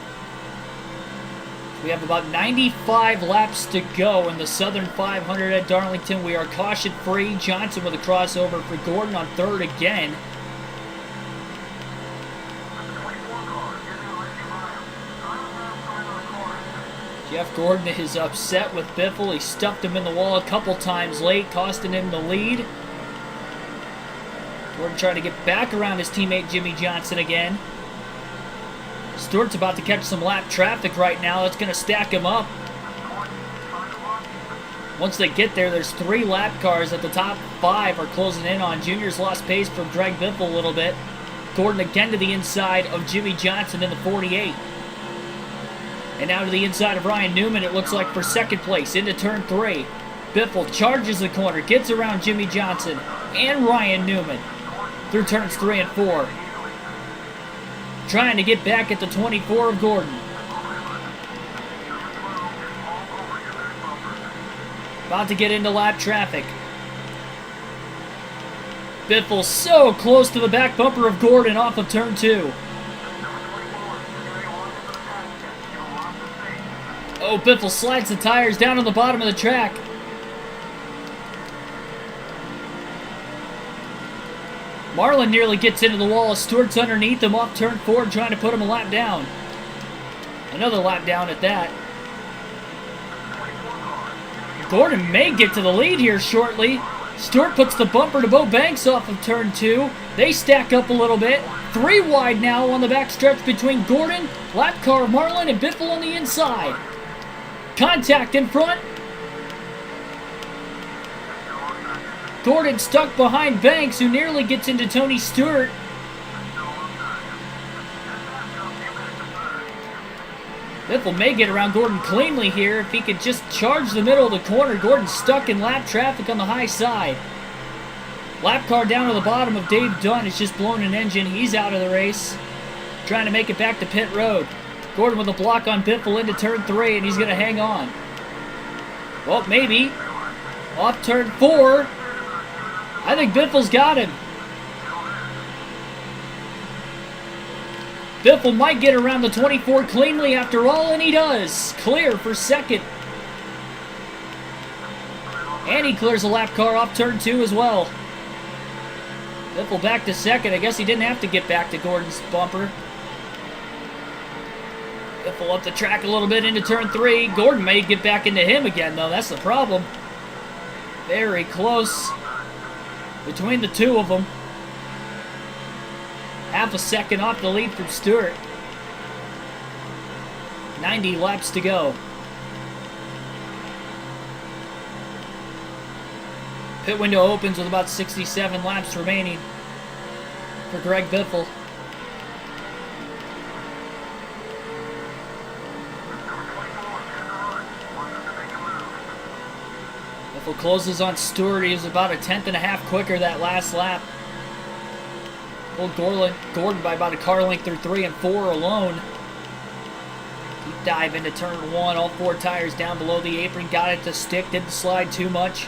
Speaker 1: We have about 95 laps to go in the Southern 500 at Darlington. We are caution-free. Johnson with a crossover for Gordon on 3rd again. Jeff Gordon is upset with Biffle. He stuffed him in the wall a couple times late, costing him the lead. Gordon trying to get back around his teammate Jimmy Johnson again. Stewart's about to catch some lap traffic right now. That's going to stack him up. Once they get there, there's 3 lap cars at the top 5 are closing in on. Junior's lost pace from Greg Biffle a little bit. Gordon again to the inside of Jimmy Johnson in the 48. And now to the inside of Ryan Newman, it looks like, for 2nd place into turn 3. Biffle charges the corner, gets around Jimmy Johnson and Ryan Newman through turns 3 and 4. Trying to get back at the 24 of Gordon. About to get into lap traffic. Biffle so close to the back bumper of Gordon off of turn 2. Oh, Biffle slides the tires down on the bottom of the track. Marlin nearly gets into the wall. Stewart's underneath him off turn 4, trying to put him a lap down. Another lap down at that. Gordon may get to the lead here shortly. Stewart puts the bumper to Bo Banks off of turn 2. They stack up a little bit. 3 wide now on the back stretch between Gordon, lap car Marlin, and Biffle on the inside. Contact in front. Gordon stuck behind Banks, who nearly gets into Tony Stewart. Biffle may get around Gordon cleanly here if he could just charge the middle of the corner. Gordon's stuck in lap traffic on the high side. Lap car down to the bottom of Dave Dunn has just blown an engine. He's out of the race. Trying to make it back to pit road. Gordon with a block on Biffle into turn 3, and he's going to hang on. Well, maybe. Off turn 4. I think Biffle's got him. Biffle might get around the 24 cleanly after all, and he does. Clear for second. And he clears a lap car off turn 2 as well. Biffle back to second. I guess he didn't have to get back to Gordon's bumper. Biffle up the track a little bit into turn 3. Gordon may get back into him again, though. That's the problem. Very close between the two of them. Half a second off the lead from Stewart. 90 laps to go. Pit window opens with about 67 laps remaining for Greg Biffle. Biffle closes on Stewart. He was about a tenth and a half quicker that last lap. Pulled Gordon by about a car length through 3 and 4 alone. Deep dive into turn 1. All 4 tires down below the apron. Got it to stick. Didn't slide too much.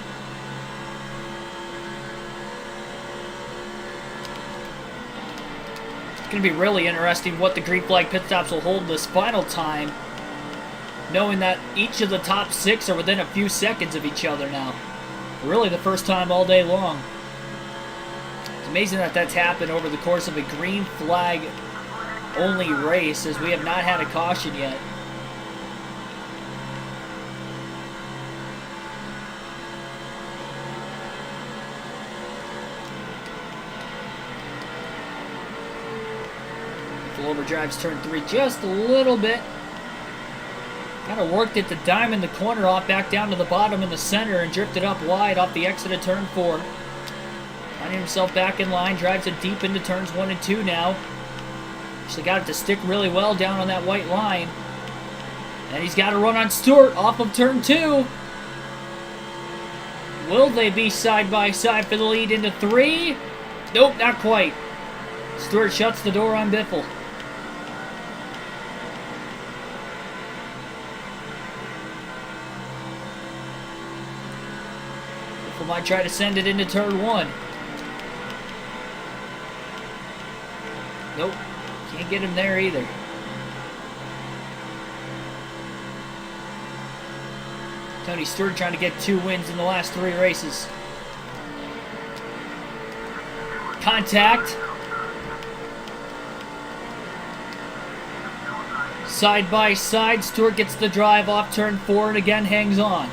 Speaker 1: It's going to be really interesting what the green flag pit stops will hold this final time, knowing that each of the top 6 are within a few seconds of each other now. Really the first time all day long. It's amazing that that's happened over the course of a green flag only race, as we have not had a caution yet. Overdrives turn 3 just a little bit. Kind of worked it to diamond the corner off, back down to the bottom in the center, and drifted up wide off the exit of turn 4. Finding himself back in line, drives it deep into turns 1 and 2 now. Actually got it to stick really well down on that white line. And he's got to run on Stewart off of turn 2. Will they be side by side for the lead into 3? Nope, not quite. Stewart shuts the door on Biffle. Biffle might try to send it into turn 1. Nope, can't get him there either. Tony Stewart trying to get 2 wins in the last 3 races. Contact. Side by side, Stewart gets the drive off turn 4 and again hangs on.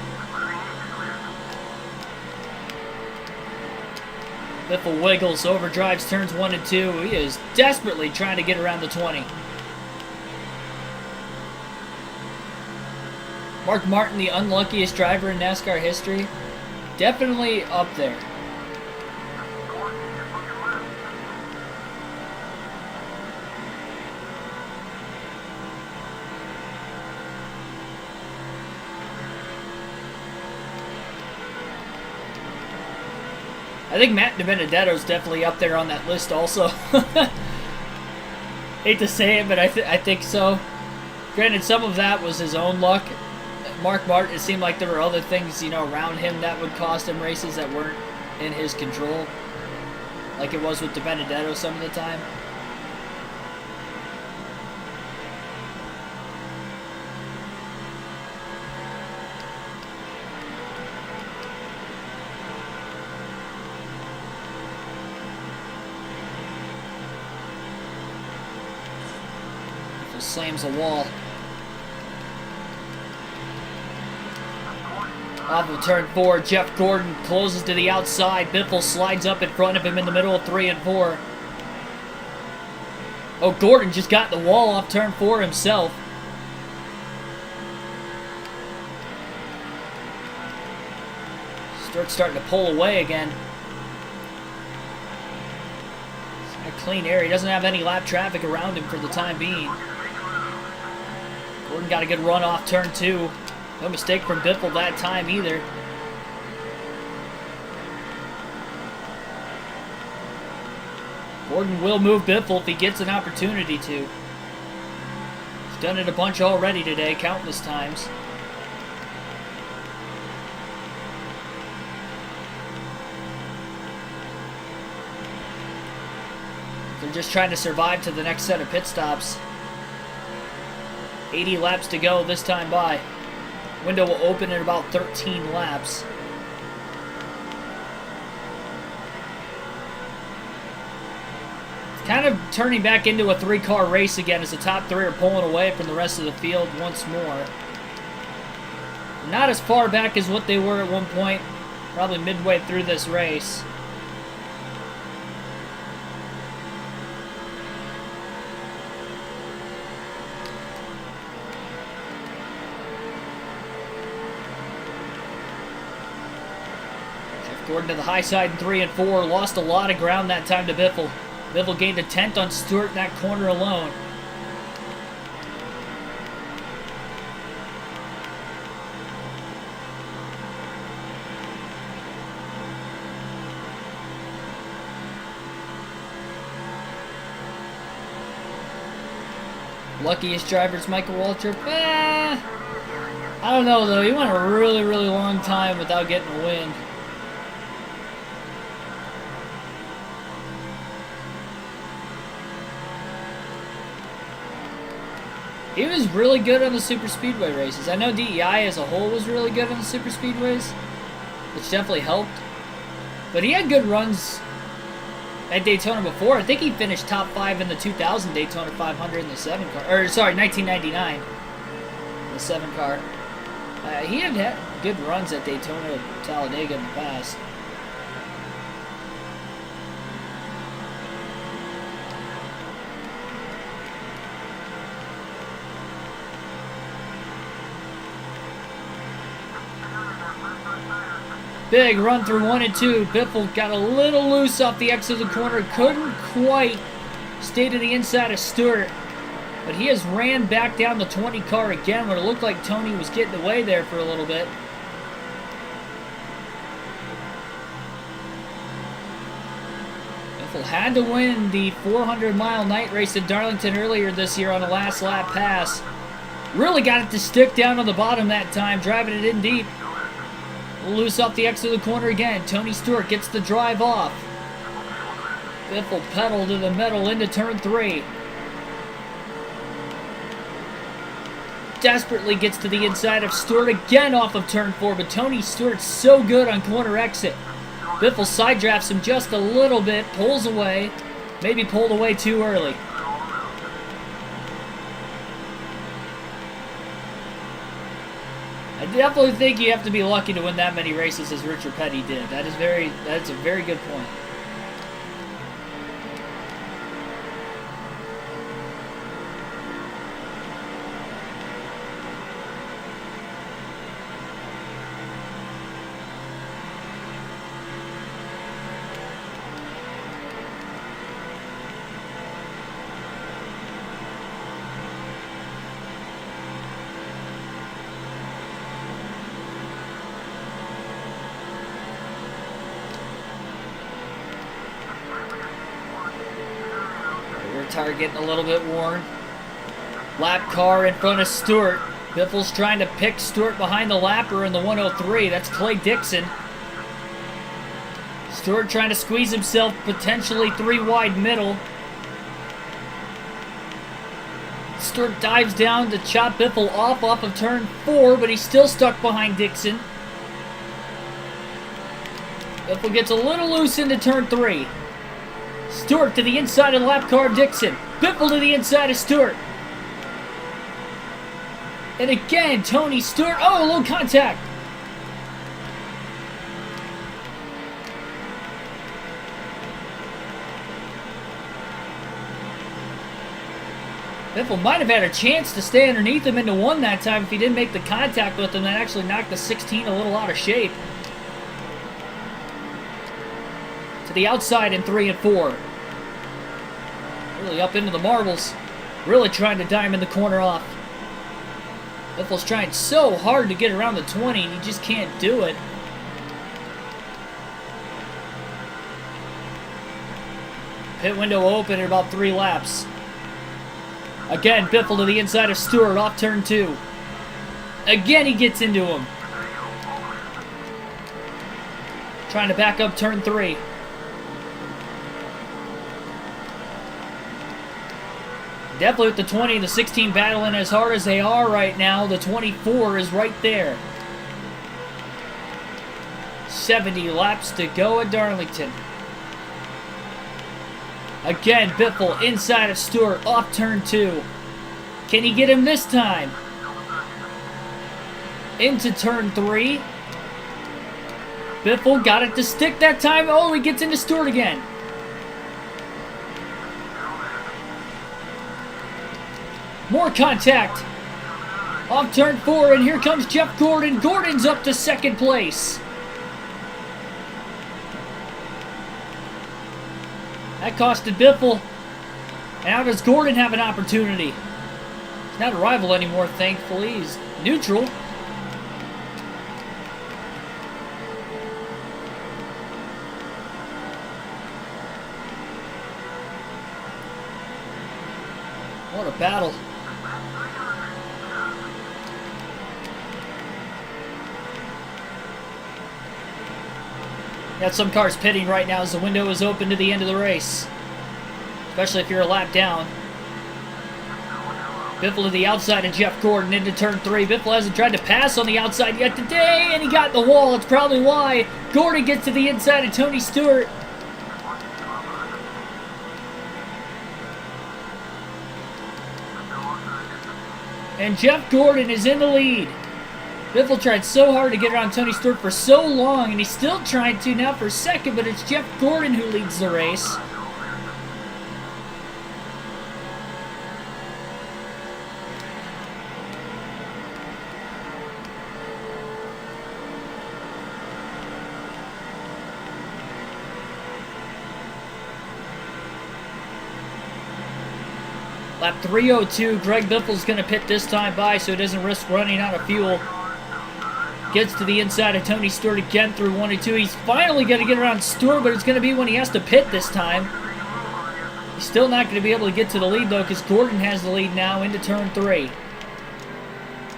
Speaker 1: Biffle wiggles, overdrives turns 1 and 2. He is desperately trying to get around the 20. Mark Martin, the unluckiest driver in NASCAR history. Definitely up there. I think Matt DiBenedetto's definitely up there on that list also. Hate to say it, but I think so. Granted, some of that was his own luck. Mark Martin, it seemed like there were other things, you know, around him that would cost him races that weren't in his control. Like it was with DiBenedetto some of the time. Slams a wall. Off of turn 4, Jeff Gordon closes to the outside. Biffle slides up in front of him in the middle of 3 and 4. Oh, Gordon just got the wall off turn 4 himself. Stewart's starting to pull away again. It's a clean air. He doesn't have any lap traffic around him for the time being. Gordon got a good run off turn 2. No mistake from Biffle that time either. Gordon will move Biffle if he gets an opportunity to. He's done it a bunch already today, countless times. They're just trying to survive to the next set of pit stops. 80 laps to go this time by. Window will open in about 13 laps. It's kind of turning back into a 3-car race again as the top 3 are pulling away from the rest of the field once more. Not as far back as what they were at one point, probably midway through this race. Gordon to the high side in 3 and 4. Lost a lot of ground that time to Biffle. Biffle gained a 10th on Stewart in that corner alone. Luckiest driver's Michael Waltrip. I don't know though. He went a really, really long time without getting a win. He was really good on the super speedway races. I know DEI as a whole was really good on the super speedways, which definitely helped. But he had good runs at Daytona before. I think he finished top 5 in the 2000 Daytona 500 in the 7 car. Or sorry, 1999, the 7 car. He had good runs at Daytona, Talladega in the past. Big run through 1 and 2. Biffle got a little loose off the exit of the corner. Couldn't quite stay to the inside of Stewart. But he has ran back down the 20 car again when it looked like Tony was getting away there for a little bit. Biffle had to win the 400-mile night race at Darlington earlier this year on a last lap pass. Really got it to stick down on the bottom that time, driving it in deep. Loose off the exit of the corner again. Tony Stewart gets the drive off. Biffle pedal to the metal into turn 3. Desperately gets to the inside of Stewart again off of turn 4, but Tony Stewart's so good on corner exit. Biffle side drafts him just a little bit, pulls away, maybe pulled away too early. I definitely think you have to be lucky to win that many races as Richard Petty did. That's a very good point. tire getting a little bit worn. Lap car in front of Stewart. Biffle's trying to pick Stewart behind the lapper in the 103. That's Clay Dixon. Stewart trying to squeeze himself potentially 3 wide middle. Stewart dives down to chop Biffle off of turn 4, but he's still stuck behind Dixon. Biffle gets a little loose into turn 3. Stewart to the inside of the lap car of Dixon. Biffle to the inside of Stewart. And again, Tony Stewart. Oh, a little contact. Biffle might have had a chance to stay underneath him into 1 that time if he didn't make the contact with him. That actually knocked the 16 a little out of shape. To the outside in 3 and 4. Really up into the marbles. Really trying to diamond the corner off. Biffle's trying so hard to get around the 20 and he just can't do it. Pit window open in about 3 laps. Again, Biffle to the inside of Stewart off turn 2. Again, he gets into him. Trying to back up turn 3. Definitely with the 20 and the 16 battling as hard as they are right now, the 24 is right there. 70 laps to go at Darlington. Again, Biffle inside of Stewart off turn 2. Can he get him this time? Into turn 3. Biffle got it to stick that time. Oh, he gets into Stewart again. More contact. Off turn 4, and here comes Jeff Gordon. Gordon's up to 2nd place. That costed Biffle. And now does Gordon have an opportunity? He's not a rival anymore, thankfully. He's neutral. What a battle. Got some cars pitting right now as the window is open to the end of the race. Especially if you're a lap down. Biffle to the outside of Jeff Gordon into turn 3. Biffle hasn't tried to pass on the outside yet today, and he got the wall. That's probably why. Gordon gets to the inside of Tony Stewart. And Jeff Gordon is in the lead. Biffle tried so hard to get around Tony Stewart for so long, and he's still trying to now for 2nd, but it's Jeff Gordon who leads the race. Lap 302, Greg Biffle's going to pit this time by so he doesn't risk running out of fuel. Gets to the inside of Tony Stewart again through 1 and 2. He's finally going to get around Stewart, but it's going to be when he has to pit this time. He's still not going to be able to get to the lead, though, because Gordon has the lead now into turn 3.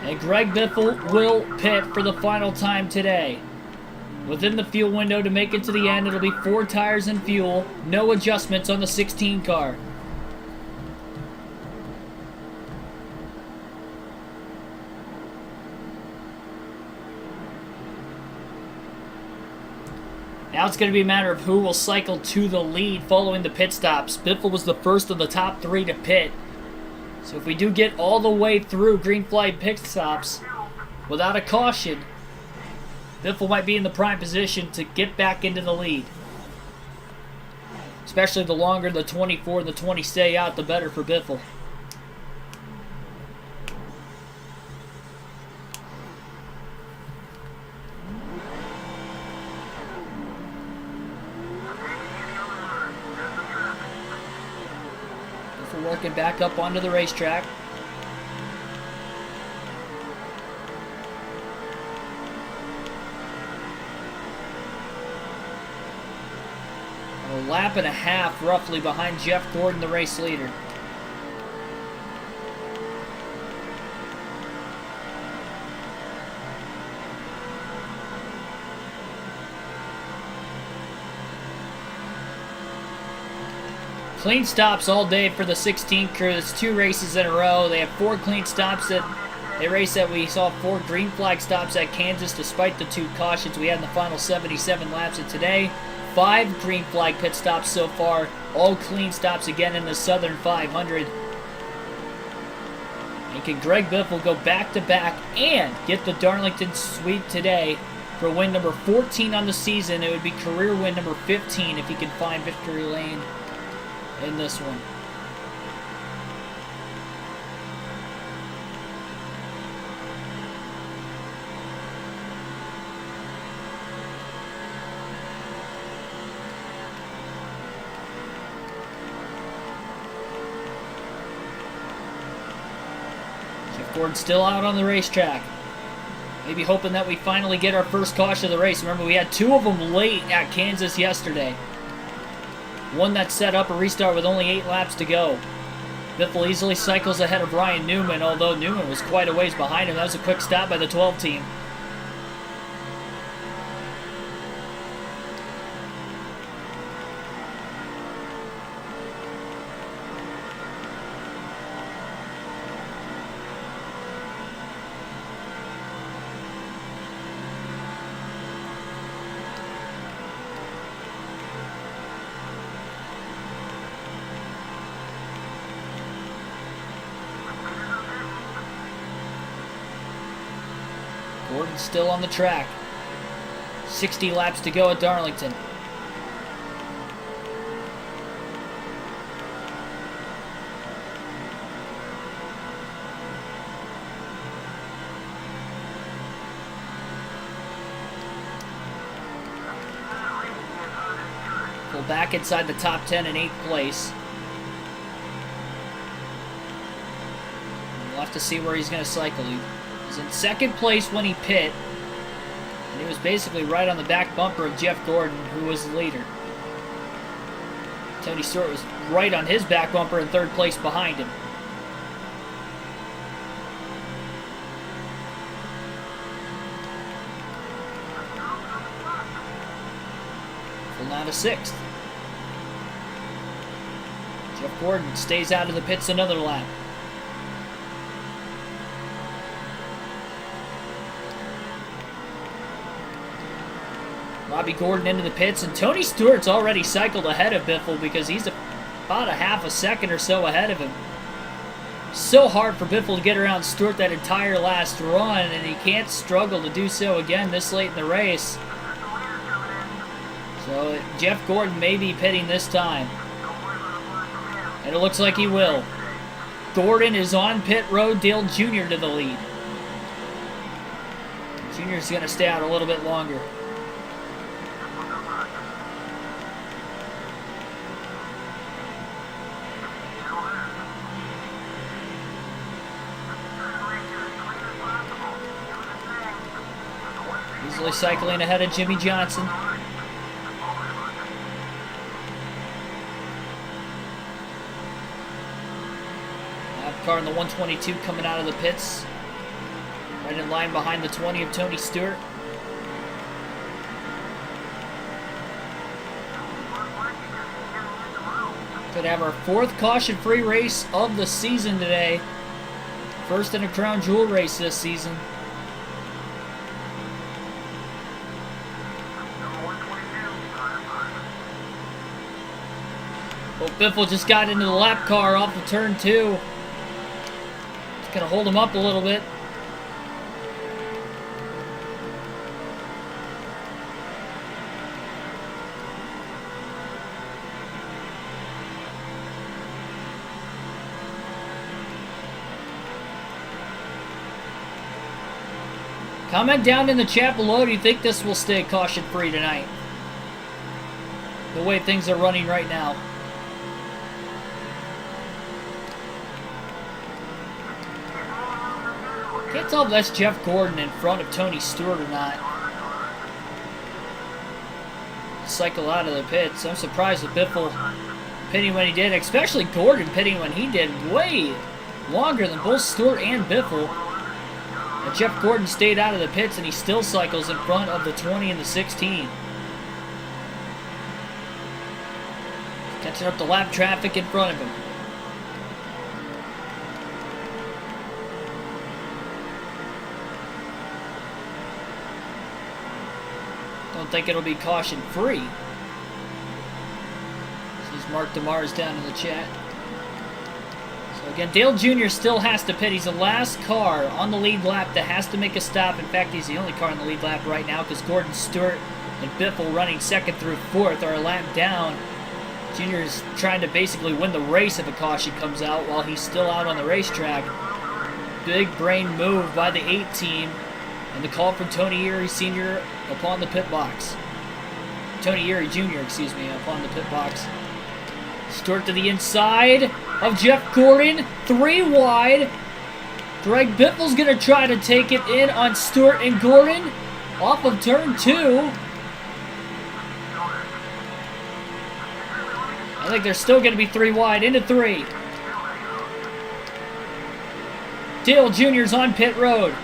Speaker 1: And Greg Biffle will pit for the final time today. Within the fuel window to make it to the end, it'll be 4 tires and fuel. No adjustments on the 16 car. Now it's going to be a matter of who will cycle to the lead following the pit stops. Biffle was the first of the top 3 to pit. So if we do get all the way through green flag pit stops without a caution, Biffle might be in the prime position to get back into the lead. Especially the longer the 24 and the 20 stay out, the better for Biffle. Working back up onto the racetrack. A lap and a half roughly behind Jeff Gordon, the race leader. Clean stops all day for the 16 crew. It's 2 races in a row. They have 4 clean stops at a race that we saw 4 green flag stops at Kansas despite the 2 cautions we had in the final 77 laps. And today, 5 green flag pit stops so far. All clean stops again in the Southern 500. And can Greg Biffle go back-to-back and get the Darlington sweep today for win number 14 on the season? It would be career win number 15 if he can find victory lane in this one. Jeff Gordon still out on the racetrack. Maybe hoping that we finally get our first caution of the race. Remember, we had 2 of them late at Kansas yesterday. One that set up a restart with only 8 laps to go. Biffle easily cycles ahead of Ryan Newman, although Newman was quite a ways behind him. That was a quick stop by the 12 team. Gordon's still on the track. 60 laps to go at Darlington. Pull back inside the top 10 in 8th place. We'll have to see where he's going to cycle. He was in 2nd place when he pit. And he was basically right on the back bumper of Jeff Gordon, who was the leader. Tony Stewart was right on his back bumper in 3rd place behind him. Full now to 6th. Jeff Gordon stays out of the pits another lap. Robbie Gordon into the pits, and Tony Stewart's already cycled ahead of Biffle because he's about a half a second or so ahead of him. So hard for Biffle to get around Stewart that entire last run, and he can't struggle to do so again this late in the race. So Jeff Gordon may be pitting this time. And it looks like he will. Gordon is on pit road, Dale Jr. to the lead. Jr.'s going to stay out a little bit longer. Easily cycling ahead of Jimmy Johnson. Car in the 122 coming out of the pits. Right in line behind the 20 of Tony Stewart. Could have our 4th caution-free race of the season today. First in a Crown Jewel race this season. Oh, Biffle just got into the lap car off of turn 2. Gonna hold him up a little bit. Comment down in the chat below, do you think this will stay caution free tonight? The way things are running right now. Can't tell if that's Jeff Gordon in front of Tony Stewart or not. Cycle out of the pits. I'm surprised with Biffle pitting when he did, especially Gordon pitting when he did. Way longer than both Stewart and Biffle. And Jeff Gordon stayed out of the pits and he still cycles in front of the 20 and the 16. Catching up the lap traffic in front of him. Don't think it'll be caution free. Sees Mark DeMars down in the chat. So again, Dale Jr. still has to pit. He's the last car on the lead lap that has to make a stop. In fact, he's the only car on the lead lap right now because Gordon Stewart and Biffle running second through fourth are a lap down. Jr. is trying to basically win the race if a caution comes out while he's still out on the racetrack. Big brain move by the 8 team. And the call from Tony Erie Sr. upon the pit box. Tony Erie Jr., excuse me, upon the pit box. Stewart to the inside of Jeff Gordon. 3 wide. Greg Biffle's going to try to take it in on Stewart and Gordon. Off of turn 2. I think they're still going to be 3 wide. Into 3. Dale Jr.'s on pit road.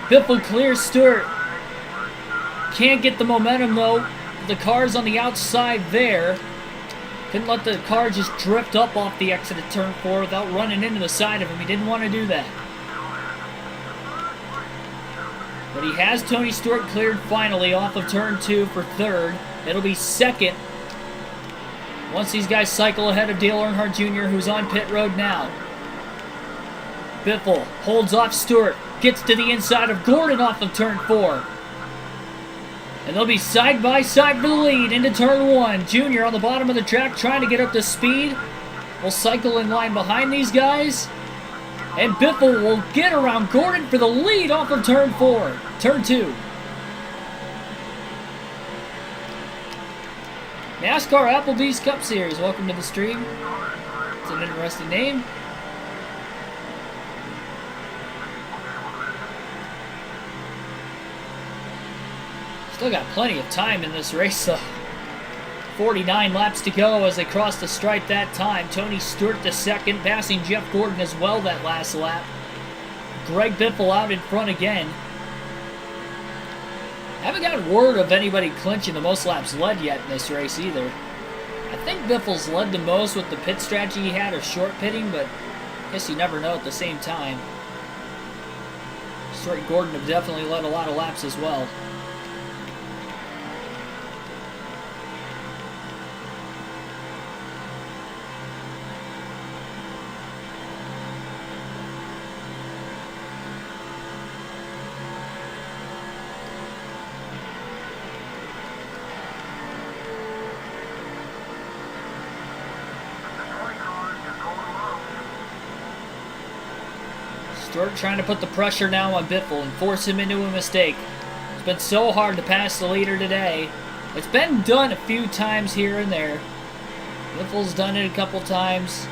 Speaker 1: Biffle clears Stewart. Can't get the momentum though. The car's on the outside there. Couldn't let the car just drift up off the exit at turn 4 without running into the side of him. He didn't want to do that. But he has Tony Stewart cleared finally off of turn 2 for 3rd. It'll be 2nd. Once these guys cycle ahead of Dale Earnhardt Jr., who's on pit road now. Biffle holds off Stewart. Gets to the inside of Gordon off of turn 4. And they'll be side by side for the lead into turn 1. Junior on the bottom of the track trying to get up to speed. Will cycle in line behind these guys. And Biffle will get around Gordon for the lead off of turn 4. Turn 2. NASCAR Applebee's Cup Series. Welcome to the stream. It's an interesting name. Still got plenty of time in this race, though. 49 laps to go as they cross the stripe that time. Tony Stewart to second, passing Jeff Gordon as well that last lap. Greg Biffle out in front again. Haven't gotten word of anybody clinching the most laps led yet in this race either. I think Biffle's led the most with the pit strategy he had of short pitting, but I guess you never know at the same time. Stewart and Gordon have definitely led a lot of laps as well. Stewart trying to put the pressure now on Biffle and force him into a mistake. It's been so hard to pass the leader today. It's been done a few times here and there. Biffle's done it a couple times.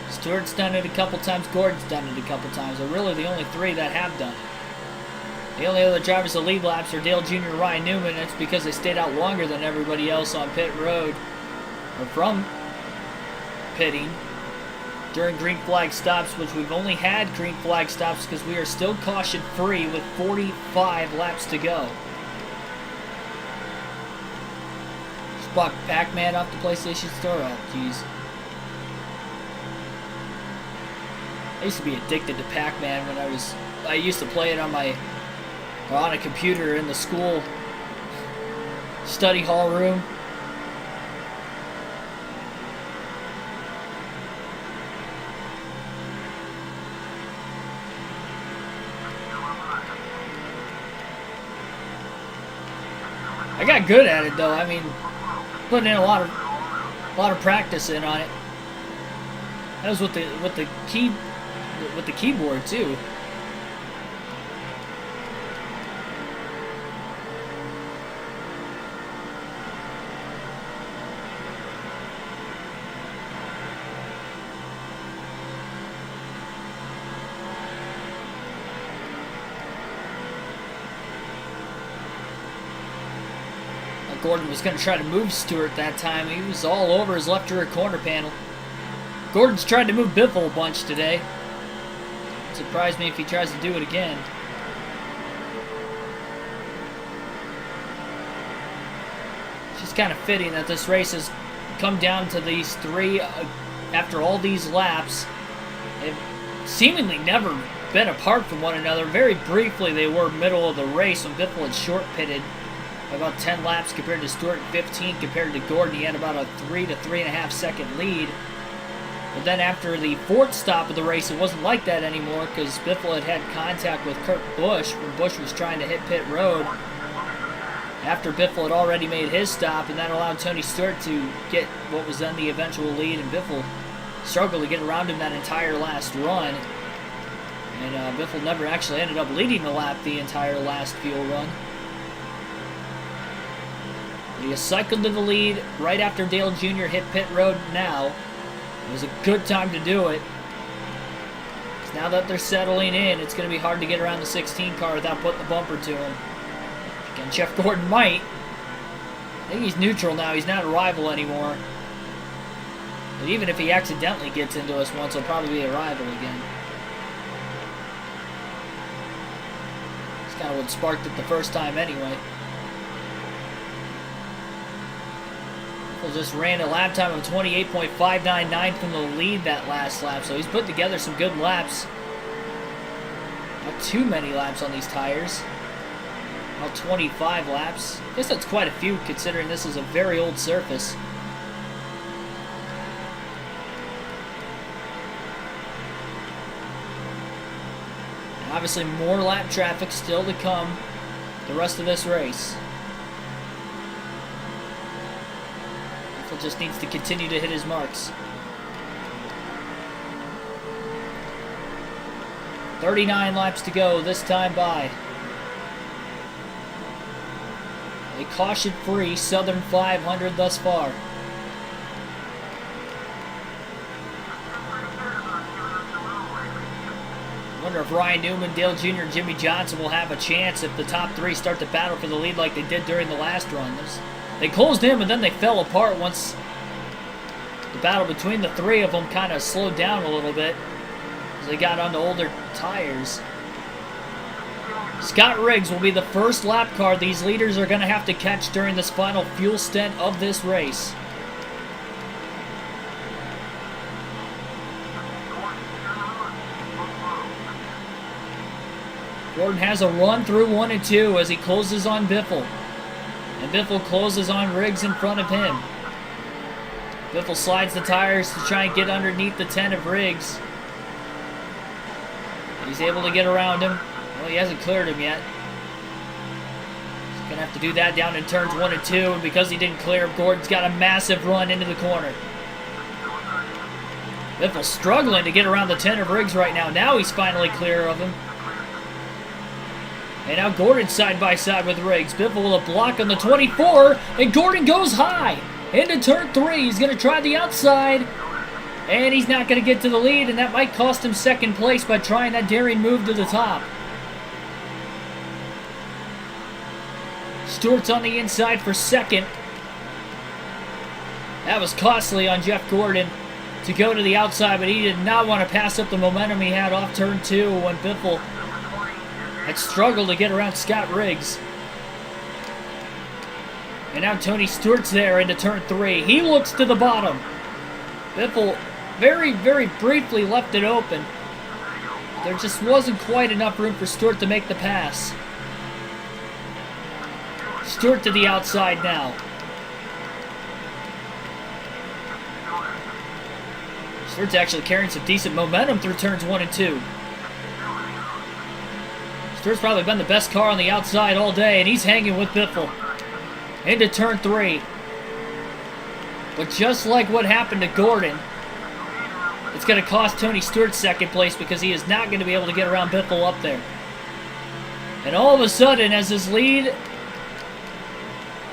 Speaker 1: Stewart's done it a couple times. Gordon's done it a couple times. They're really the only 3 that have done it. The only other drivers that lead laps are Dale Jr. and Ryan Newman. It's because they stayed out longer than everybody else on pit road. Or from pitting. During green flag stops, which we've only had green flag stops because we are still caution free with 45 laps to go. Just bought Pac-Man off the PlayStation Store. Oh, jeez. I used to be addicted to Pac-Man when I used to play it on a computer in the school study hall room. I got good at it though. I mean, putting in a lot of practice in on it. That was with the keyboard too. Gordon was going to try to move Stewart that time. He was all over his left rear corner panel. Gordon's tried to move Biffle a bunch today. It'd surprise me if he tries to do it again. It's just kind of fitting that this race is come down to these three after all these laps. They've seemingly never been apart from one another. Very briefly, they were middle of the race when Biffle had short pitted about 10 laps compared to Stewart, 15 compared to Gordon. He had about a 3 to 3.5 second lead. But then after the fourth stop of the race, it wasn't like that anymore because Biffle had contact with Kurt Busch when Busch was trying to hit pit road. After Biffle had already made his stop, and that allowed Tony Stewart to get what was then the eventual lead, and Biffle struggled to get around him that entire last run. And Biffle never actually ended up leading the lap the entire last fuel run. He cycled to the lead right after Dale Jr. hit pit road now. It was a good time to do it. Now that they're settling in, it's going to be hard to get around the 16 car without putting the bumper to him. Again, Jeff Gordon might. I think he's neutral now. He's not a rival anymore. But even if he accidentally gets into us once, he'll probably be a rival again. That's kind of what sparked it the first time anyway. Just ran a lap time of 28.599 from the lead that last lap, so he's put together some good laps. Not too many laps on these tires. About 25 laps. I guess that's quite a few considering this is a very old surface. And obviously more lap traffic still to come the rest of this race. Just needs to continue to hit his marks. 39 laps to go this time by. A caution-free Southern 500 thus far. Wonder if Ryan Newman, Dale Jr., and Jimmy Johnson will have a chance if the top three start to battle for the lead like they did during the last run. They closed in, but then they fell apart once the battle between the three of them kind of slowed down a little bit as they got onto older tires. Scott Riggs will be the first lap car these leaders are going to have to catch during this final fuel stint of this race. Gordon has a run through 1 and 2 as he closes on Biffle. And Biffle closes on Riggs in front of him. Biffle slides the tires to try and get underneath the 10 of Riggs. He's able to get around him. Well, he hasn't cleared him yet. He's going to have to do that down in turns 1 and 2. And because he didn't clear him, Gordon's got a massive run into the corner. Biffle struggling to get around the 10 of Riggs right now. Now he's finally clear of him. And now Gordon's side by side with Riggs. Biffle with a block on the 24, and Gordon goes high into turn 3. He's going to try the outside, and he's not going to get to the lead, and that might cost him second place by trying that daring move to the top. Stewart's on the inside for second. That was costly on Jeff Gordon to go to the outside, but he did not want to pass up the momentum he had off turn 2 when Biffle had struggled to get around Scott Riggs. And now Tony Stewart's there into turn 3. He looks to the bottom. Biffle very, very briefly left it open. There just wasn't quite enough room for Stewart to make the pass. Stewart to the outside now. Stewart's actually carrying some decent momentum through turns 1 and 2. Stewart's probably been the best car on the outside all day, and he's hanging with Biffle. Into turn 3. But just like what happened to Gordon, it's going to cost Tony Stewart second place because he is not going to be able to get around Biffle up there. And all of a sudden, as his lead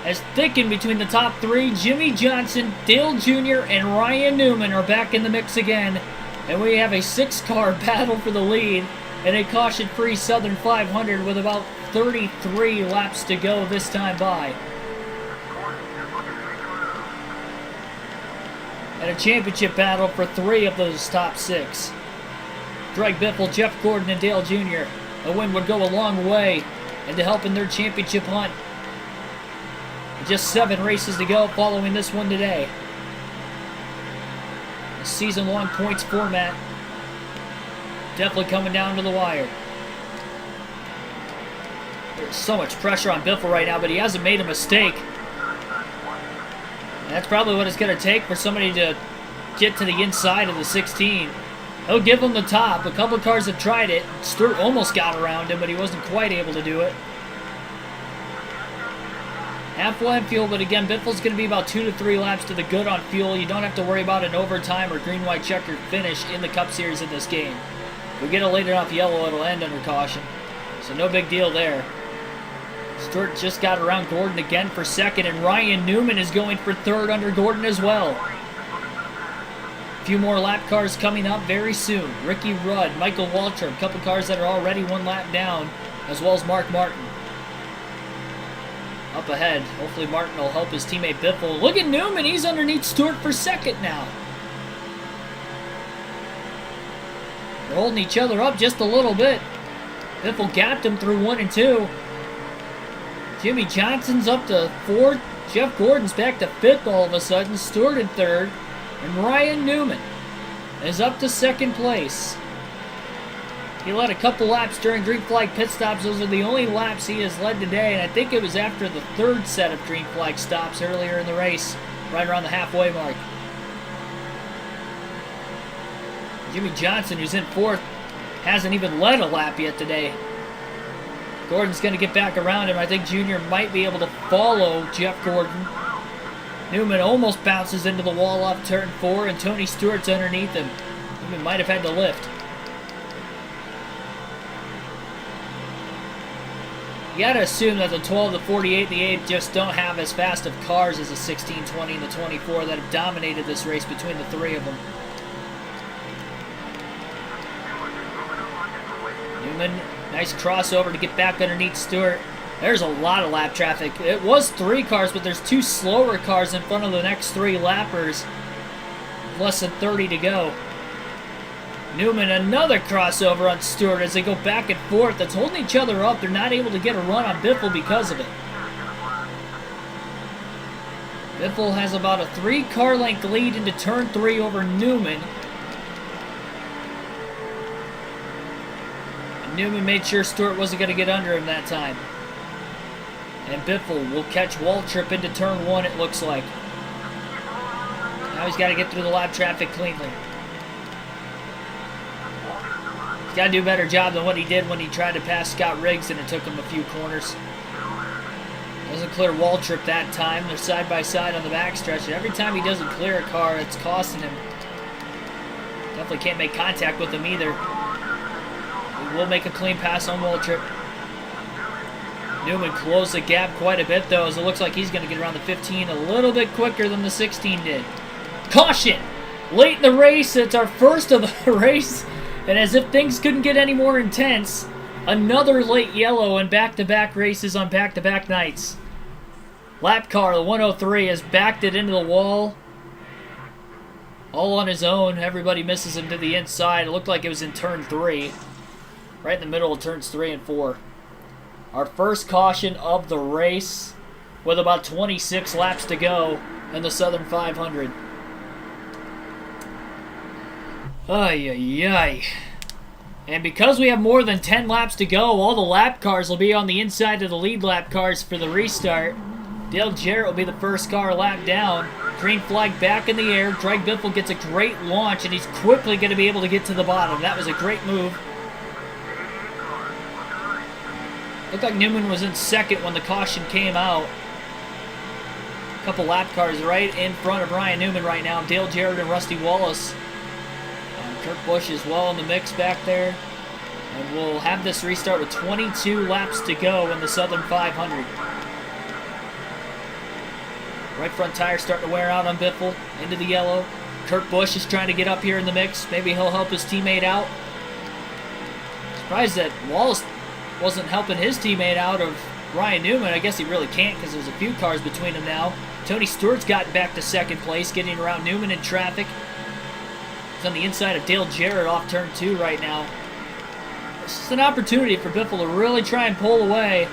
Speaker 1: has thickened between the top 3, Jimmy Johnson, Dale Jr., and Ryan Newman are back in the mix again. And we have a 6-car battle for the lead. And a caution-free Southern 500 with about 33 laps to go this time by. And a championship battle for 3 of those top 6. Greg Biffle, Jeff Gordon, and Dale Jr. A win would go a long way into helping their championship hunt. Just 7 races to go following this one today. The season-long points format definitely coming down to the wire. There's so much pressure on Biffle right now, but he hasn't made a mistake. And that's probably what it's going to take for somebody to get to the inside of the 16. He'll give him the top. A couple of cars have tried it. Stewart almost got around him, but he wasn't quite able to do it. Half lap fuel, but again, Biffle's going to be about 2 to 3 laps to the good on fuel. You don't have to worry about an overtime or green-white checkered finish in the Cup Series in this game. If we get a late enough yellow, it'll end under caution. So no big deal there. Stewart just got around Gordon again for second, and Ryan Newman is going for third under Gordon as well. A few more lap cars coming up very soon. Ricky Rudd, Michael Waltrip, a couple cars that are already 1 lap down, as well as Mark Martin. Up ahead, hopefully Martin will help his teammate Biffle. Look at Newman, he's underneath Stewart for second now. They're holding each other up just a little bit. Biffle gapped him through 1 and 2. Jimmy Johnson's up to 4th. Jeff Gordon's back to 5th all of a sudden. Stewart in 3rd. And Ryan Newman is up to 2nd place. He led a couple laps during green flag pit stops. Those are the only laps he has led today. And I think it was after the 3rd set of green flag stops earlier in the race, right around the halfway mark. Jimmy Johnson, who's in 4th, hasn't even led a lap yet today. Gordon's going to get back around him. I think Junior might be able to follow Jeff Gordon. Newman almost bounces into the wall off turn 4, and Tony Stewart's underneath him. Newman might have had to lift. You got to assume that the 12, the 48, and the 8 just don't have as fast of cars as the 16, 20, and the 24 that have dominated this race between the 3 of them. Newman, nice crossover to get back underneath Stewart. There's a lot of lap traffic. It was 3 cars, but there's 2 slower cars in front of the next 3 lappers. Less than 30 to go. Newman, another crossover on Stewart as they go back and forth. That's holding each other up. They're not able to get a run on Biffle because of it. Biffle has about a 3-car length lead into turn 3 over Newman. Newman made sure Stewart wasn't going to get under him that time. And Biffle will catch Waltrip into turn 1, it looks like. Now he's got to get through the lap traffic cleanly. He's got to do a better job than what he did when he tried to pass Scott Riggs and it took him a few corners. Doesn't clear Waltrip that time. They're side by side on the backstretch. And every time he doesn't clear a car, it's costing him. Definitely can't make contact with him either. He will make a clean pass on Waltrip. Newman closed the gap quite a bit, though, as it looks like he's going to get around the 15 a little bit quicker than the 16 did. Caution! Late in the race, it's our first of the race, and as if things couldn't get any more intense, another late yellow in back-to-back races on back-to-back nights. Lap car, the 103, has backed it into the wall. All on his own. Everybody misses him to the inside. It looked like it was in turn 3. Right in the middle of turns 3 and 4. Our first caution of the race with about 26 laps to go in the Southern 500. Ay, ay, ay. And because we have more than 10 laps to go, all the lap cars will be on the inside of the lead lap cars for the restart. Dale Jarrett will be the first car lap down. Green flag back in the air. Greg Biffle gets a great launch, and he's quickly going to be able to get to the bottom. That was a great move. Looked like Newman was in second when the caution came out. A couple lap cars right in front of Ryan Newman right now. Dale Jarrett and Rusty Wallace. Kurt Busch is well in the mix back there. And we'll have this restart with 22 laps to go in the Southern 500. Right front tire starting to wear out on Biffle. Into the yellow. Kurt Busch is trying to get up here in the mix. Maybe he'll help his teammate out. Surprised that Wallace wasn't helping his teammate out of Ryan Newman. I guess he really can't because there's a few cars between them now. Tony Stewart's gotten back to second place, getting around Newman in traffic. He's on the inside of Dale Jarrett off turn 2 right now. This is an opportunity for Biffle to really try and pull away.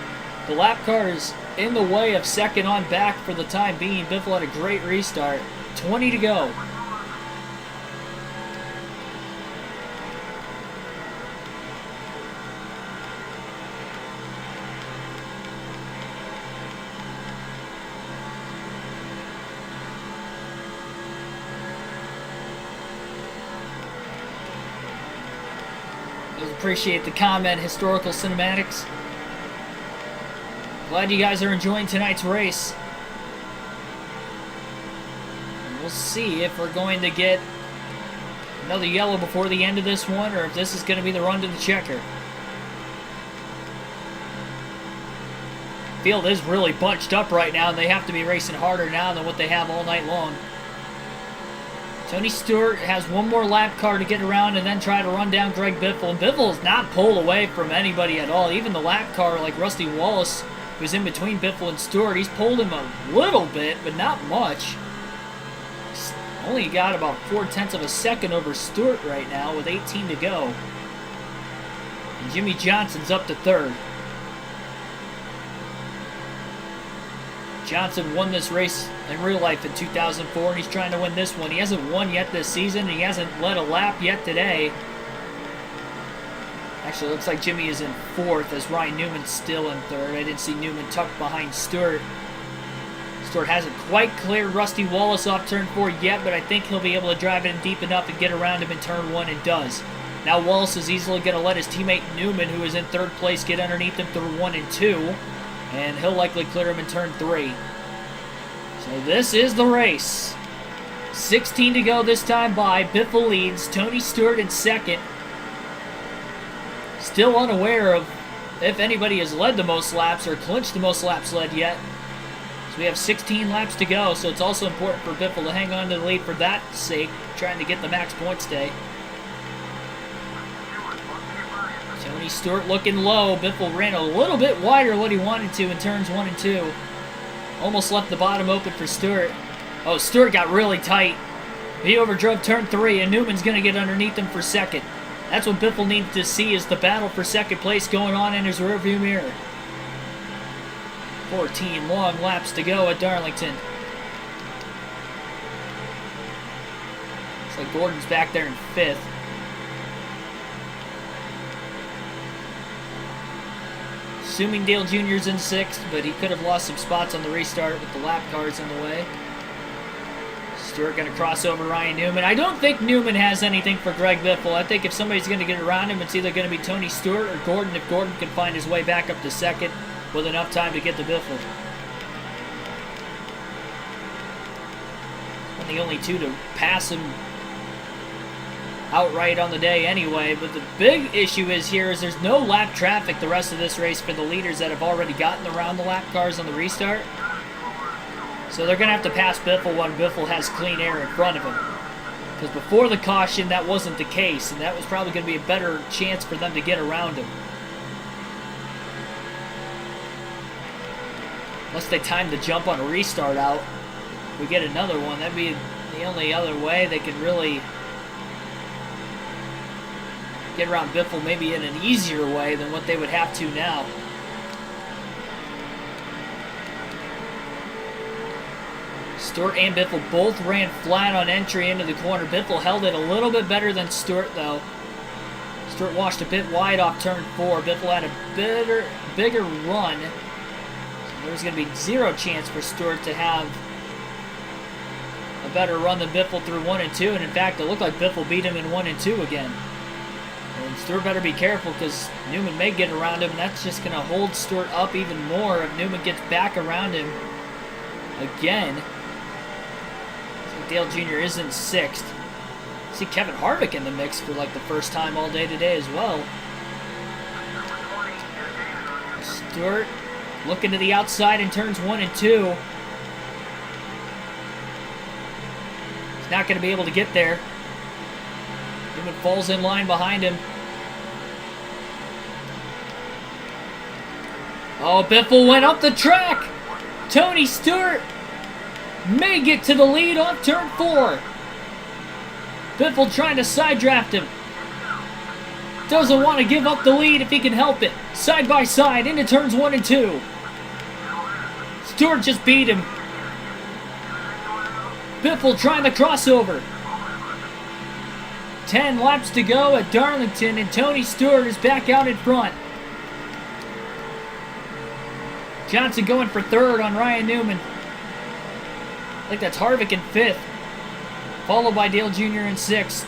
Speaker 1: The lap car is in the way of second on back for the time being. Biffle had a great restart. 20 to go. Always appreciate the comment, Historical Cinematics. Glad you guys are enjoying tonight's race. And we'll see if we're going to get another yellow before the end of this one, or if this is going to be the run to the checker. Field is really bunched up right now, and they have to be racing harder now than what they have all night long. Tony Stewart has one more lap car to get around and then try to run down Greg Biffle. And Biffle is not pulled away from anybody at all. Even the lap car, like Rusty Wallace, who's in between Biffle and Stewart, he's pulled him a little bit, but not much. He's only got about 0.4 of a second over Stewart right now with 18 to go. And Jimmy Johnson's up to third. Johnson won this race in real life in 2004, and he's trying to win this one. He hasn't won yet this season, and he hasn't led a lap yet today. Actually, it looks like Jimmy is in fourth, as Ryan Newman's still in third. I didn't see Newman tucked behind Stewart. Stewart hasn't quite cleared Rusty Wallace off turn 4 yet, but I think he'll be able to drive it in deep enough and get around him in turn 1, and does. Now Wallace is easily going to let his teammate Newman, who is in third place, get underneath him through 1 and 2. And he'll likely clear him in turn 3. So this is the race. 16 to go this time by. Biffle leads. Tony Stewart in second. Still unaware of if anybody has led the most laps or clinched the most laps led yet. So we have 16 laps to go, so it's also important for Biffle to hang on to the lead for that sake, trying to get the max points day. Tony Stewart looking low. Biffle ran a little bit wider than what he wanted to in turns 1 and 2. Almost left the bottom open for Stewart. Oh, Stewart got really tight. He overdrove turn 3, and Newman's going to get underneath him for second. That's what Biffle needs to see, is the battle for second place going on in his rearview mirror. 14 long laps to go at Darlington. Looks like Gordon's back there in 5th. Assuming Dale Jr.'s in 6th, but he could have lost some spots on the restart with the lap cars in the way. Stewart going to cross over Ryan Newman. I don't think Newman has anything for Greg Biffle. I think if somebody's going to get around him, it's either going to be Tony Stewart or Gordon, if Gordon can find his way back up to second with enough time to get to Biffle. And the only two to pass him outright on the day anyway, but the big issue is there's no lap traffic the rest of this race for the leaders that have already gotten around the lap cars on the restart. So they're going to have to pass Biffle when Biffle has clean air in front of him. Because before the caution, that wasn't the case, and that was probably going to be a better chance for them to get around him. Unless they time the jump on a restart out, we get another one. That'd be the only other way they could really get around Biffle, maybe in an easier way than what they would have to now. Stewart and Biffle both ran flat on entry into the corner. Biffle held it a little bit better than Stewart, though. Stewart washed a bit wide off turn 4. Biffle had a bigger run. So there was going to be zero chance for Stewart to have a better run than Biffle through 1 and 2. And in fact, it looked like Biffle beat him in 1 and 2 again. And Stewart better be careful, because Newman may get around him, and that's just going to hold Stewart up even more if Newman gets back around him again. So Dale Jr. is in 6th. See Kevin Harvick in the mix for like the first time all day today as well. Stewart looking to the outside in turns 1 and 2. He's not going to be able to get there. Newman falls in line behind him. Oh, Biffle went up the track. Tony Stewart may get to the lead off turn 4. Biffle trying to side draft him. Doesn't want to give up the lead if he can help it. Side by side into turns 1 and 2. Stewart just beat him. Biffle trying the crossover. 10 laps to go at Darlington, and Tony Stewart is back out in front. Johnson going for 3rd on Ryan Newman. I think that's Harvick in 5th. Followed by Dale Jr. in 6th.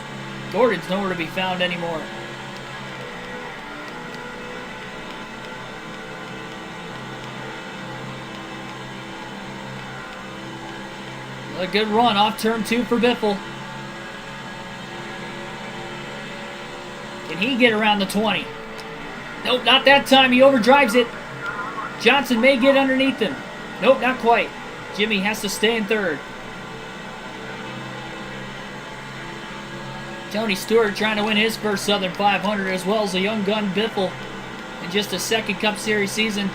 Speaker 1: Gordon's nowhere to be found anymore. A good run off turn 2 for Biffle. Can he get around the 20? Nope, not that time. He overdrives it. Johnson may get underneath him. Nope, not quite. Jimmy has to stay in third. Tony Stewart trying to win his first Southern 500, as well as a young gun Biffle in just a second Cup Series season.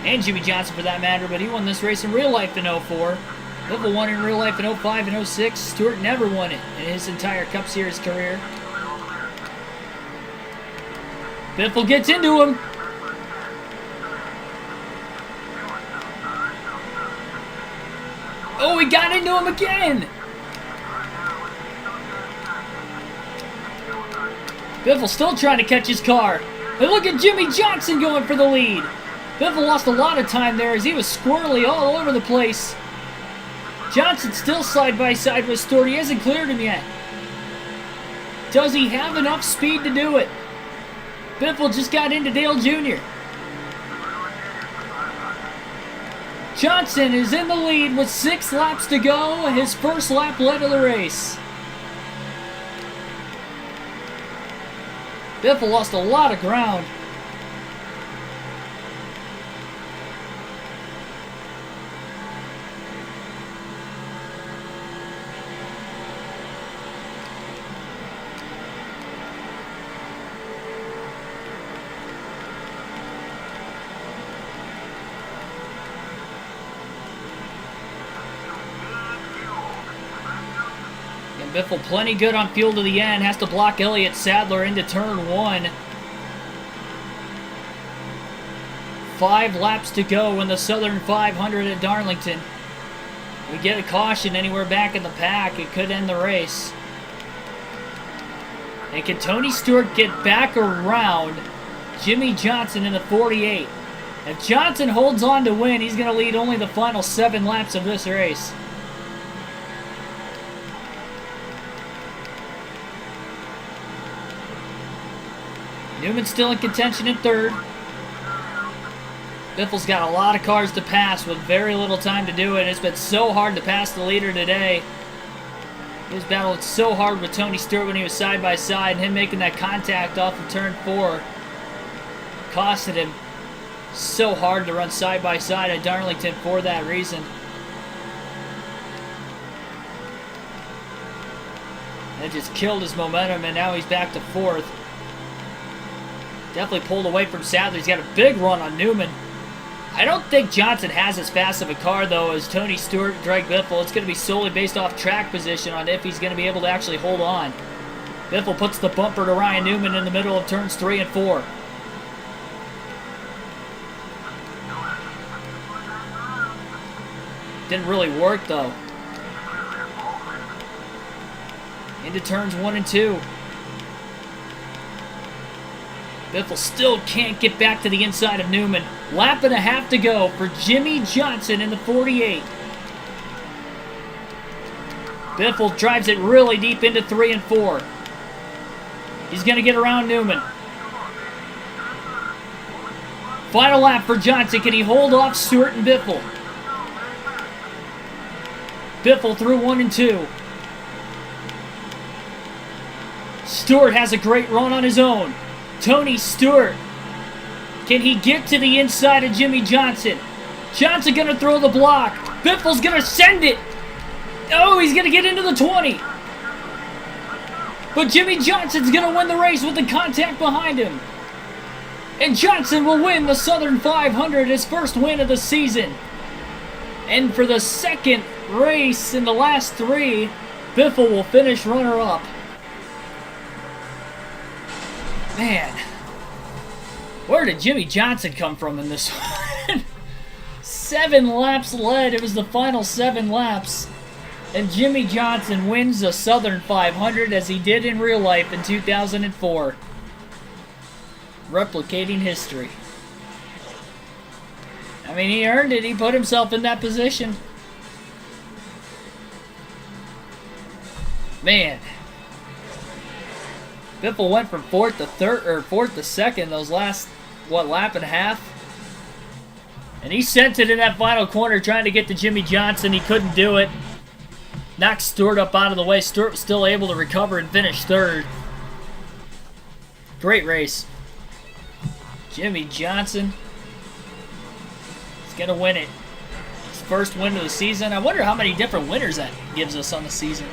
Speaker 1: And Jimmy Johnson for that matter, but he won this race in real life in 04. Biffle won in real life in 05 and 06. Stewart never won it in his entire Cup Series career. Biffle gets into him. Oh, he got into him again. Biffle still trying to catch his car. And look at Jimmy Johnson going for the lead. Biffle lost a lot of time there as he was squirrely all over the place. Johnson still side by side with Stewart. He hasn't cleared him yet. Does he have enough speed to do it? Biffle just got into Dale Jr. Johnson is in the lead with 6 laps to go. His first lap led of the race. Biffle lost a lot of ground. Biffle plenty good on fuel to the end. Has to block Elliott Sadler into turn 1. 5 laps to go in the Southern 500 at Darlington. We get a caution anywhere back in the pack. It could end the race. And can Tony Stewart get back around Jimmy Johnson in the 48? If Johnson holds on to win, he's going to lead only the final 7 laps of this race. Newman's still in contention in third. Biffle's got a lot of cars to pass with very little time to do it. It's been so hard to pass the leader today. He was battling so hard with Tony Stewart when he was side by side, and him making that contact off of turn 4 costed him so hard to run side by side at Darlington for that reason. That just killed his momentum, and now he's back to 4th. Definitely pulled away from Sadler. He's got a big run on Newman. I don't think Johnson has as fast of a car, though, as Tony Stewart and Greg Biffle. It's going to be solely based off track position on if he's going to be able to actually hold on. Biffle puts the bumper to Ryan Newman in the middle of turns 3 and 4. Didn't really work, though. Into turns 1 and 2. Biffle still can't get back to the inside of Newman. Lap and a half to go for Jimmy Johnson in the 48. Biffle drives it really deep into 3 and 4. He's going to get around Newman. Final lap for Johnson. Can he hold off Stewart and Biffle? Biffle through 1 and 2. Stewart has a great run on his own. Tony Stewart. Can he get to the inside of Jimmy Johnson? Johnson going to throw the block. Biffle's going to send it. Oh, he's going to get into the 20. But Jimmy Johnson's going to win the race with the contact behind him. And Johnson will win the Southern 500, his first win of the season. And for the second race in the last 3, Biffle will finish runner-up. Man, where did Jimmy Johnson come from in this one? 7 laps led. It was the final 7 laps. And Jimmy Johnson wins the Southern 500 as he did in real life in 2004. Replicating history. I mean, he earned it. He put himself in that position. Man. Biffle went from 4th to 3rd, or 4th to 2nd those last, lap and a half? And he sent it in that final corner trying to get to Jimmy Johnson. He couldn't do it. Knocked Stewart up out of the way. Stewart was still able to recover and finish third. Great race. Jimmy Johnson is going to win it. His first win of the season. I wonder how many different winners that gives us on the season.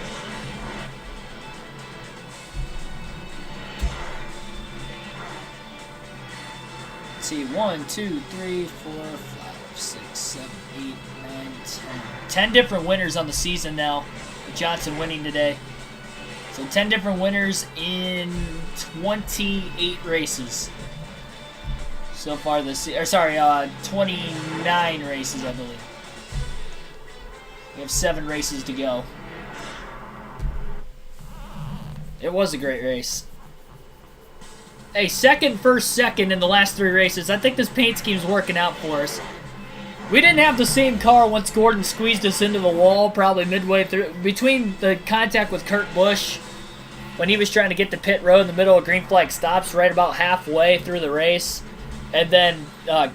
Speaker 1: Let's see. 1, 2, 3, 4, 5, 6, 7, 8, 9, 10. 10 different winners on the season now. With Johnson winning today. So 10 different winners in 28 races so far this year. 29 races, I believe. We have 7 races to go. It was a great race. Hey, second, first, second in the last 3 races. I think this paint scheme's working out for us. We didn't have the same car once Gordon squeezed us into the wall, probably midway through. Between the contact with Kurt Busch, when he was trying to get to pit road in the middle of green flag stops, right about halfway through the race. And then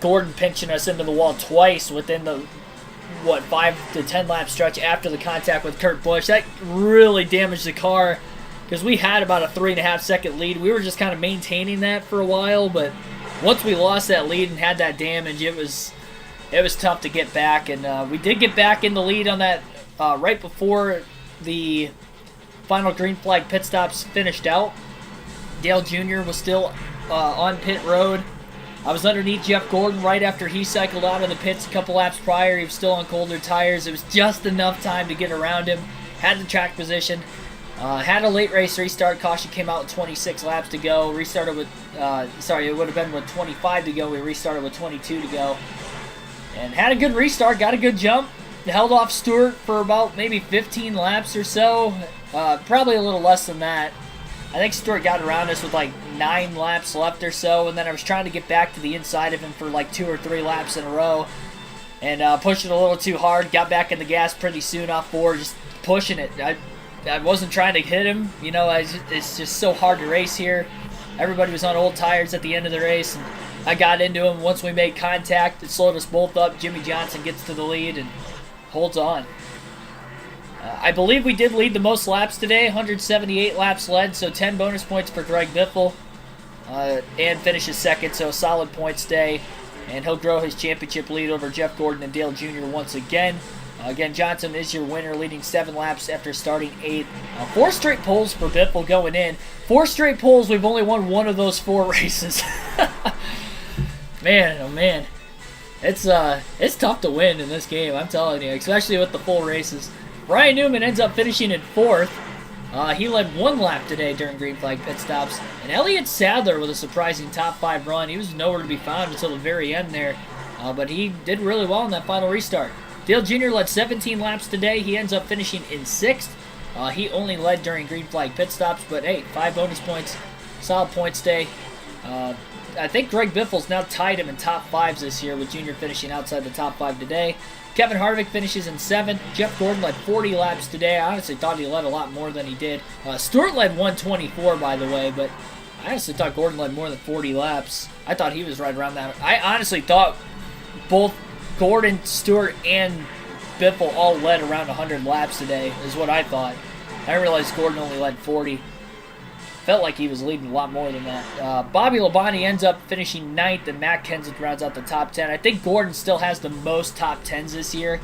Speaker 1: Gordon pinching us into the wall twice within the, 5 to 10 lap stretch after the contact with Kurt Busch. That really damaged the car because we had about a 3.5 second lead. We were just kind of maintaining that for a while, but once we lost that lead and had that damage, it was tough to get back, and we did get back in the lead on that right before the final green flag pit stops finished out. Dale Jr. was still on pit road. I was underneath Jeff Gordon right after he cycled out of the pits a couple laps prior. He was still on colder tires. It was just enough time to get around him. Had the track position. Had a late race restart. Caution came out with 26 laps to go. Restarted with, it would have been with 25 to go. We restarted with 22 to go. And had a good restart, got a good jump. Held off Stewart for about maybe 15 laps or so. Probably a little less than that. I think Stewart got around us with like 9 laps left or so. And then I was trying to get back to the inside of him for like 2 or 3 laps in a row. And pushed it a little too hard. Got back in the gas pretty soon off 4, just pushing it. I wasn't trying to hit him. You know, it's just so hard to race here. Everybody was on old tires at the end of the race. And I got into him. Once we made contact, it slowed us both up. Jimmy Johnson gets to the lead and holds on. I believe we did lead the most laps today, 178 laps led, so 10 bonus points for Greg Biffle. And finishes second, so a solid points day. And he'll grow his championship lead over Jeff Gordon and Dale Jr. once again. Again, Johnson is your winner, leading 7 laps after starting 8th. 4 straight poles for Biffle going in. 4 straight poles, we've only won 1 of those 4 races. Man, oh man. It's tough to win in this game, I'm telling you, especially with the full races. Ryan Newman ends up finishing in 4th. He led 1 lap today during green flag pit stops. And Elliott Sadler with a surprising top 5 run. He was nowhere to be found until the very end there. But he did really well in that final restart. Dale Jr. led 17 laps today. He ends up finishing in 6th. He only led during green flag pit stops. But hey, 5 bonus points. Solid points day. I think Greg Biffle's now tied him in top 5s this year, with Jr. finishing outside the top 5 today. Kevin Harvick finishes in 7th. Jeff Gordon led 40 laps today. I honestly thought he led a lot more than he did. Stewart led 124, by the way, but I honestly thought Gordon led more than 40 laps. I thought he was right around that. I honestly thought both Gordon, Stewart, and Biffle all led around 100 laps today, is what I thought. I realized Gordon only led 40. Felt like he was leading a lot more than that. Bobby Labonte ends up finishing 9th, and Matt Kenseth rounds out the top 10. I think Gordon still has the most top 10s this year.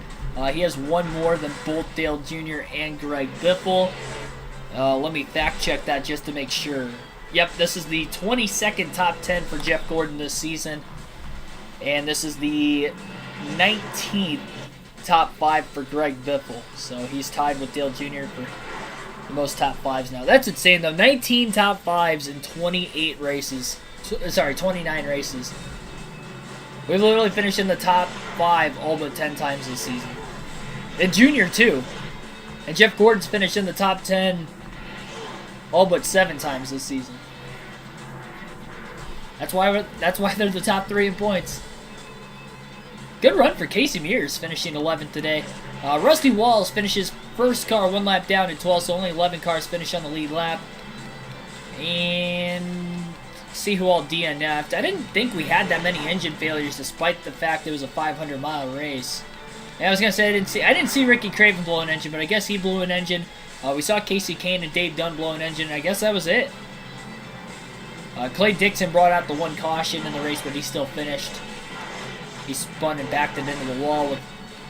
Speaker 1: He has 1 more than both Dale Jr. and Greg Biffle. Let me fact check that just to make sure. Yep, this is the 22nd top 10 for Jeff Gordon this season. And this is the 19th top 5 for Greg Biffle. So he's tied with Dale Jr. for the most top 5s now. That's insane, though. 19 top 5s in 28 races. 29 races. We've literally finished in the top 5 all but 10 times this season. And Junior, too. And Jeff Gordon's finished in the top 10 all but 7 times this season. That's why they're the top 3 in points. Good run for Casey Mears, finishing 11th today. Rusty Walls finishes first car 1 lap down in 12th, so only 11 cars finish on the lead lap. And see who all DNF'd. I didn't think we had that many engine failures, despite the fact it was a 500-mile race. Yeah, I was gonna say I didn't see Ricky Craven blow an engine, but I guess he blew an engine. We saw Casey Kane and Dave Dunn blow an engine, and I guess that was it. Clay Dixon brought out the one caution in the race, but he still finished. He spun and backed it into the wall with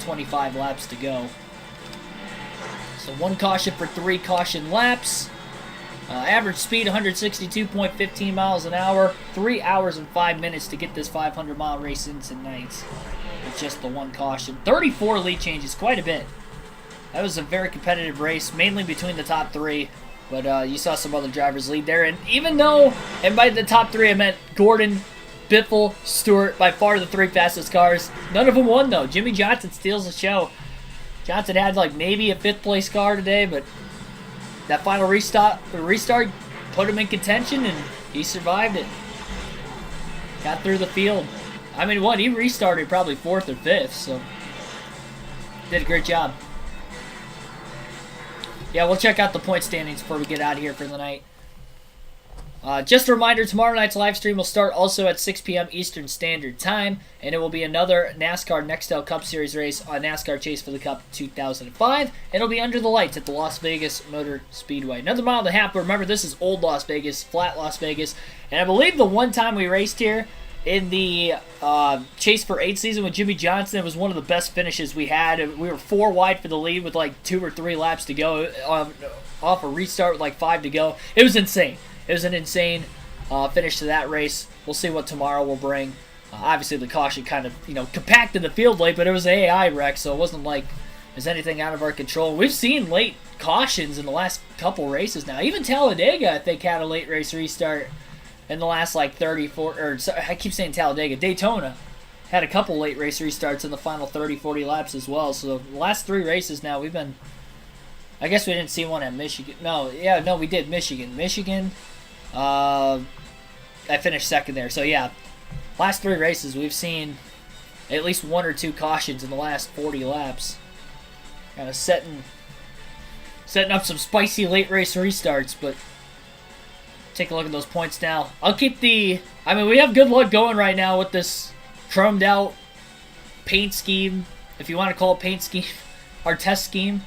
Speaker 1: 25 laps to go. So one caution for 3 caution laps. Average speed 162.15 miles an hour. 3 hours and 5 minutes to get this 500-mile race in tonight. With just the one caution. 34 lead changes, quite a bit. That was a very competitive race, mainly between the top 3. But you saw some other drivers lead there. And even though, and by the top 3 I meant Gordon, Biffle, Stewart, by far the 3 fastest cars. None of them won though. Jimmy Johnson steals the show. Johnson had like maybe a 5th place car today, but that final restart put him in contention, and he survived it. Got through the field. I mean, what? He restarted probably 4th or 5th, so did a great job. Yeah, we'll check out the point standings before we get out of here for the night. Just a reminder, tomorrow night's live stream will start also at 6 p.m. Eastern Standard Time, and it will be another NASCAR Nextel Cup Series race on NASCAR Chase for the Cup 2005, and it'll be under the lights at the Las Vegas Motor Speedway. Another mile and a half, but remember, this is old Las Vegas, flat Las Vegas, and I believe the one time we raced here in the Chase for 8 season with Jimmy Johnson, it was one of the best finishes we had. We were 4 wide for the lead with like 2 or 3 laps to go, off a restart with like 5 to go. It was insane. It was an insane finish to that race. We'll see what tomorrow will bring. Obviously, the caution kind of, compacted the field late, but it was an AI wreck, so it wasn't like there's anything out of our control. We've seen late cautions in the last couple races now. Even Talladega, I think, had a late race restart in the last, 34, or I keep saying Talladega. Daytona had a couple late race restarts in the final 30, 40 laps as well. So the last 3 races now, we've been, I guess we didn't see one at Michigan. No, we did Michigan. I finished 2nd there. So, yeah, last 3 races, we've seen at least 1 or 2 cautions in the last 40 laps. Kind of setting up some spicy late race restarts, but take a look at those points now. I'll keep we have good luck going right now with this chromed out paint scheme, if you want to call it paint scheme, our test scheme.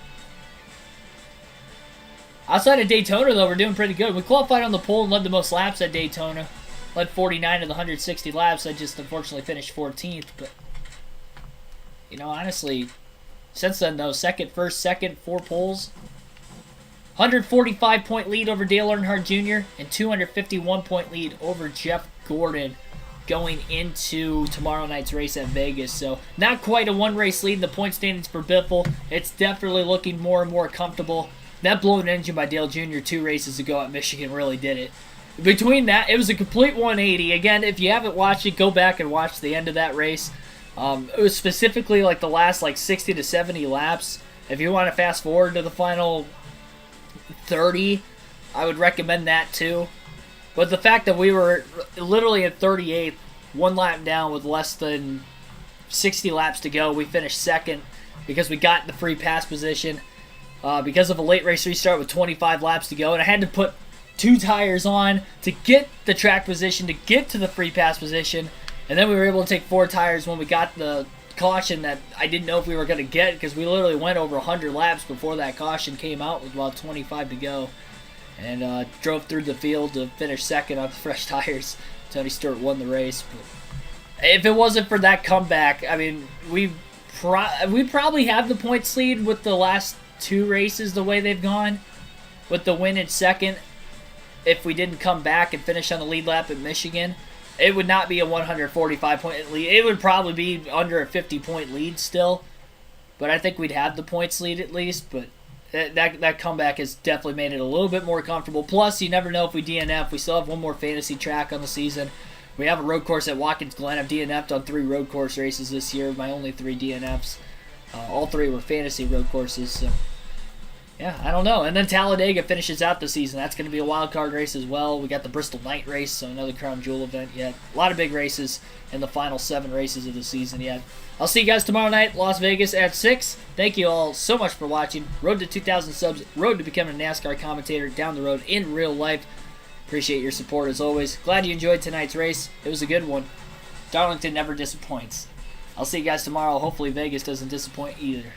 Speaker 1: Outside of Daytona, though, we're doing pretty good. We qualified on the pole and led the most laps at Daytona. Led 49 of the 160 laps. I just unfortunately finished 14th. But, honestly, since then, though, first, second, 4 poles. 145-point lead over Dale Earnhardt Jr. and 251-point lead over Jeff Gordon going into tomorrow night's race at Vegas. So, not quite a 1-race lead in the point standings for Biffle. It's definitely looking more and more comfortable. That blown engine by Dale Jr. 2 races ago at Michigan really did it. Between that, it was a complete 180. Again, if you haven't watched it, go back and watch the end of that race. It was specifically the last 60 to 70 laps. If you want to fast forward to the final 30, I would recommend that too. But the fact that we were literally at 38th, 1 lap down with less than 60 laps to go, we finished 2nd because we got the free pass position. Because of a late race restart with 25 laps to go, and I had to put 2 tires on to get the track position, to get to the free pass position, and then we were able to take 4 tires when we got the caution that I didn't know if we were going to get, because we literally went over 100 laps before that caution came out with about 25 to go, and drove through the field to finish 2nd on fresh tires. Tony Stewart won the race. But if it wasn't for that comeback, we probably have the points lead with the last 2 races the way they've gone, with the win in 2nd. If we didn't come back and finish on the lead lap at Michigan, it would not be a 145-point lead. It would probably be under a 50-point lead still, but I think we'd have the points lead at least. But that comeback has definitely made it a little bit more comfortable. Plus, you never know if we DNF. We still have 1 more fantasy track on the season. We have a road course at Watkins Glen. I've DNF'd on 3 road course races this year, my only 3 DNFs. All 3 were fantasy road courses, so yeah, I don't know. And then Talladega finishes out the season. That's going to be a wild card race as well. We got the Bristol Night Race, so another Crown Jewel event yet. A lot of big races in the final 7 races of the season yet. I'll see you guys tomorrow night, Las Vegas at 6. Thank you all so much for watching. Road to 2,000 subs. Road to becoming a NASCAR commentator down the road in real life. Appreciate your support as always. Glad you enjoyed tonight's race. It was a good one. Darlington never disappoints. I'll see you guys tomorrow. Hopefully Vegas doesn't disappoint either.